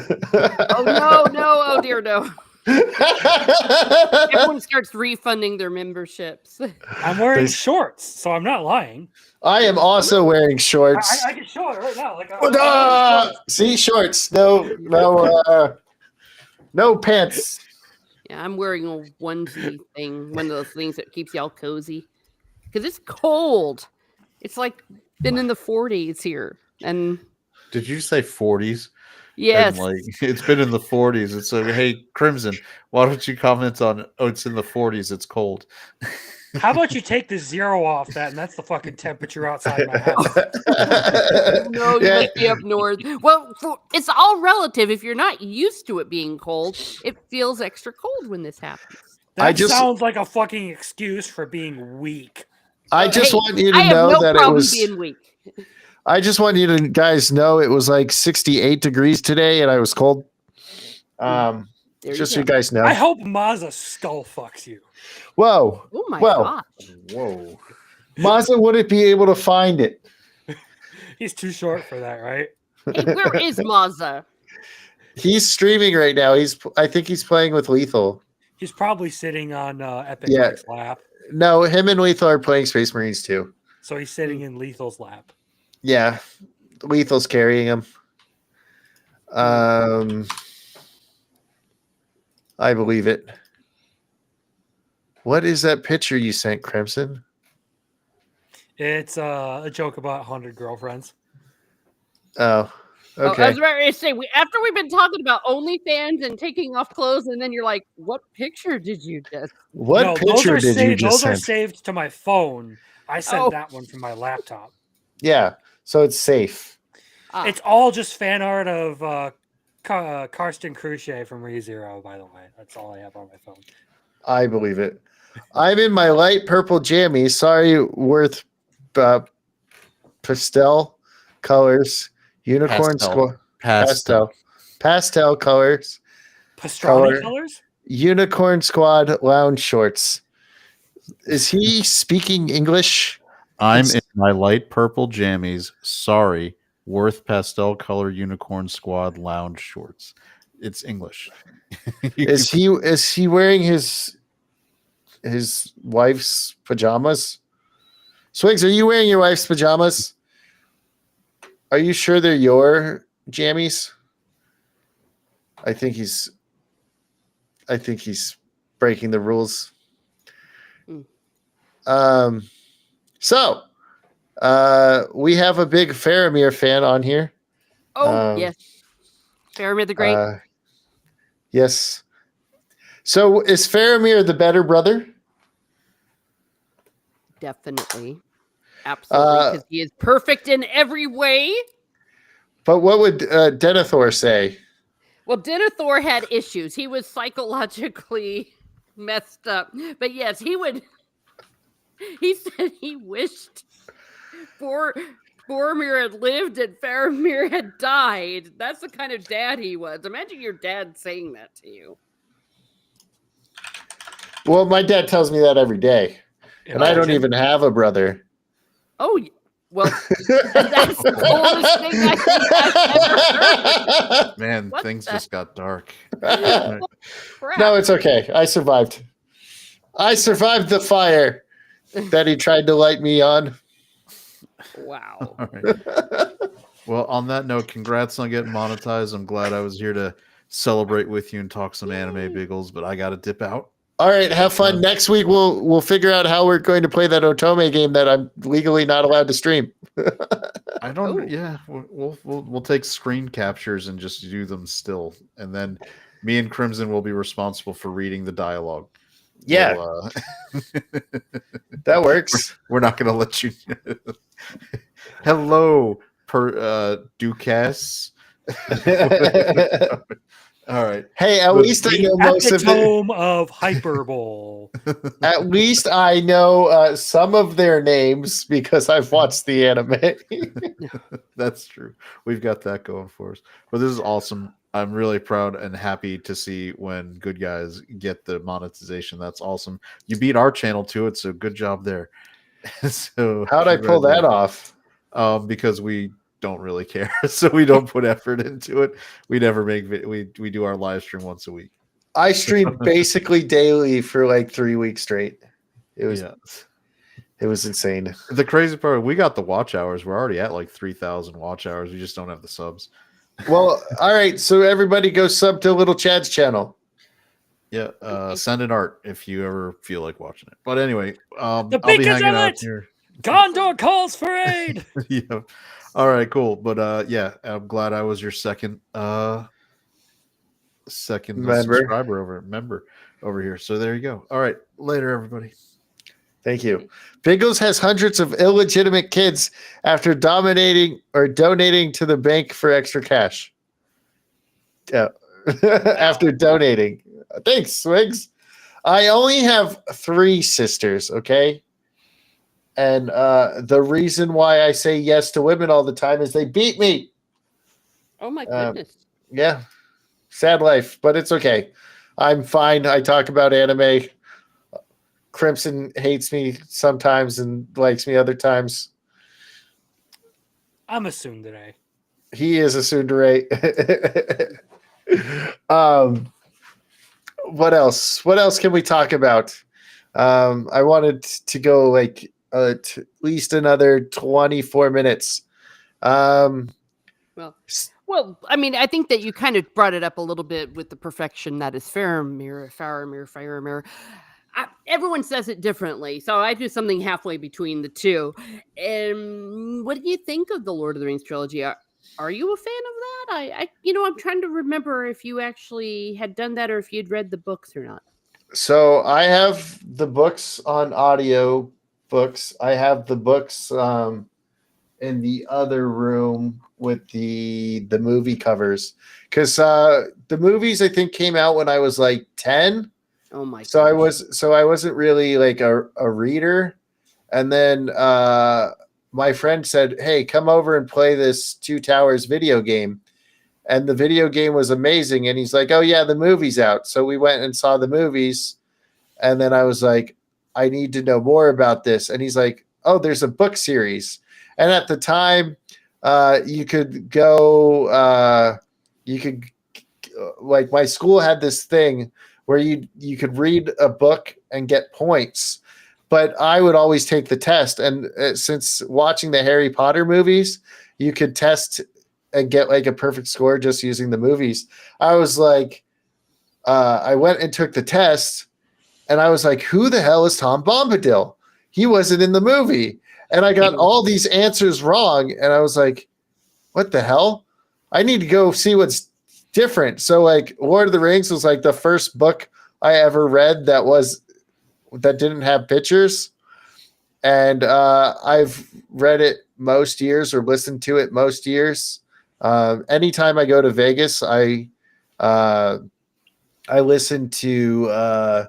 Oh, no. Oh, dear, no. Everyone starts refunding their memberships. I'm wearing shorts, so I'm not lying. I am also wearing shorts. I can show it right now. Like, see, shorts. No pants. Yeah, I'm wearing a onesie thing, one of those things that keeps you all cozy. Because it's cold. It's like been in the 40s here. And Did you say 40s? yes. And like it's been in the 40s. It's like, hey, Crimson, why don't you comment on? Oh, it's in the 40s. It's cold. How about you take the 0 off that, and that's the fucking temperature outside my house. No, you must be up north. Well, it's all relative. If you're not used to it being cold, it feels extra cold when this happens. That sounds like a fucking excuse for being weak. I just want you to I have know no that it problem was. being weak. I just want you to guys know it was like 68 degrees today, and I was cold. Just so you guys know. I hope Mazza skull fucks you. Whoa. Oh my god. Whoa. Mazza wouldn't be able to find it. He's too short for that, right? Hey, where is Mazza? He's streaming right now. I think he's playing with Lethal. He's probably sitting on Epic Yeah. Mike's lap. No, him and Lethal are playing Space Marines too. So he's sitting in Lethal's lap. Yeah. Lethal's carrying him. I believe it. What is that picture you sent, Crimson? It's a joke about 100 girlfriends. Oh, okay. I was about to say, after we've been talking about OnlyFans and taking off clothes, and then you're like, what picture did you just? What picture did you just send? Those are saved to my phone. I sent that one from my laptop. Yeah, so it's safe. It's all just fan art of Karsten Crucier from ReZero, by the way. That's all I have on my phone. I believe it. I'm in my light purple jammies. Sorry, worth pastel colors. Unicorn squad. Pastel colors. Pastrami colors? Unicorn Squad lounge shorts. Is he speaking English? I'm in my light purple jammies. Sorry, worth pastel color unicorn squad lounge shorts. It's English. Is he wearing his wife's pajamas? Swigs, are you wearing your wife's pajamas? Are you sure they're your jammies? I think he's breaking the rules. So we have a big Faramir fan on here. Oh, yes. Faramir the Great. Yes. So is Faramir the better brother? Definitely. Absolutely. Because he is perfect in every way. But what would Denethor say? Well, Denethor had issues. He was psychologically messed up. But yes, he said he wished Boromir had lived and Faramir had died. That's the kind of dad he was. Imagine your dad saying that to you. Well, my dad tells me that every day. And I don't even have a brother. Oh, well, that's the coolest thing I think I've ever heard. Man, things just got dark. No, it's okay. I survived. I survived the fire that he tried to light me on. Wow. All right. Well, on that note, congrats on getting monetized. I'm glad I was here to celebrate with you and talk some anime, Biggles, but I got to dip out. All right, have fun. Next week we'll figure out how we're going to play that Otome game that I'm legally not allowed to stream. I don't. Yeah, we'll take screen captures and just do them still, and then Me and Crimson will be responsible for reading the dialogue. Yeah, We'll, that works. we're not going to let you. Hello, Ducasse. All right. Hey, at But least I The know most of it. epitome of hyperbole. At least I know some of their names because I've watched the anime. That's true. We've got that going for us. But this is awesome. I'm really proud and happy to see when good guys get the monetization. That's awesome. You beat our channel to it, so good job there. So How'd I pull that off? because we don't really care, so we don't put effort into it. We never make we do our live stream once a week. I streamed basically daily for like 3 weeks straight. It was insane. The crazy part, we got the watch hours. We're already at like 3,000 watch hours. We just don't have the subs. Well, all right. So everybody go sub to Little Chad's channel. Yeah, send an art if you ever feel like watching it. But anyway, The I'll be beacons hanging of out it! here. Gondor calls for aid. Yeah. All right, cool. But yeah, I'm glad I was your second member subscriber member over here. So there you go. All right, later, everybody. Thank you. Biggles has hundreds of illegitimate kids after donating to the bank for extra cash. Yeah. After donating. Thanks, Swigs. I only have 3 sisters, okay? And the reason why I say yes to women all the time is they beat me. Oh my goodness. Yeah. Sad life, but it's okay. I'm fine. I talk about anime. Crimson hates me sometimes and likes me other times. I'm a tsundere. He is a tsundere. What else? What else can we talk about? I wanted to go like at least another 24 minutes. Well, I mean, I think that you kind of brought it up a little bit with the perfection that is Faramir. Everyone says it differently, so I do something halfway between the two. And what do you think of the Lord of the Rings trilogy? Are you a fan of that? I'm trying to remember if you actually had done that or if you'd read the books or not. So I have the books on audio books. I have the books in the other room with the movie covers because the movies I think came out when I was like 10. Oh my! So I wasn't really like a reader, and then my friend said, "Hey, come over and play this Two Towers video game." And the video game was amazing. And he's like, "Oh yeah, the movie's out." So we went and saw the movies, and then I was like, "I need to know more about this." And he's like, "Oh, there's a book series." And at the time, you could go, like my school had this thing where you could read a book and get points, but I would always take the test. And since watching the Harry Potter movies, you could test and get like a perfect score just using the movies. I was like, I went and took the test, and I was like, who the hell is Tom Bombadil? He wasn't in the movie. And I got all these answers wrong. And I was like, what the hell? I need to go see what's different. So like Lord of the Rings was like the first book I ever read that didn't have pictures. And I've read it most years or listened to it most years. Anytime I go to Vegas, I listen to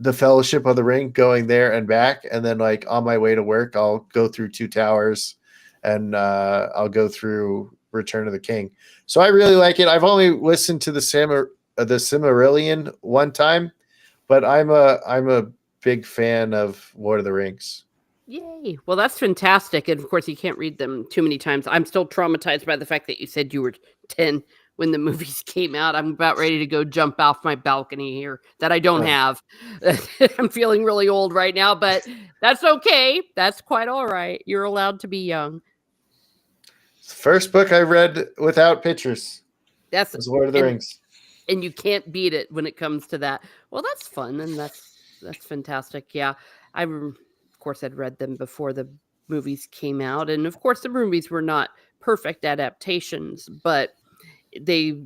the Fellowship of the Ring going there and back. And then like on my way to work, I'll go through Two Towers and I'll go through Return of the King. So I really like it. I've only listened to the Silmarillion one time, but I'm a big fan of Lord of the Rings. Yay. Well, that's fantastic. And of course, you can't read them too many times. I'm still traumatized by the fact that you said you were 10 when the movies came out. I'm about ready to go jump off my balcony here that I don't have. I'm feeling really old right now, but that's okay. That's quite all right. You're allowed to be young. It's the first book I read without pictures. Was Lord of the Rings. And you can't beat it when it comes to that. Well, that's fun. And that's fantastic. Yeah. Of course, I'd read them before the movies came out. And of course, the movies were not perfect adaptations, but they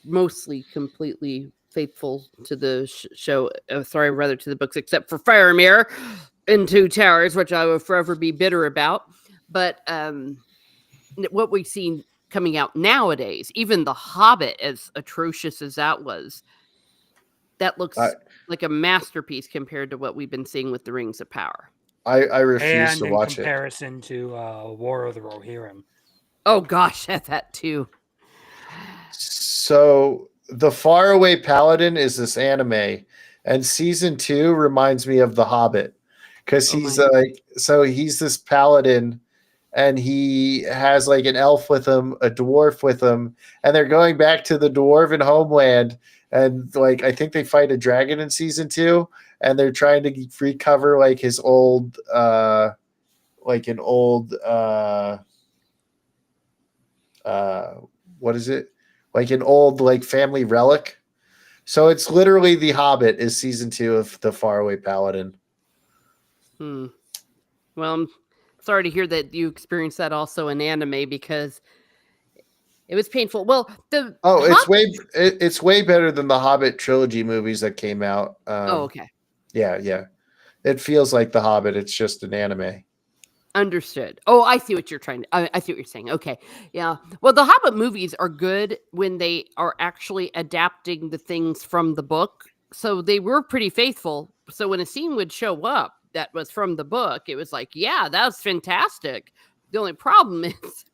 mostly completely faithful to the show. Rather to the books, except for Faramir and Two Towers, which I will forever be bitter about. But what we've seen coming out nowadays, even The Hobbit, as atrocious as that was, that looks like a masterpiece compared to what we've been seeing with The Rings of Power. I refuse And to in watch it. comparison to War of the Rohirrim. Oh gosh, that too. So the Faraway Paladin is this anime, and season 2 reminds me of The Hobbit because he's he's this paladin, and he has like an elf with him, a dwarf with him, and they're going back to the dwarven homeland, and like I think they fight a dragon in season 2, and they're trying to recover like his old what is it? Like an old like family relic. So it's literally The Hobbit is season 2 of the Faraway Paladin. Well, I'm sorry to hear that you experienced that also in anime because it was painful. Well, it's way better than the Hobbit trilogy movies that came out. Okay. Yeah. It feels like The Hobbit. It's just an anime. Understood. Oh, I see what you're trying to. I see what you're saying. Okay, yeah. Well, the Hobbit movies are good when they are actually adapting the things from the book. So they were pretty faithful. So when a scene would show up that was from the book, it was like, yeah, that was fantastic. The only problem is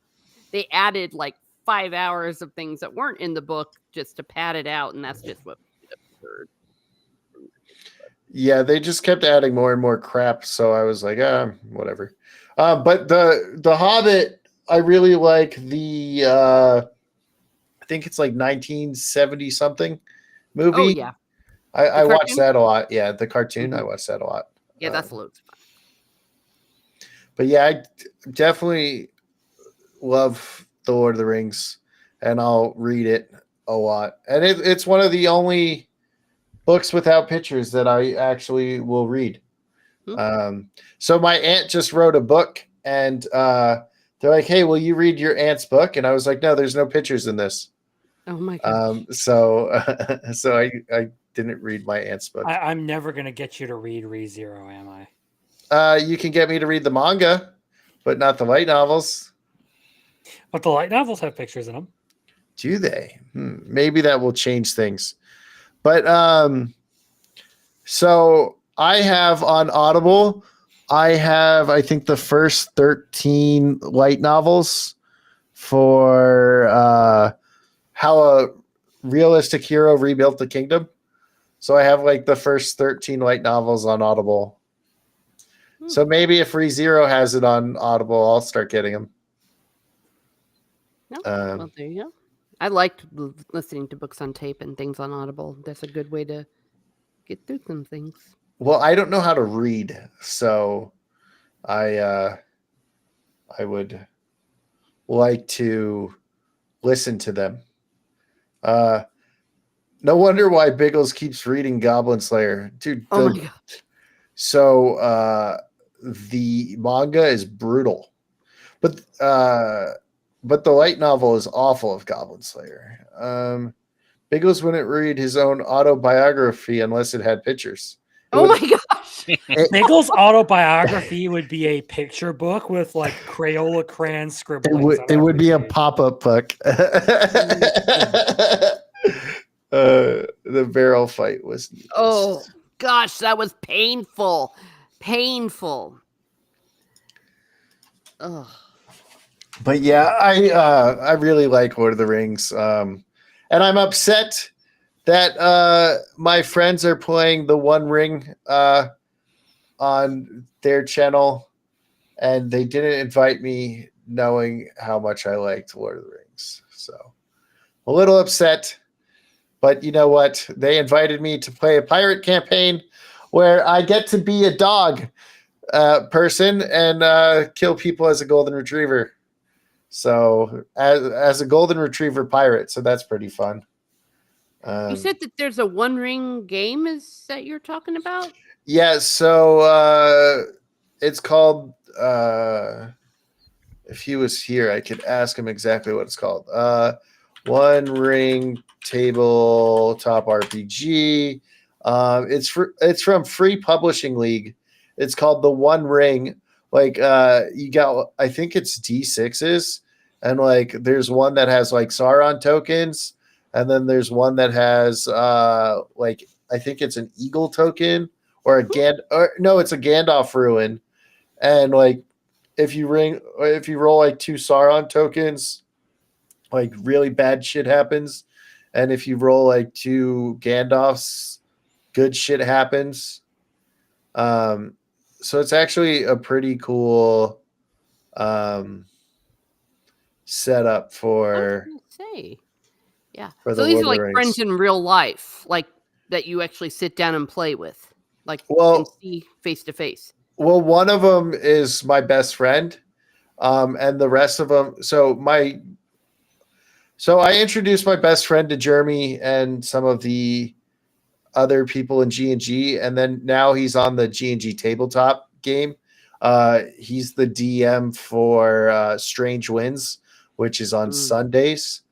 they added like 5 hours of things that weren't in the book just to pad it out, and that's just what absurd. Yeah, they just kept adding more and more crap. So I was like, whatever. But the Hobbit, I really like the I think it's like 1970 something movie. Oh yeah, I watched that a lot. Yeah, the cartoon, I watched that a lot. Yeah, that's loads of fun. But yeah, I definitely love The Lord of the Rings, and I'll read it a lot. And it's one of the only books without pictures that I actually will read. So my aunt just wrote a book, and they're like, "Hey, will you read your aunt's book?" And I was like, "No, there's no pictures in this." Oh my gosh. So I didn't read my aunt's book. I'm never gonna get you to read ReZero, am I? You can get me to read the manga, but not the light novels. But the light novels have pictures in them. Do they? Maybe that will change things. But so I have on Audible, I think the first 13 light novels for how a realistic hero rebuilt the kingdom. So I have like the first 13 light novels on Audible. So maybe if ReZero has it on Audible, I'll start getting them. No, well, there you go. I liked listening to books on tape and things on Audible. That's a good way to get through some things. Well, I don't know how to read, so I would like to listen to them. No wonder why Biggles keeps reading Goblin Slayer, dude. Oh my god! So the manga is brutal, but the light novel is awful of Goblin Slayer. Biggles wouldn't read his own autobiography unless it had pictures. Oh my gosh! Biggles' autobiography would be a picture book with like Crayola crayon scribblings. It would be a pop-up book. The barrel fight was needless. Oh gosh, that was painful. Ugh. But yeah, I really like Lord of the Rings, and I'm upset that my friends are playing the One Ring on their channel, and they didn't invite me, knowing how much I liked Lord of the Rings. So a little upset, but you know what? They invited me to play a pirate campaign where I get to be a dog person and kill people as a golden retriever. So as a golden retriever pirate, so that's pretty fun. You said that there's a One Ring game that you're talking about? Yeah, so it's called if he was here, I could ask him exactly what it's called. One Ring Tabletop RPG. It's from Free Publishing League. It's called the One Ring. Like you got, I think it's D6s, and like there's one that has like Sauron tokens, and then there's one that has like I think it's an eagle token or it's a Gandalf ruin, and like if you roll like 2 Sauron tokens, like really bad shit happens, and if you roll like 2 Gandalfs, good shit happens. So it's actually a pretty cool setup for. I was gonna say, yeah. For So the these Lord are of like the Rings. friends in real life, like that you actually sit down and play with, like and see face to face. Well, one of them is my best friend, and the rest of them. So I introduced my best friend to Jeremy and some of the other people in G&G, and then now he's on the G&G tabletop game. He's the DM for Strange Winds, which is on Sundays.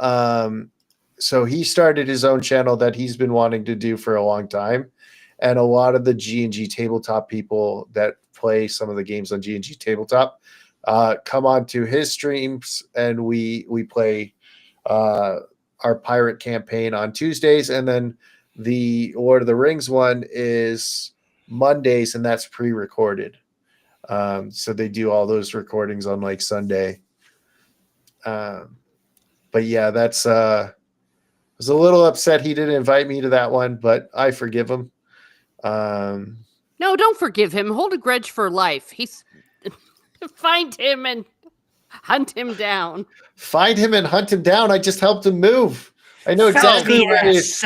So he started his own channel that he's been wanting to do for a long time. And a lot of the G&G tabletop people that play some of the games on G&G tabletop come on to his streams, and we play our pirate campaign on Tuesdays, and then the Lord of the Rings one is Mondays, and that's pre-recorded. So they do all those recordings on like Sunday. But yeah, that's I was a little upset he didn't invite me to that one, but I forgive him. No, don't forgive him. Hold a grudge for life. He's find him and hunt him down. Find him and hunt him down. I just helped him move. I know exactly where he is.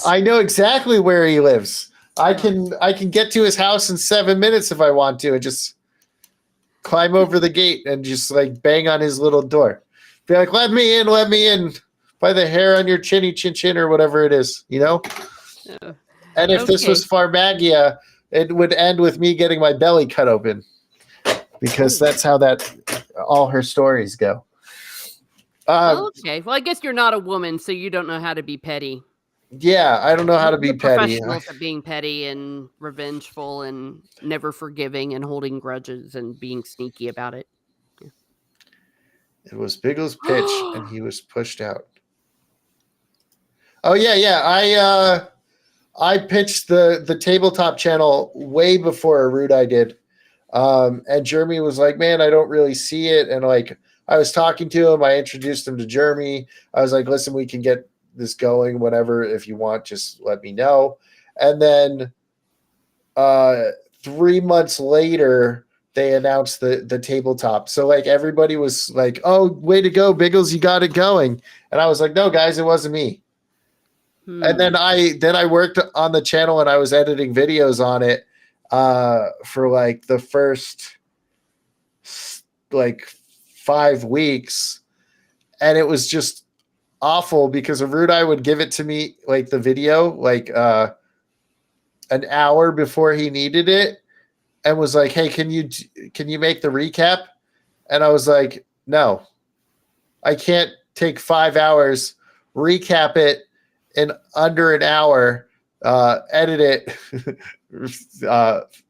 I know exactly where he lives. I can get to his house in 7 minutes if I want to, and just climb over the gate and just like bang on his little door. Be like, let me in by the hair on your chinny chin chin or whatever it is, you know? And if this was Farmagia, it would end with me getting my belly cut open, because that's how all her stories go. Okay. Well, I guess you're not a woman, so you don't know how to be petty. Yeah, I don't know how to be petty. Professionals at being petty and revengeful and never forgiving and holding grudges and being sneaky about it. Yeah. It was Biggles' pitch, and he was pushed out. Oh yeah. I pitched the tabletop channel way before Arudai did. And Jeremy was like, man, I don't really see it. And like, I was talking to him. I introduced him to Jeremy. I was like, listen, we can get this going, whatever. If you want, just let me know. And then 3 months later, they announced the tabletop. So like everybody was like, oh, way to go, Biggles, you got it going. And I was like, no, guys, it wasn't me. And then I worked on the channel, and I was editing videos on it for like the first like 5 weeks, and it was just awful because Arudai would give it to me like the video like an hour before he needed it, and was like, hey, can you make the recap? And I was like, no, I can't take 5 hours, recap it in under an hour, edit it,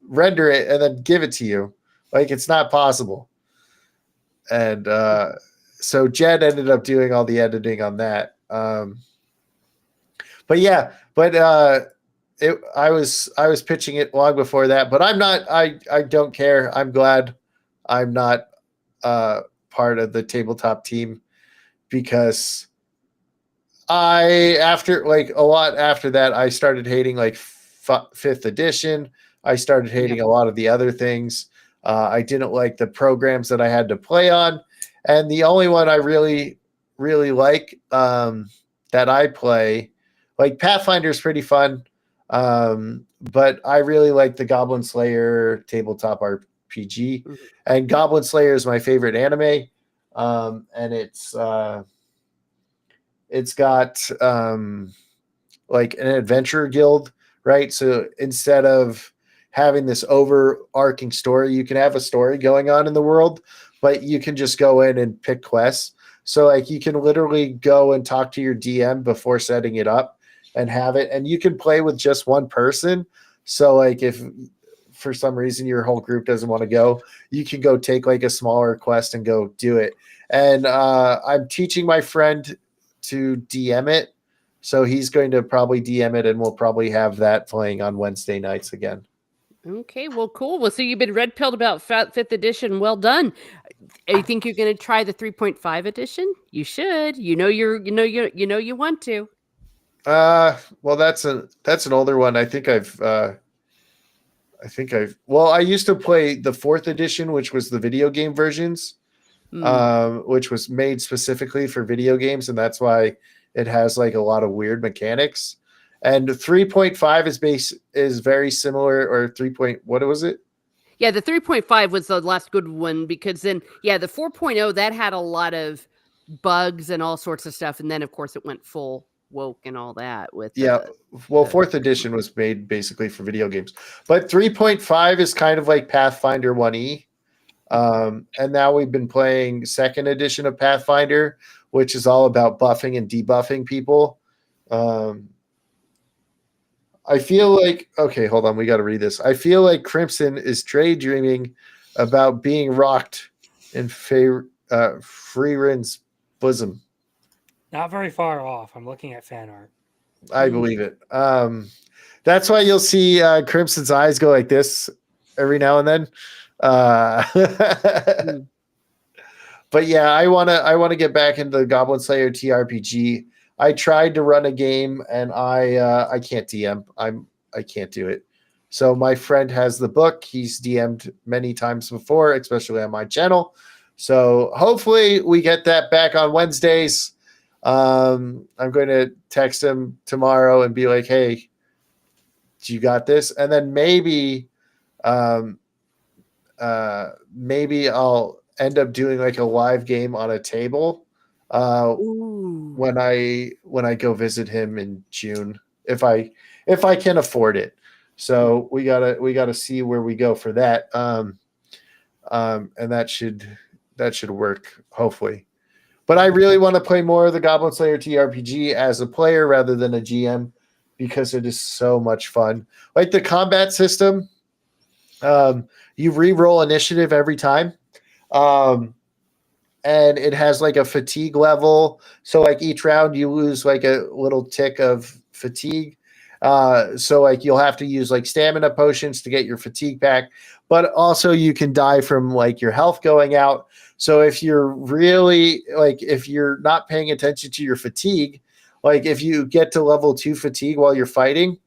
render it, and then give it to you. Like, it's not possible. And so Jed ended up doing all the editing on that. I was pitching it long before that, but I'm not. I don't care. I'm glad I'm not part of the tabletop team, because after that, I started hating like 5th edition. I started hating a lot of the other things. I didn't like the programs that I had to play on. And the only one I really, really like that I play, like Pathfinder is pretty fun. But I really like the Goblin Slayer tabletop RPG. And Goblin Slayer is my favorite anime. And it's got like an adventure guild, right? So instead of having this overarching story, you can have a story going on in the world, but you can just go in and pick quests. So like you can literally go and talk to your DM before setting it up and have it, and you can play with just one person. So like if for some reason your whole group doesn't want to go, you can go take like a smaller quest and go do it. And I'm teaching my friend to DM it. So he's going to probably DM it, and we'll probably have that playing on Wednesday nights again. Okay, well, cool. Well, so you've been red pilled about fifth edition. Well done. You think you're going to try the 3.5 edition? You should. You know you want to. Well, that's an older one. I used to play the 4th edition, which was the video game versions, which was made specifically for video games, and that's why it has like a lot of weird mechanics. And 3.5 is very similar, or 3. What was it? Yeah, the 3.5 was the last good one, because then, yeah, the 4.0, that had a lot of bugs and all sorts of stuff. And then, of course, it went full woke and all that with well, 4th edition was made basically for video games, but 3.5 is kind of like Pathfinder 1E. And now we've been playing 2nd edition of Pathfinder, which is all about buffing and debuffing people. I feel like, okay, hold on, we got to read this. I feel like Crimson is daydreaming about being rocked in Freeren's bosom. Not very far off. I'm looking at fan art. I believe it. That's why you'll see Crimson's eyes go like this every now and then. But yeah, I wanna get back into the Goblin Slayer TRPG. I tried to run a game, and I can't DM. I can't do it. So my friend has the book. He's DM'd many times before, especially on my channel. So hopefully we get that back on Wednesdays. I'm going to text him tomorrow and be like, "Hey, you got this?" And then maybe I'll end up doing like a live game on a table when I go visit him in June, if I can afford it. So we gotta see where we go for that. And that should work, hopefully. But I really want to play more of the Goblin Slayer TRPG as a player rather than a GM, because it is so much fun. Like the combat system, you re-roll initiative every time. And it has like a fatigue level. So like each round you lose like a little tick of fatigue. So like you'll have to use like stamina potions to get your fatigue back, but also you can die from like your health going out. So if you're really like, if you're not paying attention to your fatigue, like if you get to level 2 fatigue while you're fighting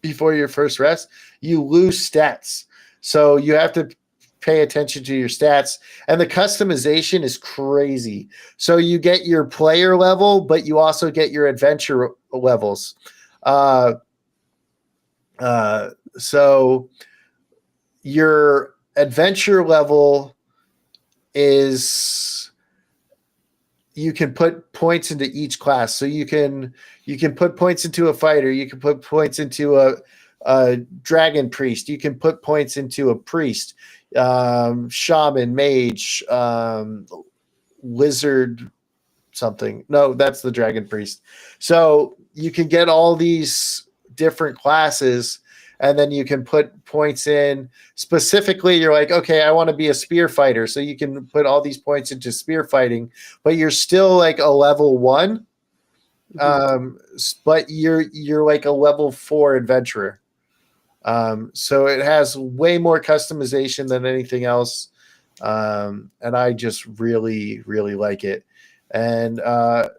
before your first rest, you lose stats. So you have to pay attention to your stats, and the customization is crazy. So you get your player level, but you also get your adventure levels. So your adventure level is, you can put points into each class. So you can put points into a fighter, you can put points into a dragon priest, you can put points into a priest, shaman, mage, lizard something. No, that's the dragon priest. So you can get all these different classes, and then you can put points in. Specifically, you're like, okay, I want to be a spear fighter, so you can put all these points into spear fighting, but you're still like a level 1. But you're like a level 4 adventurer. So it has way more customization than anything else. And I just really, really like it. And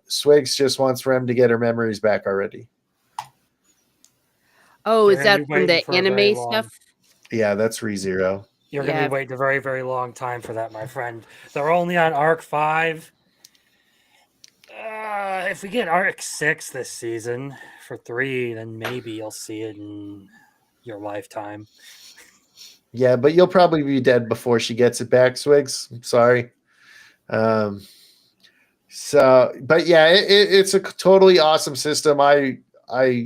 Swigs just wants Rem to get her memories back already. Oh, You're is gonna that be from waiting the for a very anime long- stuff? Yeah, that's ReZero. You're going to Yeah. be waiting a very, very long time for that, my friend. They're only on Arc 5. If we get Arc 6 this season for 3, then maybe you'll see it in your lifetime. Yeah, but you'll probably be dead before she gets it back, Swigs. I'm sorry. So, but yeah, it's a totally awesome system. I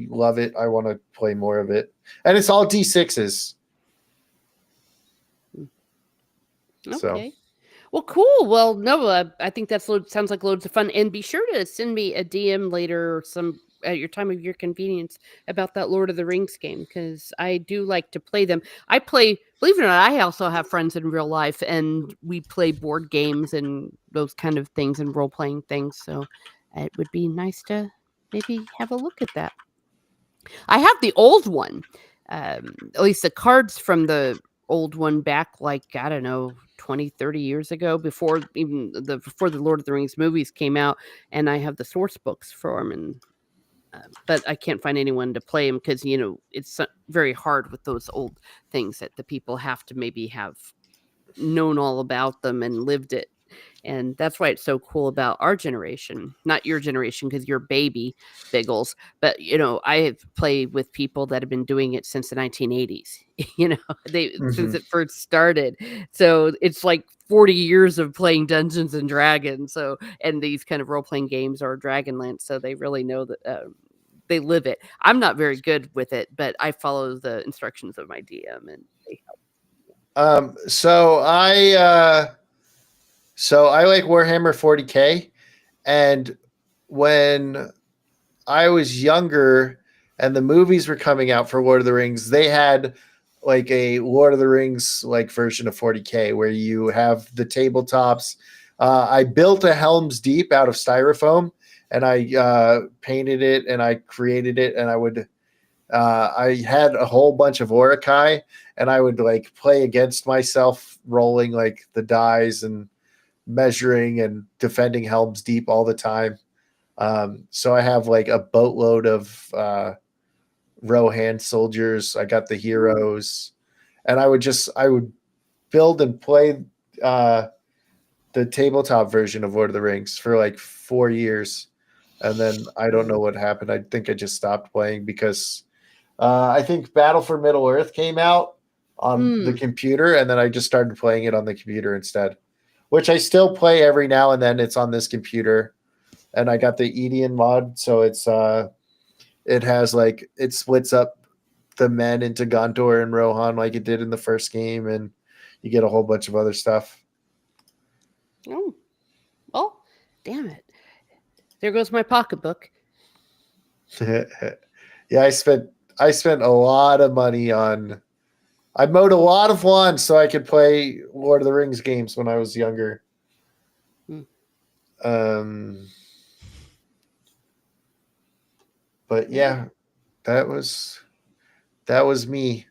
love it. I want to play more of it, and it's all D6s. Okay. So. Well, cool. Well, no, I think sounds like loads of fun. And be sure to send me a DM later, or some at your time of your convenience, about that Lord of the Rings game, because I do like to play them. I play, believe it or not, I also have friends in real life, and we play board games and those kind of things and role playing things. So it would be nice to maybe have a look at that. I have the old one, at least the cards from the old one back, like, I don't know, 20, 30 years ago, before the Lord of the Rings movies came out, and I have the source books for them, and but I can't find anyone to play them because it's very hard with those old things that the people have to maybe have known all about them and lived it. And that's why it's so cool about our generation, not your generation, because you're baby Biggles. But I have played with people that have been doing it since the 1980s. Since it first started. So it's like 40 years of playing Dungeons and Dragons. So, and these kind of role playing games are Dragonlance. So they really know that. They live it. I'm not very good with it, but I follow the instructions of my DM, and they help. So I like Warhammer 40K, and when I was younger and the movies were coming out for Lord of the Rings, they had like a Lord of the Rings like version of 40K where you have the tabletops. I built a Helm's Deep out of styrofoam, and I painted it and I created it, and I had a whole bunch of Orakai, and I would like play against myself, rolling like the dice and measuring and defending Helm's Deep all the time. So I have like a boatload of Rohan soldiers. I got the heroes, and I would build and play the tabletop version of Lord of the Rings for like 4 years, and then I don't know what happened. I think I just stopped playing because I think Battle for Middle Earth came out on the computer, and then I just started playing it on the computer instead, which I still play every now and then. It's on this computer, and I got the Edian mod, so it has like it splits up the men into Gondor and Rohan like it did in the first game, and you get a whole bunch of other stuff. Oh, well, damn it! There goes my pocketbook. Yeah, I spent a lot of money on. I mowed a lot of lawns so I could play Lord of the Rings games when I was younger. But yeah, that was me.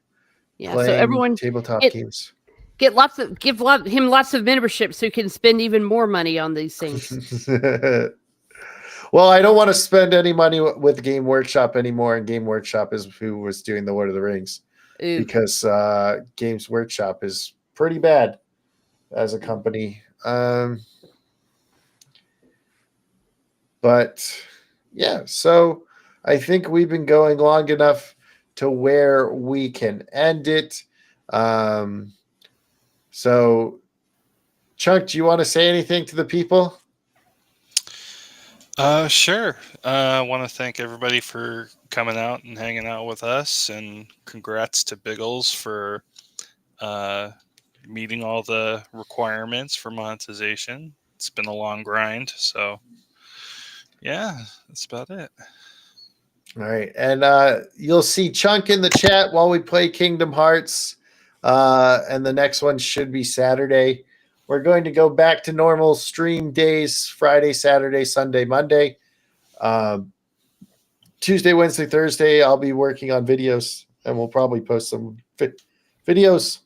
Yeah, playing so everyone tabletop games. Give him lots of membership so he can spend even more money on these things. Well, I don't want to spend any money with Game Workshop anymore, and Game Workshop is who was doing the Lord of the Rings. Ooh. Because Games Workshop is pretty bad as a company. But yeah, so I think we've been going long enough to where we can end it. So, Chunk, do you want to say anything to the people? Sure. I want to thank everybody for coming out and hanging out with us, and congrats to Biggles for meeting all the requirements for monetization. It's been a long grind, so yeah, that's about it. All right, and you'll see Chunk in the chat while we play Kingdom Hearts, and the next one should be Saturday. We're going to go back to normal stream days: Friday, Saturday, Sunday, Monday. Tuesday, Wednesday, Thursday, I'll be working on videos, and we'll probably post some videos.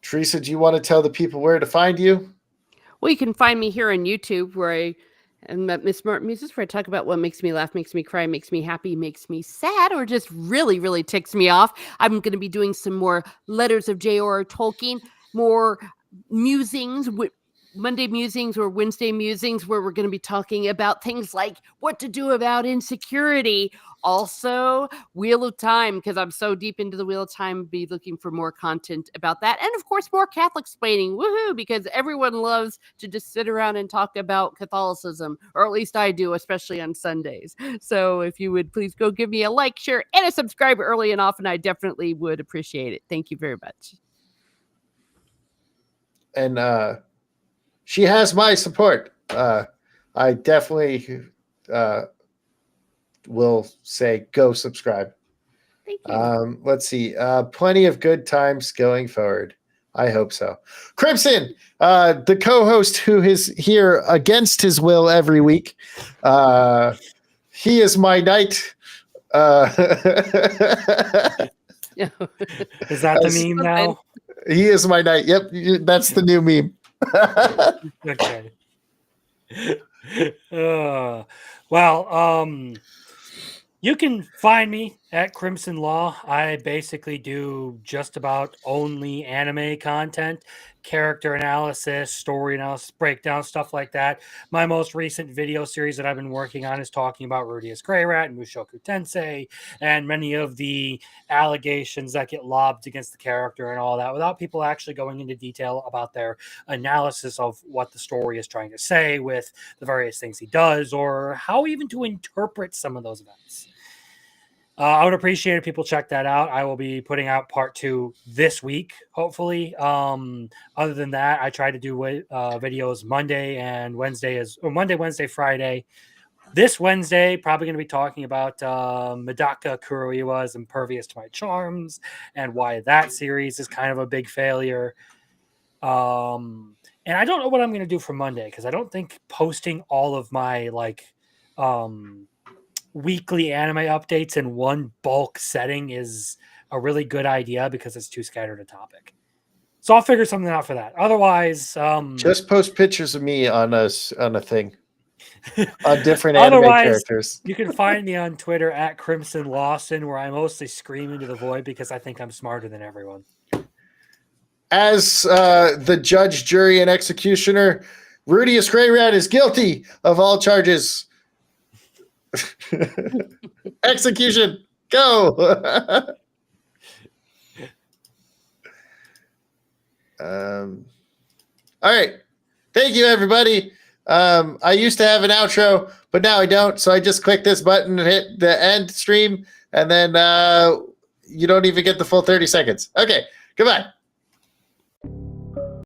Teresa, do you want to tell the people where to find you? Well, you can find me here on YouTube, where I am at Miss Smart Muses, where I talk about what makes me laugh, makes me cry, makes me happy, makes me sad, or just really, really ticks me off. I'm going to be doing some more letters of J.R.R. Tolkien, more musings, Monday musings or Wednesday musings, where we're going to be talking about things like what to do about insecurity. Also, Wheel of Time, because I'm so deep into the Wheel of Time, be looking for more content about that. And of course, more Catholic explaining. Woohoo! Because everyone loves to just sit around and talk about Catholicism, or at least I do, especially on Sundays. So if you would please go give me a like, share, and a subscribe early and often, I definitely would appreciate it. Thank you very much. and she has my support. I definitely will say go subscribe. Thank you. Let's see. Plenty of good times going forward. I hope so. Crimson, the co-host who is here against his will every week. He is my knight. Is that the meme now? He is my knight. Yep, that's the new meme. Okay. Well, you can find me at Crimson Law. I basically do just about only anime content, character analysis, story analysis, breakdown, stuff like that. My most recent video series that I've been working on is talking about Rudius Grey Rat and Mushoku Tensei and many of the allegations that get lobbed against the character and all that without people actually going into detail about their analysis of what the story is trying to say with the various things he does or how even to interpret some of those events. I would appreciate if people check that out. I will be putting out part 2 this week, hopefully. Other than that, I try to do videos Monday and Wednesday Monday, Wednesday, Friday. This Wednesday, probably going to be talking about Medaka Kuroiwa's Impervious to My Charms and why that series is kind of a big failure. And I don't know what I'm going to do for Monday because I don't think posting all of my weekly anime updates in one bulk setting is a really good idea because it's too scattered a topic. So I'll figure something out for that. Otherwise, just post pictures of me on a thing on different anime characters. You can find me on Twitter at Crimson Lawson, where I mostly scream into the void because I think I'm smarter than everyone. As the judge, jury, and executioner, Rudius Grey Rat is guilty of all charges. Execution, go. All right. Thank you, everybody. I used to have an outro, but now I don't. So I just click this button and hit the end stream, and then you don't even get the full 30 seconds. Okay, goodbye.